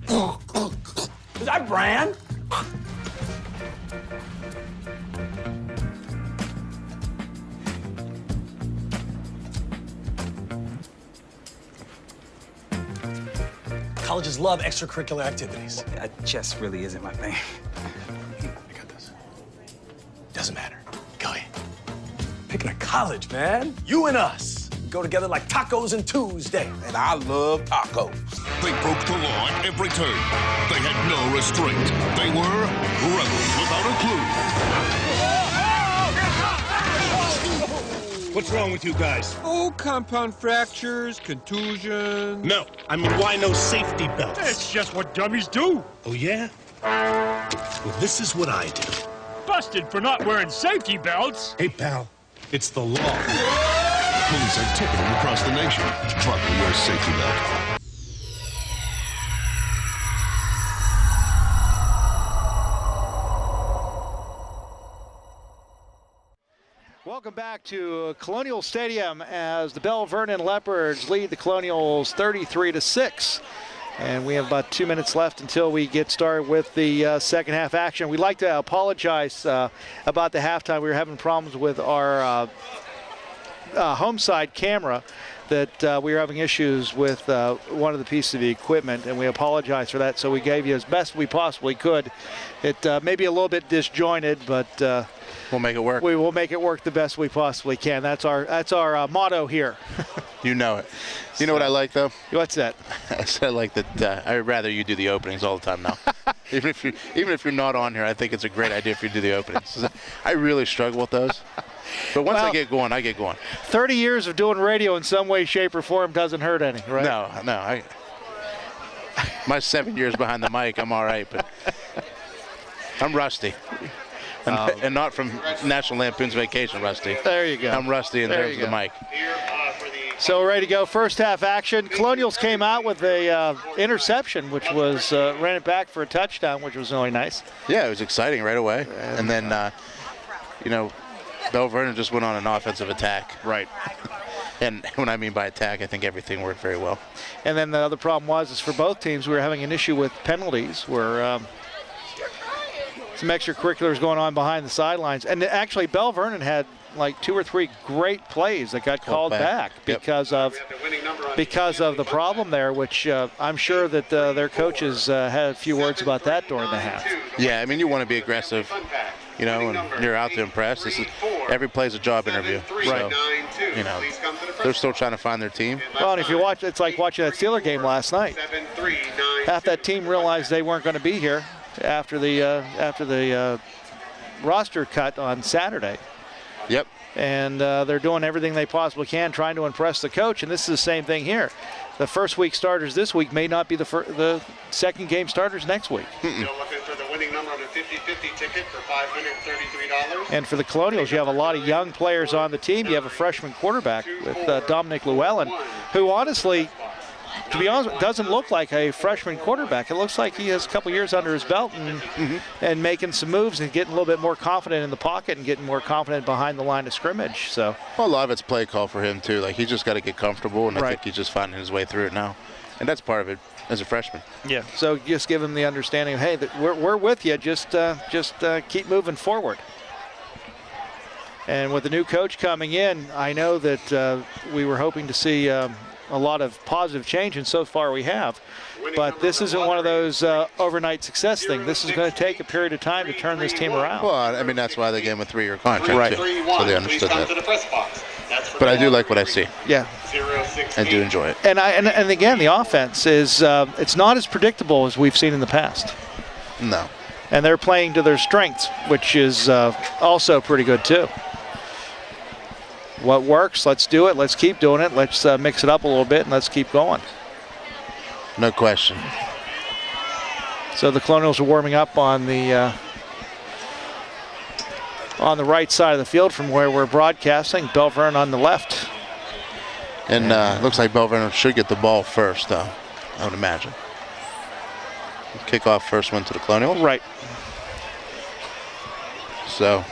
Is that brand? Colleges love extracurricular activities. Chess really isn't my thing. I got this. Doesn't matter. Go ahead. Picking a college, man. You and us. We go together like tacos and Tuesday. And I love tacos. They broke the law at every turn. They had no restraint. They were rebels without a clue. What's wrong with you guys? Oh, compound fractures, contusions. No, I'm a wino safety belt. It's just what dummies do. Oh, yeah? Well, this is what I do. Busted for not wearing safety belts. Hey, pal, it's the law. Police are ticketing across the nation. Buckle your safety belt. Welcome back to Colonial Stadium as the Belle Vernon Leopards lead the Colonials 33-6. And we have about 2 minutes left until we get started with the second half action. We'd like to apologize about the halftime. We were having problems with our home side camera that we were having issues with one of the pieces of the equipment, and we apologize for that. So we gave you as best we possibly could. It may be a little bit disjointed, but we'll make it work. We will make it work the best we possibly can. That's our motto here. You know it. You know what I like, though? What's that? I said like that. I'd rather you do the openings all the time now. even if you're not on here, I think it's a great idea if you do the openings. I really struggle with those. But once I get going, I get going. 30 years of doing radio in some way, shape, or form doesn't hurt any, right? No. My 7 years behind the mic, I'm all right, but I'm rusty. And not from National Lampoon's Vacation rusty. There you go. I'm rusty in terms of the mic. So we're ready to go. First half action. Colonials came out with a interception, which was ran it back for a touchdown, which was really nice. Yeah, it was exciting right away. And then, Belle Vernon just went on an offensive attack. Right. And when I mean by attack, I think everything worked very well. And then the other problem is for both teams, we were having an issue with penalties where some extracurriculars going on behind the sidelines. And actually, Belle Vernon had like 2 or 3 great plays that got called back because of the problem there, which I'm sure that their coaches had a few words about that during the half. Yeah, I mean, you want to be aggressive, and you're out to impress. Every play's a job interview. Right. So, they're still trying to find their team. Well, and if you watch, it's like watching that Steeler game last night. Half that team realized they weren't going to be here after the roster cut on Saturday. Yep. And they're doing everything they possibly can, trying to impress the coach. And this is the same thing here. The first week starters this week may not be the second game starters next week. Still looking for the winning number on a 50-50 ticket for $533. And for the Colonials, you have a lot of young players on the team. You have a freshman quarterback with Dominic Llewellyn, who honestly, to be honest, doesn't look like a freshman quarterback. It looks like he has a couple years under his belt and making some moves and getting a little bit more confident in the pocket and getting more confident behind the line of scrimmage. So, well, a lot of it's play call for him too. Like, he's just got to get comfortable, and I think he's just finding his way through it now. And that's part of it as a freshman. Yeah. So just give him the understanding of, hey, that we're with you. Just keep moving forward. And with the new coach coming in, I know that we were hoping to see a lot of positive change, and so far we have. But this isn't one of those overnight success things. This is going to take a period of time to turn this team around. Well, I mean, that's why they gave him a 3-year contract, right? Too, so they understood that. But I do like what I see. Yeah, I do enjoy it. And again, the offense is it's not as predictable as we've seen in the past. No. And they're playing to their strengths, which is also pretty good too. What works, let's do it. Let's keep doing it. Let's mix it up a little bit, and let's keep going. No question. So the Colonials are warming up on the right side of the field from where we're broadcasting. Belle Vernon on the left. And looks like Belle Vernon should get the ball first, though, I would imagine. Kickoff first one to the Colonials. Right. So.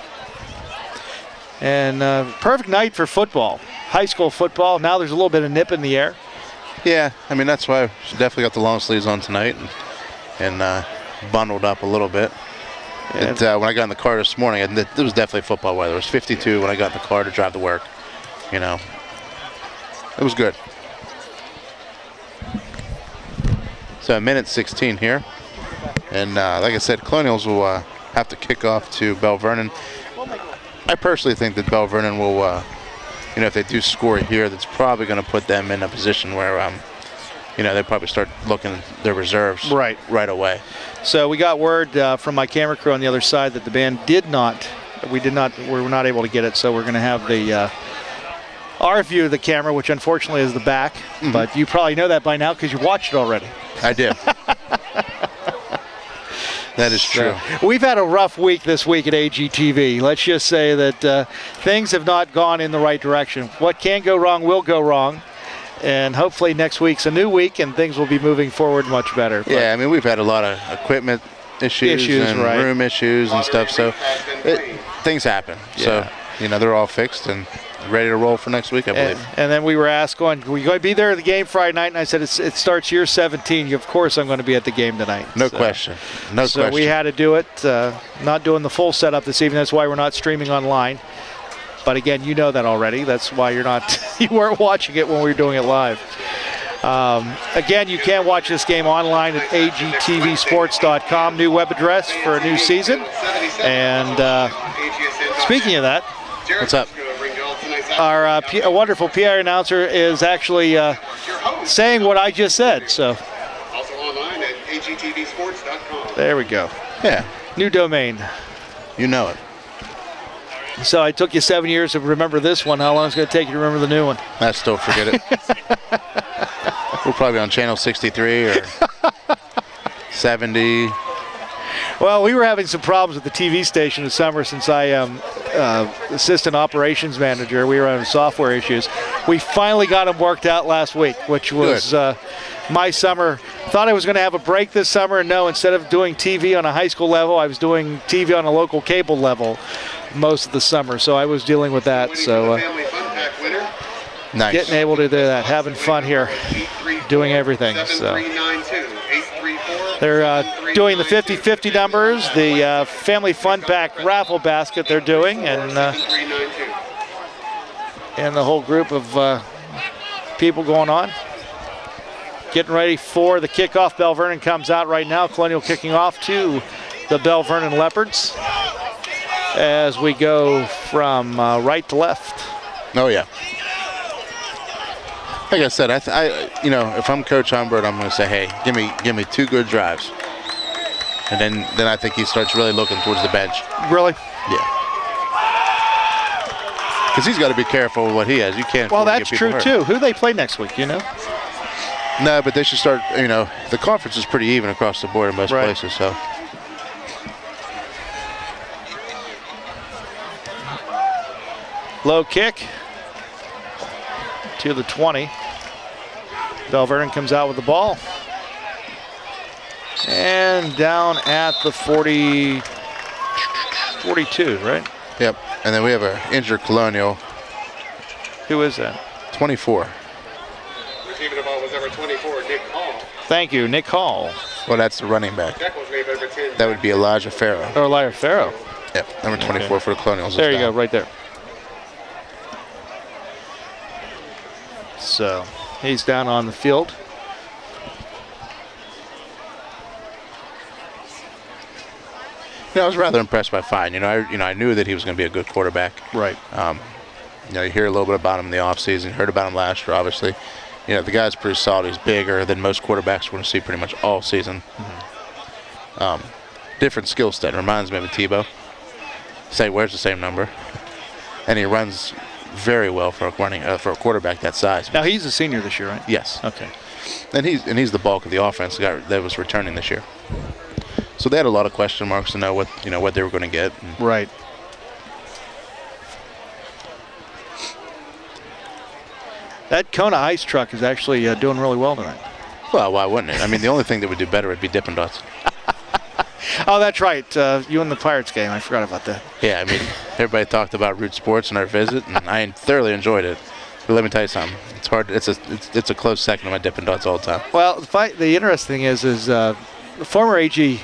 And perfect night for football, high school football. Now there's a little bit of nip in the air. Yeah, I mean, that's why she definitely got the long sleeves on tonight and bundled up a little bit. When I got in the car this morning, it was definitely football weather. It was 52 when I got in the car to drive to work. It was good. So a minute 16 here. And like I said, Colonials will have to kick off to Belle Vernon. I personally think that Belle Vernon will, if they do score here, that's probably going to put them in a position where, they probably start looking at their reserves right away. So we got word from my camera crew on the other side that the band we were not able to get it, so we're going to have our view of the camera, which unfortunately is the back, but you probably know that by now because you watched it already. I did. That is true. We've had a rough week this week at AGTV. Let's just say that things have not gone in the right direction. What can go wrong will go wrong. And hopefully next week's a new week and things will be moving forward much better. Yeah, I mean, we've had a lot of equipment issues and room issues and stuff. So things happen. Yeah. So, they're all fixed and ready to roll for next week, I believe. And then we were asked, are we going to be there at the game Friday night? And I said, it starts year 17. Of course I'm going to be at the game tonight. No question. No question. So we had to do it. Not doing the full setup this evening. That's why we're not streaming online. But again, you know that already. That's why you weren't watching it when we were doing it live. Again, you can watch this game online at agtvsports.com, new web address for a new season. And speaking of that, what's up? Our wonderful PR announcer is actually saying what I just said. So Also online at agtvsports.com. there we go. Yeah. New domain. You know it. So I took you 7 years to remember this one. How long is it going to take you to remember the new one? I still forget it. We're probably on channel 63 or 70. Well, we were having some problems with the TV station this summer since I am assistant operations manager. We were having software issues. We finally got them worked out last week, which was my summer. Thought I was going to have a break this summer, and no, instead of doing TV on a high school level, I was doing TV on a local cable level most of the summer. So I was dealing with that. So nice. Getting able to do that, having fun here, doing everything. So they're doing the 50-50 numbers, the Family Fun Pack raffle basket they're doing, and the whole group of people going on. Getting ready for the kickoff. Belle Vernon comes out right now. Colonial kicking off to the Belle Vernon Leopards as we go from right to left. Oh, yeah. Like I said, if I'm Coach Humbert, I'm going to say, hey, give me 2 good drives, and then I think he starts really looking towards the bench. Really? Yeah. Because he's got to be careful with what he has. You can't. Well, that's true too. Who they play next week? You know? No, but they should start. The conference is pretty even across the board in most places. So. Low kick to the 20. Belle Vernon comes out with the ball. And down at the 42, right? Yep. And then we have an injured Colonial. Who is that? 24. Receiving the ball was number 24, Nick Hall. Thank you, Nick Hall. Well, that's the running back. That would be Elijah Farrow. Or Elijah Farrow. Yep, number 24 for the Colonials. There you go, right there. So he's down on the field. I was rather impressed by Fine. I knew that he was going to be a good quarterback. Right. You hear a little bit about him in the offseason. Heard about him last year, obviously. The guy's pretty solid. He's bigger than most quarterbacks we're going to see pretty much all season. Mm-hmm. Different skill set. Reminds me of a Tebow. Wears the same number. And he runs very well for a quarterback that size. Now he's a senior this year, right? Yes. Okay. And he's the bulk of the offense, the guy that was returning this year. So they had a lot of question marks to know what they were going to get. Right. That Kona ice truck is actually doing really well tonight. Well, why wouldn't it? I mean, the only thing that would do better would be Dippin' Dots. Oh, that's right. You and the Pirates game. I forgot about that. Yeah, I mean, everybody talked about Root Sports and our visit, and I thoroughly enjoyed it. But let me tell you something. It's hard. It's a close second to my Dippin' Dots all the time. Well, the interesting thing is the former AG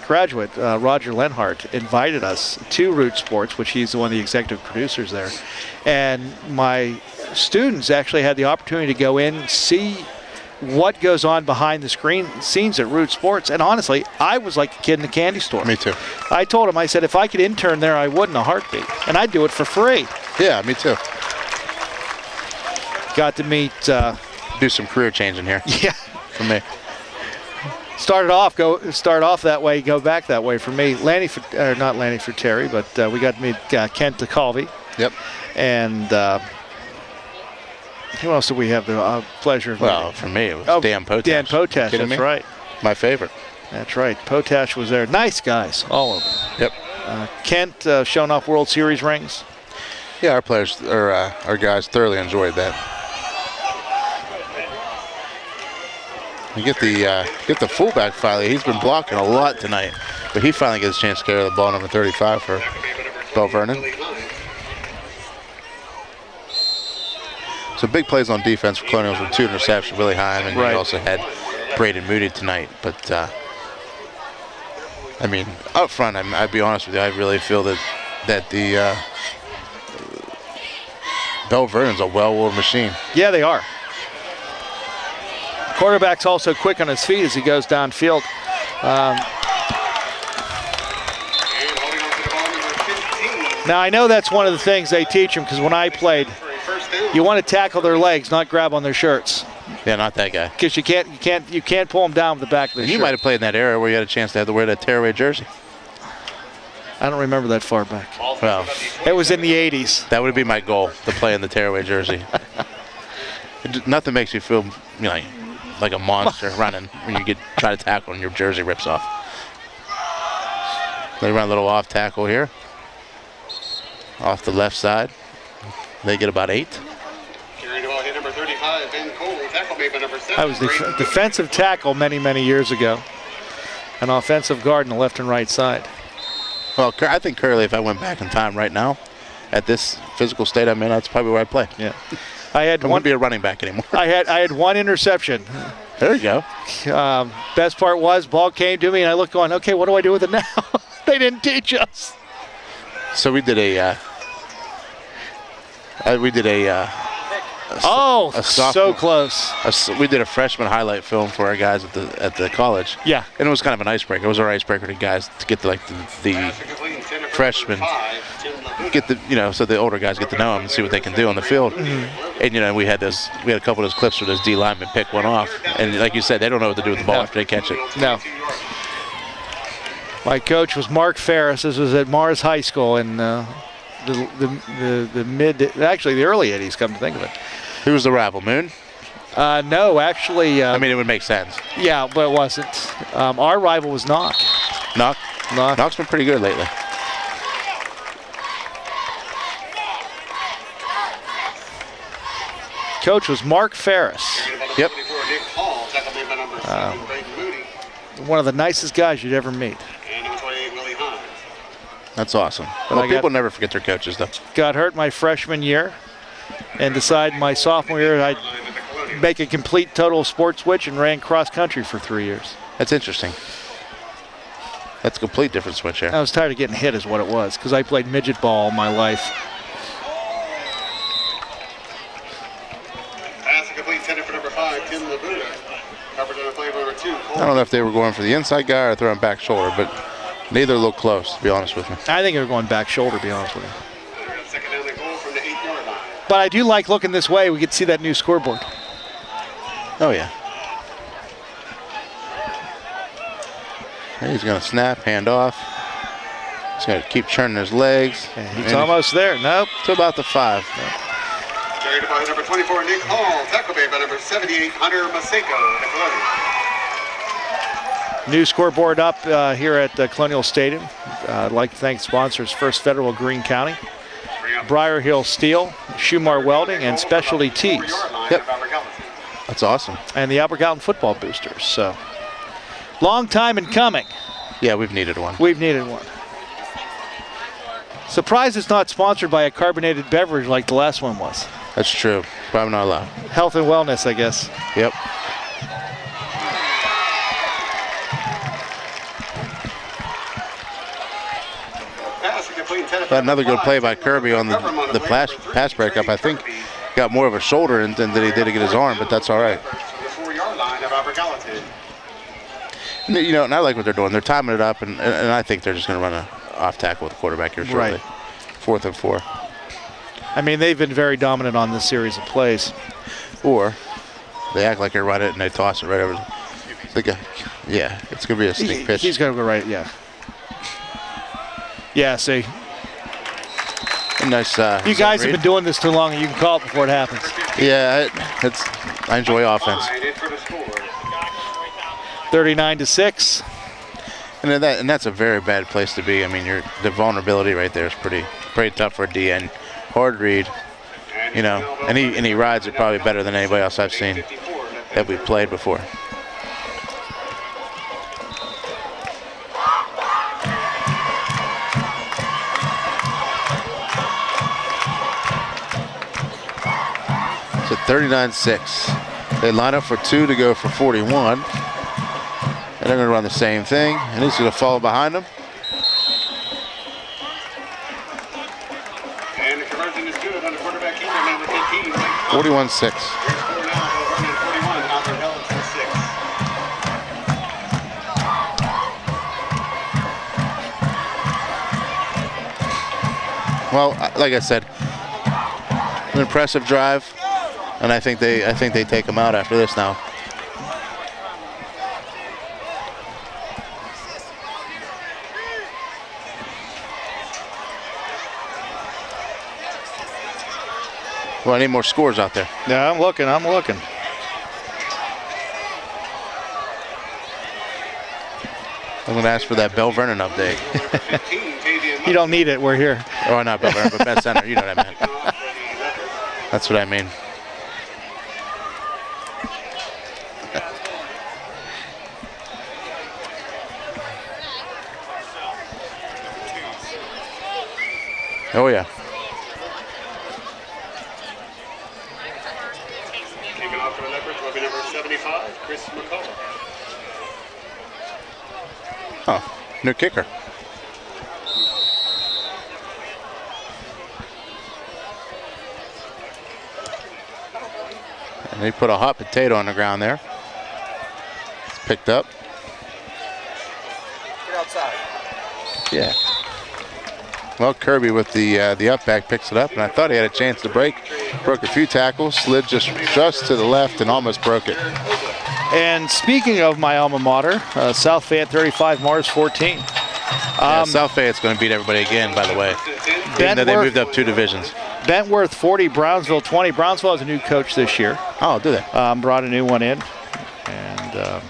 graduate, Roger Lenhart, invited us to Root Sports, which he's one of the executive producers there. And my students actually had the opportunity to go in, see what goes on behind the scenes at Root Sports. And honestly, I was like a kid in the candy store. Me too. I told him, I said, if I could intern there, I would in a heartbeat. And I'd do it for free. Yeah, me too. Got to meet... do some career changing here. Yeah. For me. Start off that way, go back that way for me. Not Lanny for Terry, but we got to meet Kent DeCalvey. Yep. And who else did we have the pleasure of meeting? Well, for me, it was Dan Potash. Dan Potash, that's me? right. My favorite. That's right. Potash was there. Nice guys, all of them. Yep. Kent showing off World Series rings. Yeah, our players, our guys thoroughly enjoyed that. You get the fullback finally. He's been blocking a lot tonight, but he finally gets a chance to carry the ball, number 35 for Belle Vernon. So big plays on defense for Colonials with 2 interceptions, really high. And right. You also had Braden Moody tonight, but I mean, up front, I'd be honest with you, I really feel that that the Belle Vernon's a well-oiled machine. Yeah, they are. Quarterback's also quick on his feet as he goes downfield. Now, I know that's one of the things they teach them, because when I played, you want to tackle their legs, not grab on their shirts. Yeah, not that guy. Because you can't pull them down with the back of the shirt. You might have played in that era where you had a chance to have to wear that tearaway jersey. I don't remember that far back. Well, it was in the 80s. That would be my goal, to play in the tearaway jersey. Nothing makes you feel like a monster running when you try to tackle and your jersey rips off. They run a little off tackle here. Off the left side. They get about 8. I was the defensive tackle many, many years ago. An offensive guard on the left and right side. Well, I think Curly, if I went back in time right now, at this physical state I'm in, that's probably where I'd play. Yeah. I wouldn't be a running back anymore. I had one interception. There you go. Best part was, ball came to me and I looked going, okay, what do I do with it now? They didn't teach us. So we did a so close. We did a freshman highlight film for our guys at the college. Yeah. And it was kind of an icebreaker. It was our icebreaker to guys to get the freshmen so the older guys get to know them and see what they can do on the field. Mm-hmm. And we had a couple of those clips where those D linemen pick one off, and like you said, they don't know what to do with the ball after they catch it. No. My coach was Mark Ferris. This was at Mars High School in the early 80s, come to think of it. Who was the rival, Moon? No, actually. I mean, it would make sense. Yeah, but it wasn't. Our rival was Knock. Knock? Knock's been pretty good lately. Coach was Mark Ferris. Yep. One of the nicest guys you'd ever meet. That's awesome. Well, people never forget their coaches, though. Got hurt my freshman year and decided my sophomore year I'd make a complete total sport switch and ran cross country for 3 years. That's interesting. That's a complete different switch here. I was tired of getting hit is what it was, because I played midget ball all my life. Pass complete, center for number 5, Tim Labuda. Coverage on play number 2. I don't know if they were going for the inside guy or throwing back shoulder, but neither looked close, to be honest with me. I think they were going back shoulder, to be honest with you. Second down, the goal from the 8-yard line. But I do like looking this way. We get to see that new scoreboard. Oh, yeah. He's going to snap, hand off. He's going to keep churning his legs. He's almost there. Nope. To about the 5. Carried by number 24, Nick Hall. Tackle made by number 78, Hunter Maseko. New scoreboard up here at Colonial Stadium. I'd like to thank sponsors First Federal Greene County, Briar Hill Steel, Schumar Welding, and Specialty Tees. Yep. That's awesome. And the Albert Gallatin football boosters. So, long time in coming. Yeah, we've needed one. We've needed one. Surprised it's not sponsored by a carbonated beverage like the last one was. That's true. Probably not allowed. Health and wellness, I guess. Yep. Another good play by Kirby on the pass breakup. I think got more of a shoulder than he did to get his arm, but that's all right. And I like what they're doing. They're timing it up, and I think they're just going to run an off tackle with the quarterback here shortly. Right. 4th and 4. I mean, they've been very dominant on this series of plays. Or they act like they're running it and they toss it right over. Yeah, it's going to be a sneak pitch. He's going to go right, yeah. Yeah, see. Nice. You guys have been doing this too long, and you can call it before it happens. Yeah, I enjoy offense. 39-6. And that's a very bad place to be. I mean, the vulnerability right there is pretty tough for a DN. Hard read, and he rides it probably better than anybody else I've seen that we've played before. So 39-6. They line up for 2 to go for 41. And they're going to run the same thing, and he's going to follow behind him. 41-6. Well, like I said, an impressive drive, and I think they take them out after this now. Well, I need more scores out there. Yeah, I'm looking. I'm going to ask for that Belle Vernon update. You don't need it. We're here. Oh, not Belle Vernon, but Beth Center. You know what I meant. That's what I mean. Oh, yeah. Kicking off for the Leopards will be number 75, Chris McCullough. Oh, new kicker. And they put a hot potato on the ground there. It's picked up. Get outside. Yeah. Well, Kirby with the up back picks it up, and I thought he had a chance to break. Broke a few tackles, slid just to the left, and almost broke it. And speaking of my alma mater, South Fayette 35, Mars 14. Yeah, South Fayette's going to beat everybody again, by the way. Even though they moved up 2 divisions. Bentworth 40, Brownsville 20. Brownsville has a new coach this year. Oh, do they? Brought a new one in. And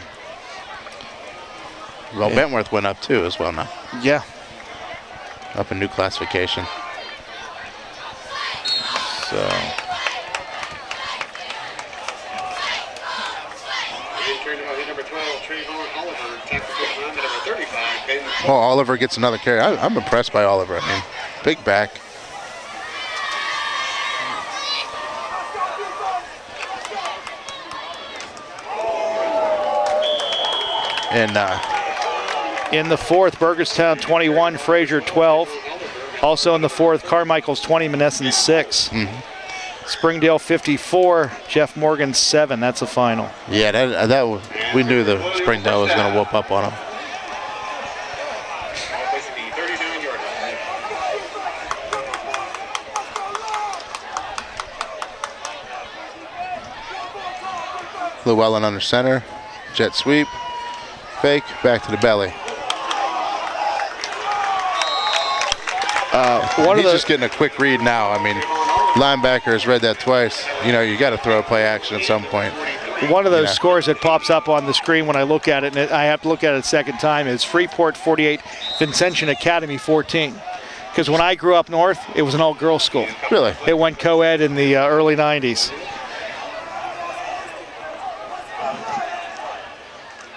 well, Bentworth went up too as well now. Yeah. Up a new classification. So. Well, Oliver gets another carry. I'm impressed by Oliver. I mean, big back. And in the fourth, Burgestown 21, Fraser 12. Also in the fourth, Carmichael's 20, Monessen 6. Springdale 54, Jeff Morgan 7. That's a final. Yeah, that we knew the Springdale was going to whoop up on them. Llewellyn under center, jet sweep, fake, back to the belly. He's just getting a quick read now. I mean, linebacker has read that twice. You know, you got to throw a play action at some point. One of those scores that pops up on the screen when I look at it, and I have to look at it a second time, is Freeport 48, Vincentian Academy 14. Because when I grew up north, it was an all-girls school. Really? It went co-ed in the early 90s.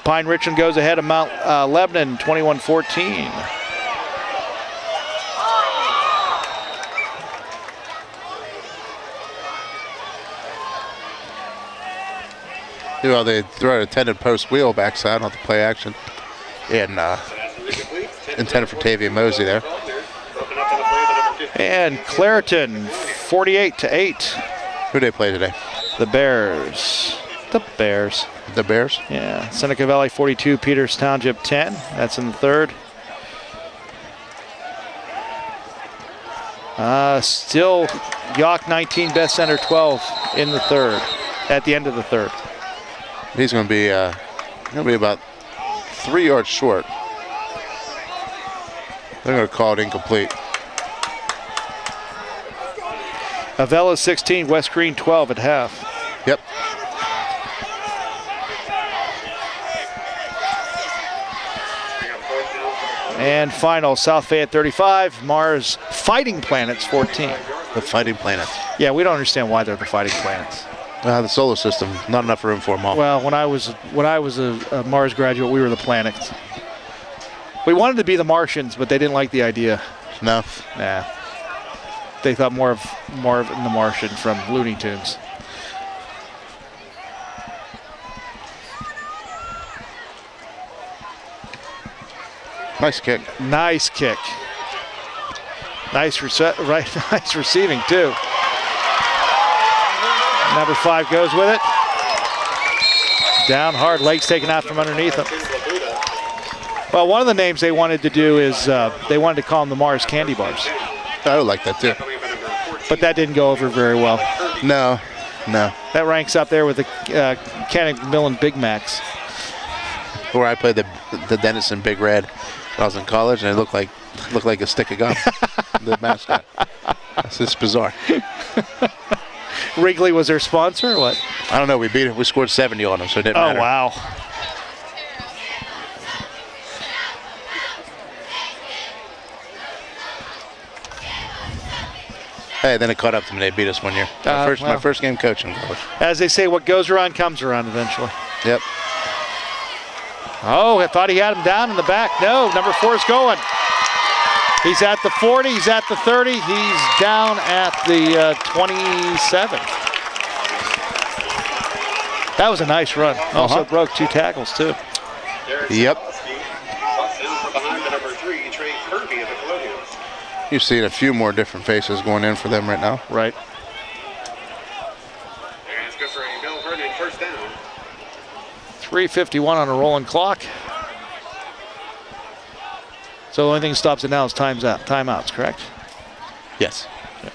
Pine Richland goes ahead of Mount Lebanon, 21-14. Well, they throw an intended post wheel backside on the play action, and intended for Tavia Mosey there. And Clareton, 48-8. Who they play today? The Bears. The Bears. The Bears? Yeah. Seneca Valley 42, Peters Township 10. That's in the third. Still York 19, Best Center 12 in the third. At the end of the third. He's going to be about 3 yards short. They're going to call it incomplete. Avella 16, West Green 12 at half. Yep. And final, South Fayette 35, Mars Fighting Planets 14. The Fighting Planets. Yeah, we don't understand why they're the Fighting Planets. The solar system, not enough room for them all. Well, when I was a Mars graduate, we were the planets. We wanted to be the Martians, but they didn't like the idea. No. Nah. They thought more of the Martian from Looney Tunes. Nice kick. Nice kick. Nice receiving too. number 5 goes with it. Down hard, legs taken out from underneath him. Well, one of the names they wanted to do is they wanted to call them the Mars Candy Bars. I would like that too. But that didn't go over very well. No. That ranks up there with the Kenny Millen Big Macs. Where I played the Denison Big Red when I was in college, and it looked like a stick of gum. The mascot. It's just bizarre. Wrigley was their sponsor, or what? I don't know. We beat it. We scored 70 on them, so it didn't matter. Oh, wow. Hey, then it caught up to me. They beat us one year. My first game coaching. As they say, what goes around comes around eventually. Yep. Oh, I thought he had him down in the back. No, number 4 is going. He's at the 40, he's at the 30, he's down at the 27. That was a nice run. Also broke 2 tackles, too. Yep. You've seen a few more different faces going in for them right now. Right. And it's good for a Belle Vernon first down. 3:51 on a rolling clock. So the only thing that stops it now is timeouts, correct? Yes. Yeah.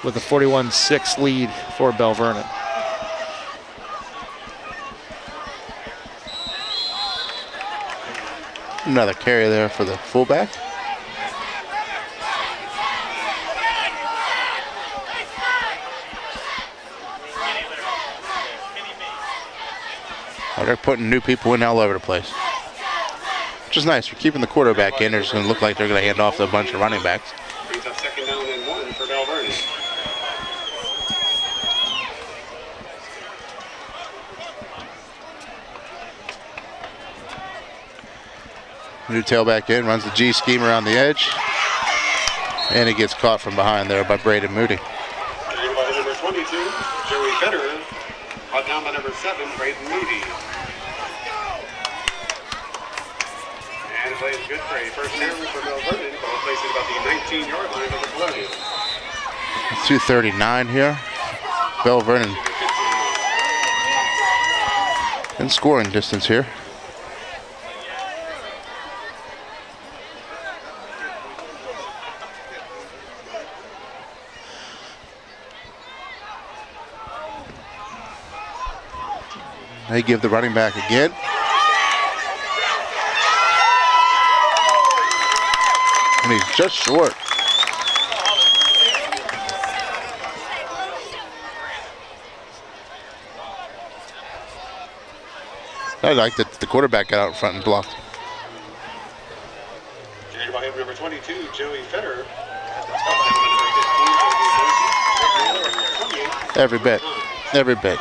With a 41-6 lead for Belle Vernon. Another carry there for the fullback. Oh, they're putting new people in all over the place. Which is nice. You're keeping the quarterback in. They're just going to look like they're going to hand off to a bunch of running backs. Brings up 2nd down and 1 for Belle Vernon. New tailback in, runs the G scheme around the edge. And he gets caught from behind there by Braden Moody. Carried by number 22, Joey Federer. Caught down by number 7, Braden Moody. And plays good for a first down for Belle Vernon. Ball placed at about the 19-yard line of the Colonial. 2:39 here. Belle Vernon in scoring distance here. They give the running back again. And he's just short. I like that the quarterback got out in front and blocked. Carried by him, number 22, Joey Federer. Every bit. Every bit.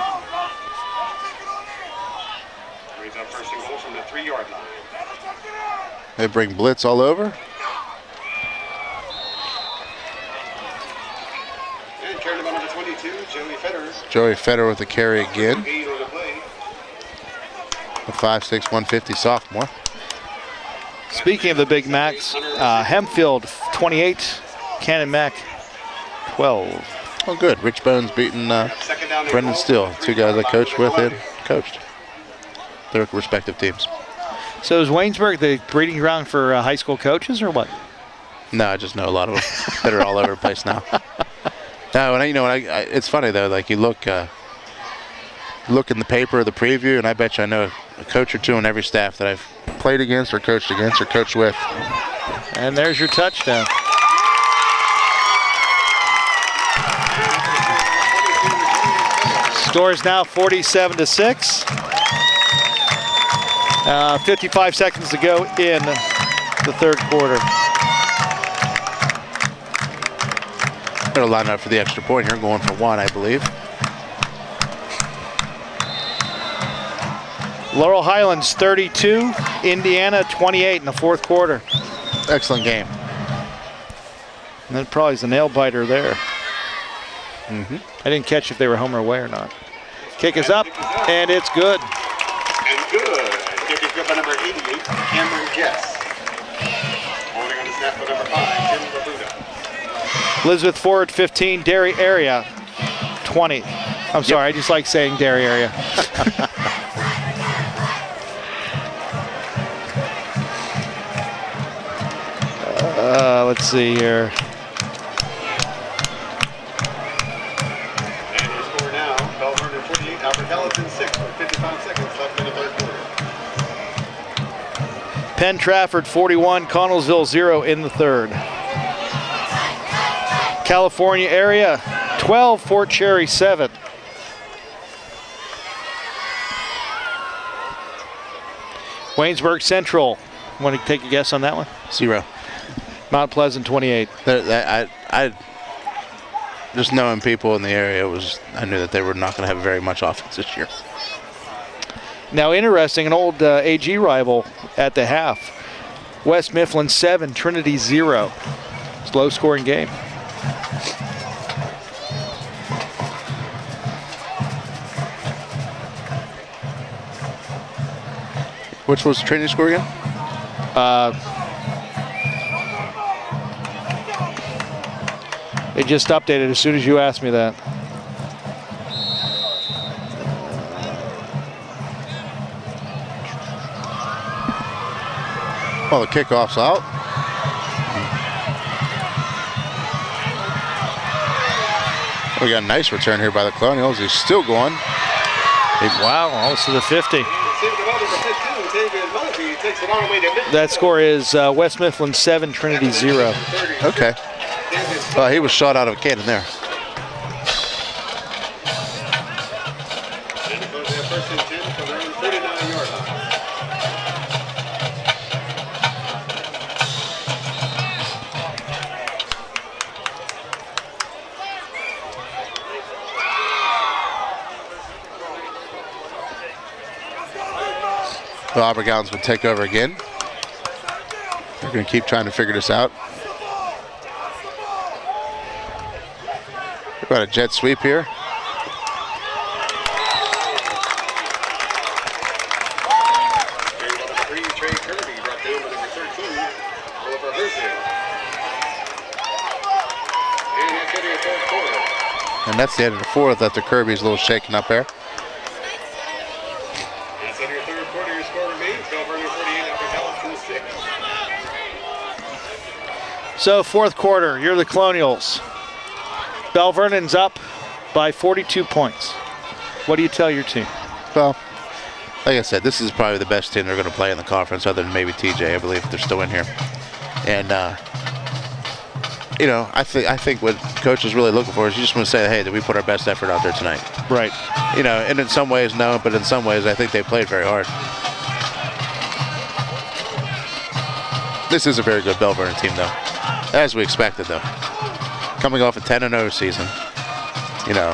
Brings up 1st and goal from the 3-yard line. They bring blitz all over. And carried by number 22, Joey Federer. Joey Federer with the carry again. 8 on the play. The 5'6", 150 sophomore. Speaking of the Big Macs, Hempfield 28, Cannon Mac 12. Oh, good. Rich Bones beating Brendan Steele, 2 guys I coached with and coached their respective teams. So is Waynesburg the breeding ground for high school coaches or what? No, I just know a lot of them that are all over the place now. No, and it's funny though. Like you look in the paper or the preview, and I bet you I know a coach or 2 on every staff that I've played against or coached with. And there's your touchdown. Score is now 47-6. 55 seconds to go in the 3rd quarter. They'll line up for the extra point here, going for 1, I believe. Laurel Highlands 32, Indiana 28 in the 4th quarter. Excellent game. And that probably is the nail biter there. Mm-hmm. I didn't catch if they were home or away or not. Kick is up, and it's good. And good. Kick is good by number 88, Cameron Jess. Holding on the snap for number 5, Tim Labuda. Elizabeth Ford 15, Dairy Area 20. I'm sorry, I just like saying Dairy Area. Let's see here. And your score now, Belle Vernon 48, Gallatin 6 with 55 seconds left in the third quarter. Penn Trafford 41, Connellsville 0 in the third. California Area 12, Fort Cherry 7. Waynesburg Central, want to take a guess on that one? 0. Mount Pleasant 28. I just knowing people in the area I knew that they were not going to have very much offense this year. Now interesting, an old AG rival at the half. West Mifflin 7, Trinity 0. It's a low scoring game. Which was the Trinity score again? It just updated as soon as you asked me that. Well, the kickoff's out. We got a nice return here by the Colonials. He's still going. Wow, almost to the 50. That score is West Mifflin 7, Trinity 0. Okay. Well, he was shot out of a cannon there. The Auburn Gallants would take over again. They're going to keep trying to figure this out. We've got a jet sweep here. And that's the end of the fourth after Kirby's a little shaken up there. So fourth quarter, you're the Colonials. Belle Vernon's up by 42 points. What do you tell your team? Well, like I said, this is probably the best team they're going to play in the conference, other than maybe TJ, I believe, if they're still in here. And, you know, I think what coach is really looking for is you just want to say, hey, did we put our best effort out there tonight? Right. You know, and in some ways, no, but in some ways, I think they played very hard. This is a very good Belle Vernon team, though, as we expected, though. Coming off a 10-0 season, you know,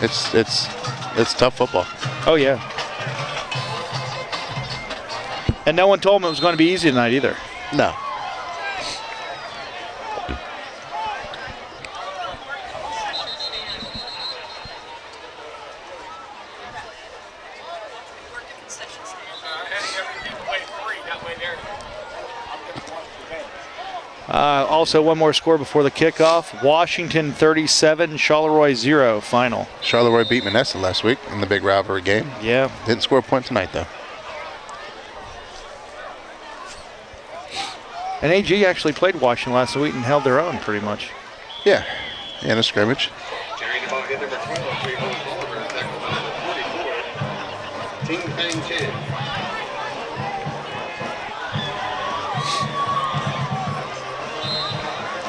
it's tough football. Oh yeah. And no one told them it was going to be easy tonight either. No. Also, one more score before the kickoff. Washington 37, Charleroi 0 final. Charleroi beat Manessa last week in the big rivalry game. Yeah. Didn't score a point tonight, though. And AG actually played Washington last week and held their own pretty much. Yeah, in a scrimmage. Carrying the ball in number 12, 3 holds Oliver, tackle number 44. Ting Fang Chen.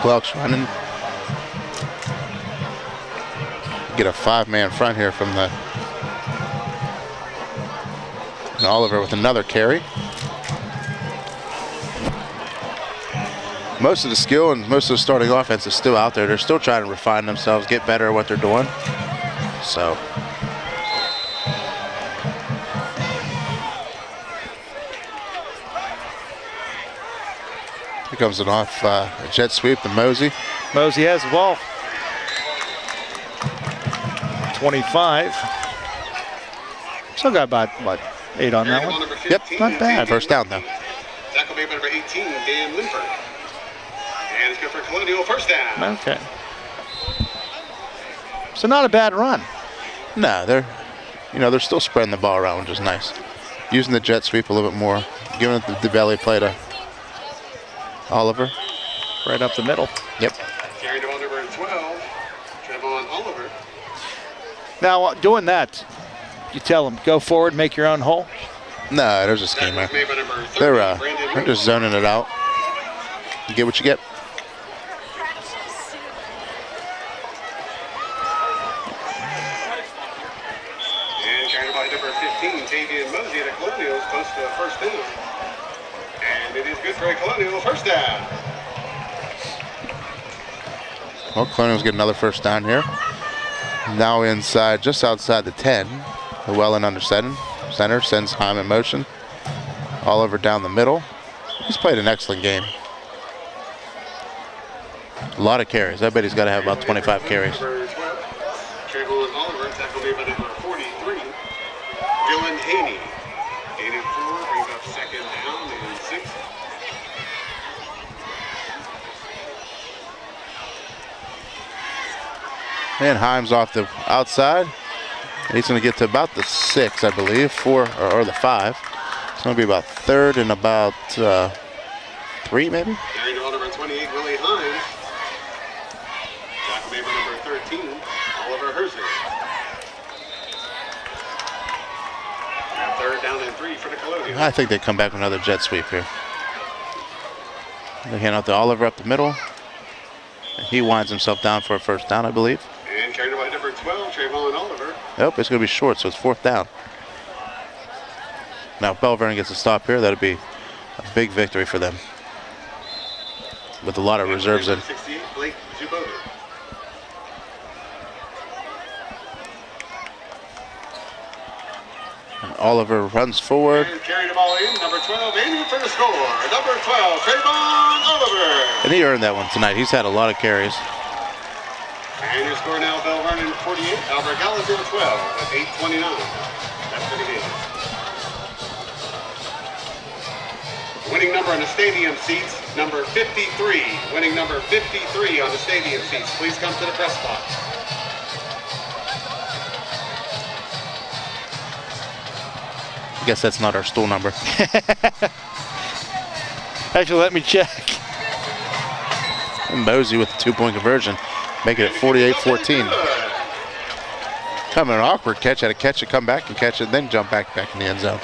Glauc's running. Get a 5-man front here from the... And Oliver with another carry. Most of the skill and most of the starting offense is still out there. They're still trying to refine themselves, get better at what they're doing. So... Here comes an off a jet sweep to Mosey. Mosey has the ball. 25. Still got about, what, 8 on that one? Yep, not bad. First down, though. Tackle made by number 18, Dan Linford. good for Colonial, first down. Okay. So not a bad run. No, they're still spreading the ball around, which is nice. Using the jet sweep a little bit more, giving it the belly play to Oliver. Right up the middle. Yep. Carrying the ball number 12, Trevon Oliver. Now, doing that, you tell them, go forward, make your own hole. No, there's a scheme there. They're just zoning it out. You get what you get. And carrying the ball number 15, Tavian Mosey to Colonial's close to a first down. And it is good for a Colonial, first down. Well, Colonial's get another first down here. Now inside, just outside the 10. Llewellyn under center sends Heim in motion. Oliver down the middle. He's played an excellent game. A lot of carries. I bet he's got to have about 25 carries. Trevon Oliver, tackle made by number 43, Dylan Haney. 8 and 4, brings up second down and 6. And Himes off the outside. He's going to get to about the 6, I believe, 4 or the 5. It's going to be about third and about 3, maybe. Carrying the ball number 28, Willie Himes. Tackle made by number 13, Oliver Herzer. And third down and 3 for the Colonials. I think they come back with another jet sweep here. They hand out to Oliver up the middle. He winds himself down for a first down, I believe. And carrying by number 12, Trevon Oliver. Nope, it's going to be short, so it's fourth down. Now, if Belle Vernon gets a stop here, that'll be a big victory for them. With a lot of reserves in. 68, Blake Zuboda. And Oliver runs forward. And carrying the ball in, number 12, aiming for the score. Number 12, Trevon Oliver. And he earned that one tonight. He's had a lot of carries. And your score now, Belle Vernon 48, Albert Gallatin 12 at 8:29. That's for the game. Winning number on the stadium seats, number 53. Winning number 53 on the stadium seats. Please come to the press box. I guess that's not our stool number. Actually, let me check. And Mosey with the 2-point conversion, making it 48-14. Kind of an awkward catch. Had to catch it, come back and catch it, then jump back in the end zone.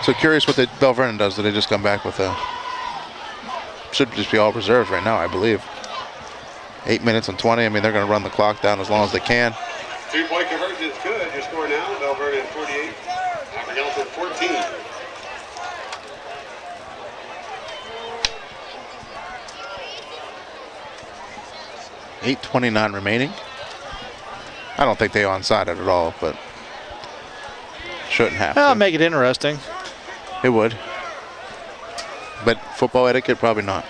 So curious what Belle Vernon does. Do they just come back with a... Should just be all reserves right now, I believe. 8 minutes and 20. I mean, they're going to run the clock down as long as they can. 2-point conversion is good. Your score now, Belle Vernon 48, Albert Gallatin 14. $8:29 remaining. I don't think they onside it at all, but shouldn't have I'll to. make it interesting. It would. But football etiquette, probably not.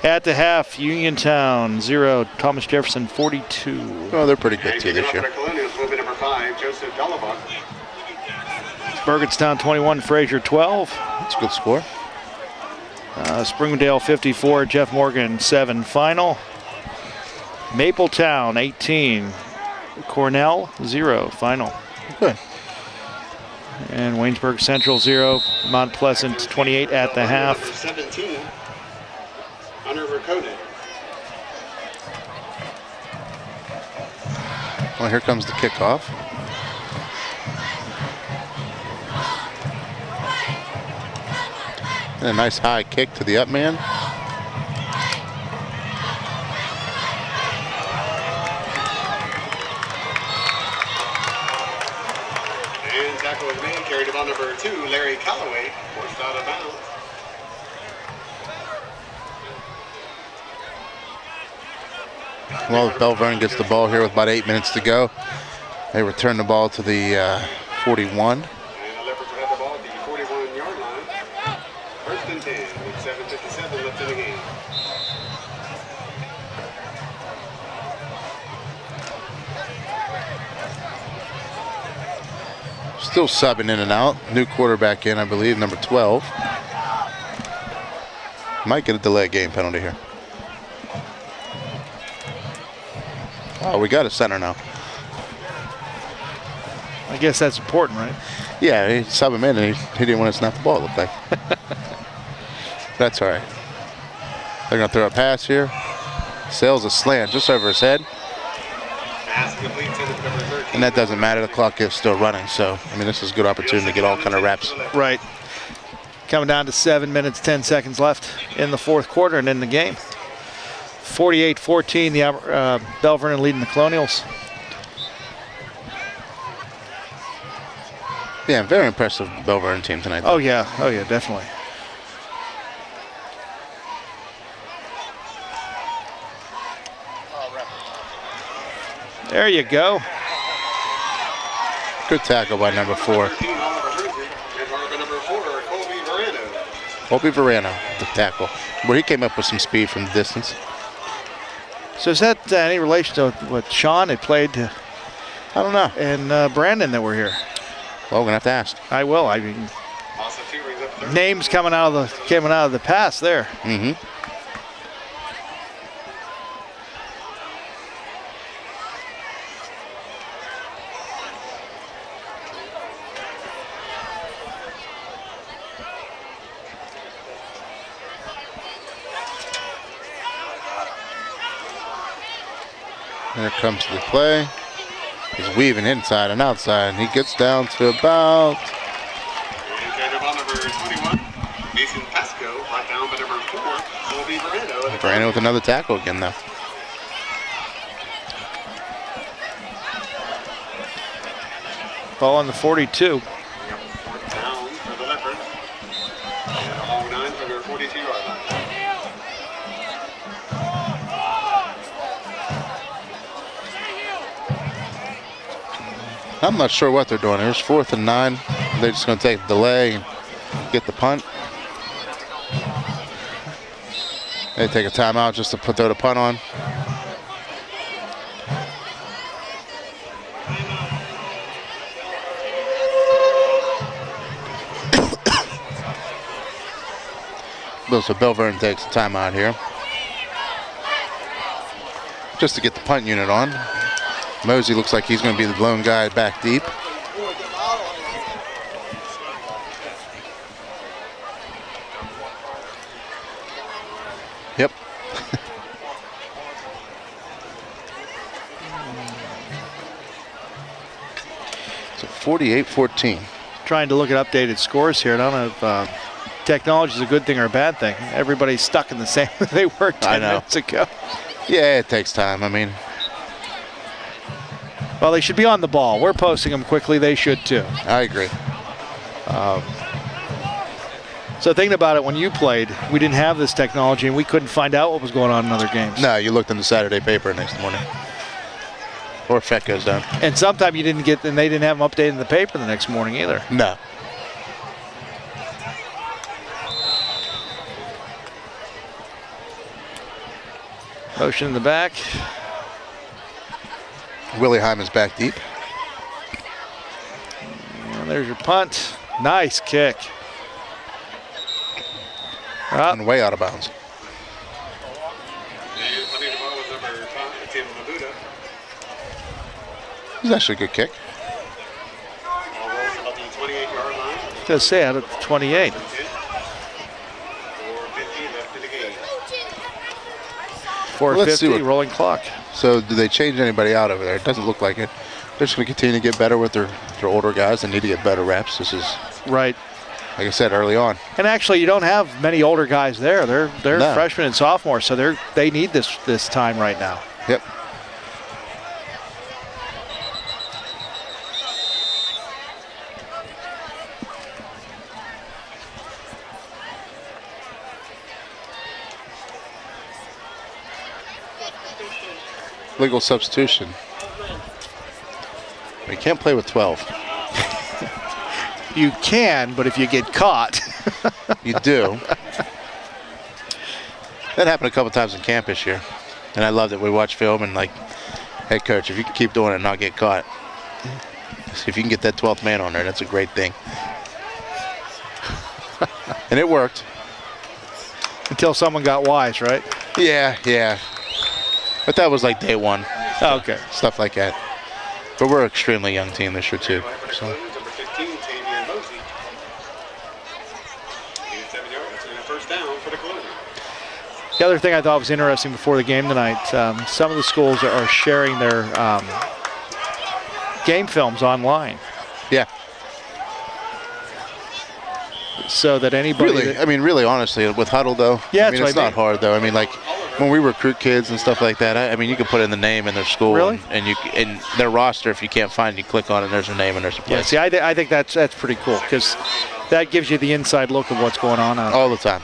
At the half, Uniontown 0, Thomas Jefferson 42. Oh, they're pretty good too this year. Colonials will be number 5, Joseph Delabon. Burgettstown 21, Frazier 12. That's a good score. Springdale 54, Jeff Morgan 7 final. Mapletown 18, Cornell 0 final. Good. And Waynesburg Central 0, Mount Pleasant 28 at the half. 17, Hunter Rakonen. Well, here comes the kickoff. And a nice high kick to the up man. And tackle was made, carried the ball number 2, Larry Calloway, forced out of bounds. Well, Belle Vernon gets the ball here with about 8 minutes to go. They return the ball to the 41. And the Leopards will have the ball at the 41-yard line. First and 10 with 7:57 left in the game. Still subbing in and out. New quarterback in, I believe, number 12. Might get a delay game penalty here. Oh, we got a center now. I guess that's important, right? Yeah, he subbed him in and he didn't want to snap the ball, it looked like. That's all right. They're going to throw a pass here. Sails a slant just over his head. Pass complete to number 13. And that doesn't matter. The clock is still running. So, I mean, this is a good opportunity to get all kind of reps. Right. Coming down to 7 minutes, 10 seconds left in the fourth quarter and in the game. 48-14, the Belle Vernon leading the Colonials. Yeah, very impressive Belle Vernon team tonight. Oh yeah, definitely. There you go. Good tackle by number 4. Colby Verano, the tackle. Where he came up with some speed from the distance. So is that any relation to what Sean had played? I don't know. And Brandon that were here. Well, we're gonna have to ask. I will. I mean, names coming out of the past there. Mm-hmm. Here comes the play. He's weaving inside and outside, and he gets down to about. Verano with another tackle again, though. Ball on the 42. Down for the Leopards. And a long 9 from their 42-yard line. I'm not sure what they're doing. There's 4th and 9. They're just going to take a delay and get the punt. They take a timeout just to throw the punt on. So Belle Vernon takes a timeout here. Just to get the punt unit on. Mosey looks like he's going to be the lone guy back deep. Yep. So 48-14. Trying to look at updated scores here. I don't know if technology is a good thing or a bad thing. Everybody's stuck in the same they were 10 minutes ago. Yeah, it takes time. I mean, well, they should be on the ball. We're posting them quickly. They should too. I agree. So thinking about it, when you played, we didn't have this technology and we couldn't find out what was going on in other games. No, you looked in the Saturday paper next morning. Or FET goes down. And sometimes you didn't get, and they didn't have them updated in the paper the next morning either. No. Motion in the back. Willie Hyman's back deep. And there's your punt. Nice kick. And way out of bounds. It's actually a good kick. I was going to say, out of the 28. 4:50, rolling clock. So do they change anybody out over there? It doesn't look like it. They're just going to continue to get better with their older guys. They need to get better reps. This is right. Like I said early on. And actually, you don't have many older guys there. They're No. freshmen and sophomores, so they need this time right now. Yep. Legal substitution. You can't play with 12. You can, but if you get caught. You do. That happened a couple times in camp this year. And I loved it. We watched film and like, hey, coach, if you can keep doing it and not get caught, if you can get that 12th man on there, that's a great thing. And it worked. Until someone got wise, right? Yeah. But that was like day one. Oh, okay. Stuff like that. But we're an extremely young team this year, too. So. Number 15, Tavian Mosey. Gain of 7 yards and a first down for the Colonials. The other thing I thought was interesting before the game tonight, some of the schools are sharing their game films online. Yeah. So that anybody... Really, honestly, with Huddle, though, yeah, it's not hard, though. I mean, like, when we recruit kids and stuff like that, I mean, you can put in the name and their school. Really? And their roster, if you can't find it, you click on it, and there's their name and there's a place. Yeah, see, I think that's pretty cool, because that gives you the inside look of what's going on. All the time.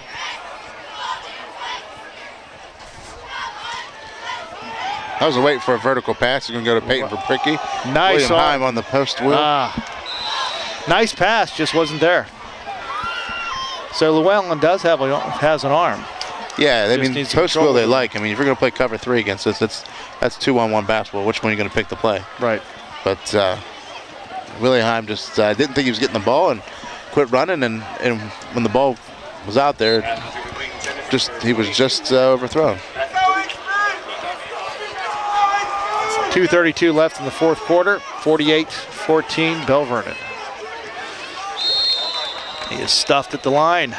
I was waiting for a vertical pass. You're going to go to Peyton for Pricky. Nice. William Heim on the post wheel. Nice pass, just wasn't there. So Llewellyn has an arm. Yeah, I mean, post wheel they like. I mean, if you're going to play cover 3 against us, that's 2-on-1 basketball. Which one are you going to pick to play? Right. But William Heim just didn't think he was getting the ball and quit running. And when the ball was out there, he was just overthrown. 2:32 left in the fourth quarter. 48-14, Belle Vernon. He is stuffed at the line.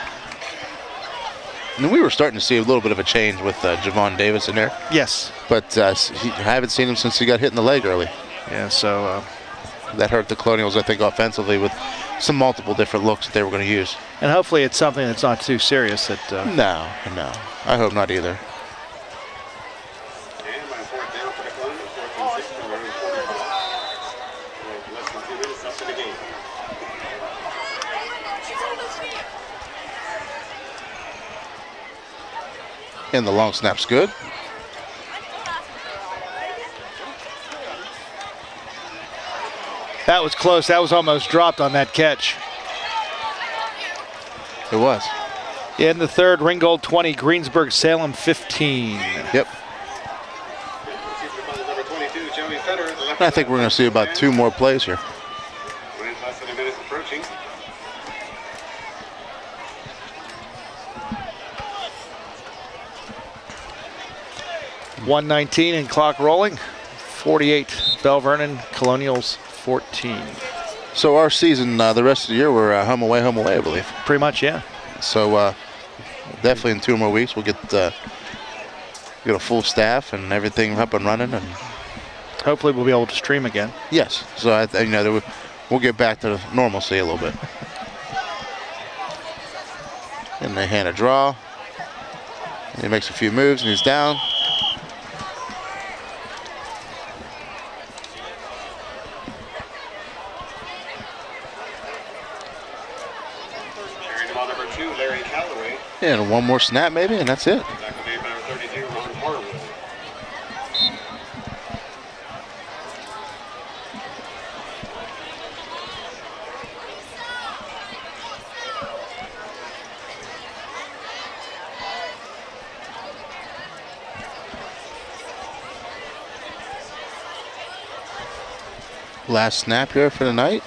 And we were starting to see a little bit of a change with Javon Davis in there. Yes. But I haven't seen him since he got hit in the leg early. Yeah, so... that hurt the Colonials, I think, offensively with some multiple different looks that they were going to use. And hopefully it's something that's not too serious. No. I hope not either. And by fourth down for the Colonials, 14-6 from their own 45. Less than 2 minutes left in the game. And the long snap's good. That was close. That was almost dropped on that catch. It was. In the third, Ringgold 20, Greensburg-Salem 15. Yep. I think we're going to see about 2 more plays here. Less than a minute approaching. .119 and clock rolling. 48, Belle Vernon, Colonials 14. So our season, the rest of the year, we're home away, I believe. Pretty much, yeah. So definitely in 2 more weeks, we'll get a full staff and everything up and running, and hopefully we'll be able to stream again. Yes. So we'll get back to normalcy a little bit. And they hand a draw. And he makes a few moves and he's down. And 1 more snap maybe, and that's it. Last snap here for the night.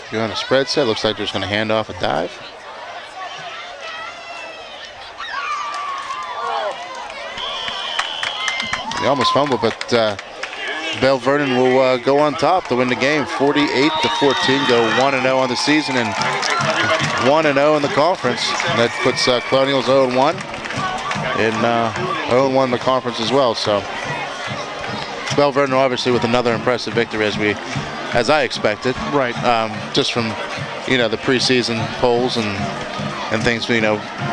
You're on a spread set. Looks like they're just going to hand off a dive. They almost fumbled, but Belle Vernon will go on top to win the game, 48-14. Go 1-0 on the season and 1-0 in the conference. And that puts Colonials 0-1 and 0-1 in the conference as well. So Belle Vernon obviously with another impressive victory as I expected. Right. Just from the preseason polls and things,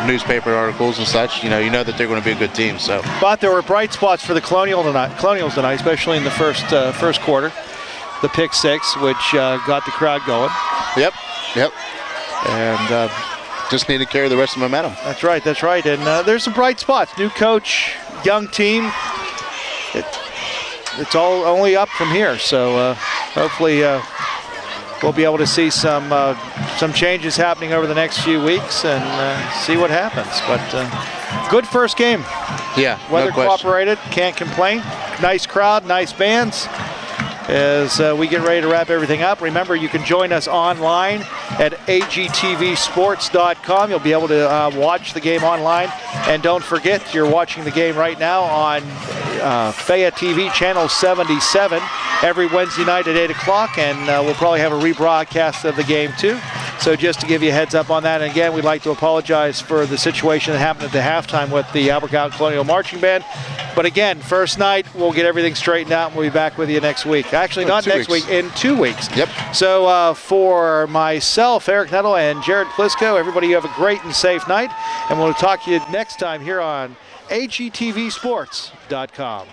newspaper articles and such, you know that they're going to be a good team. So, but there were bright spots for the Colonials tonight, especially in the first quarter. The pick 6, which got the crowd going. Yep. And just need to carry the rest of the momentum. That's right. And there's some bright spots. New coach, young team. it's all only up from here. So hopefully we'll be able to see some changes happening over the next few weeks and see what happens. But good first game. Yeah, weather no question. cooperated, can't complain. Nice crowd, nice bands. As we get ready to wrap everything up, remember you can join us online at agtvsports.com. You'll be able to watch the game online. And don't forget, you're watching the game right now on Faya TV channel 77 every Wednesday night at 8 o'clock. And we'll probably have a rebroadcast of the game too. So just to give you a heads up on that. And again, we'd like to apologize for the situation that happened at the halftime with the Albert Gallatin Colonial Marching Band. But again, first night, we'll get everything straightened out and we'll be back with you next week. Actually, not next week, in 2 weeks. Yep. So for myself, Eric Nettle, and Jared Plisco, everybody, you have a great and safe night. And we'll talk to you next time here on agtvsports.com.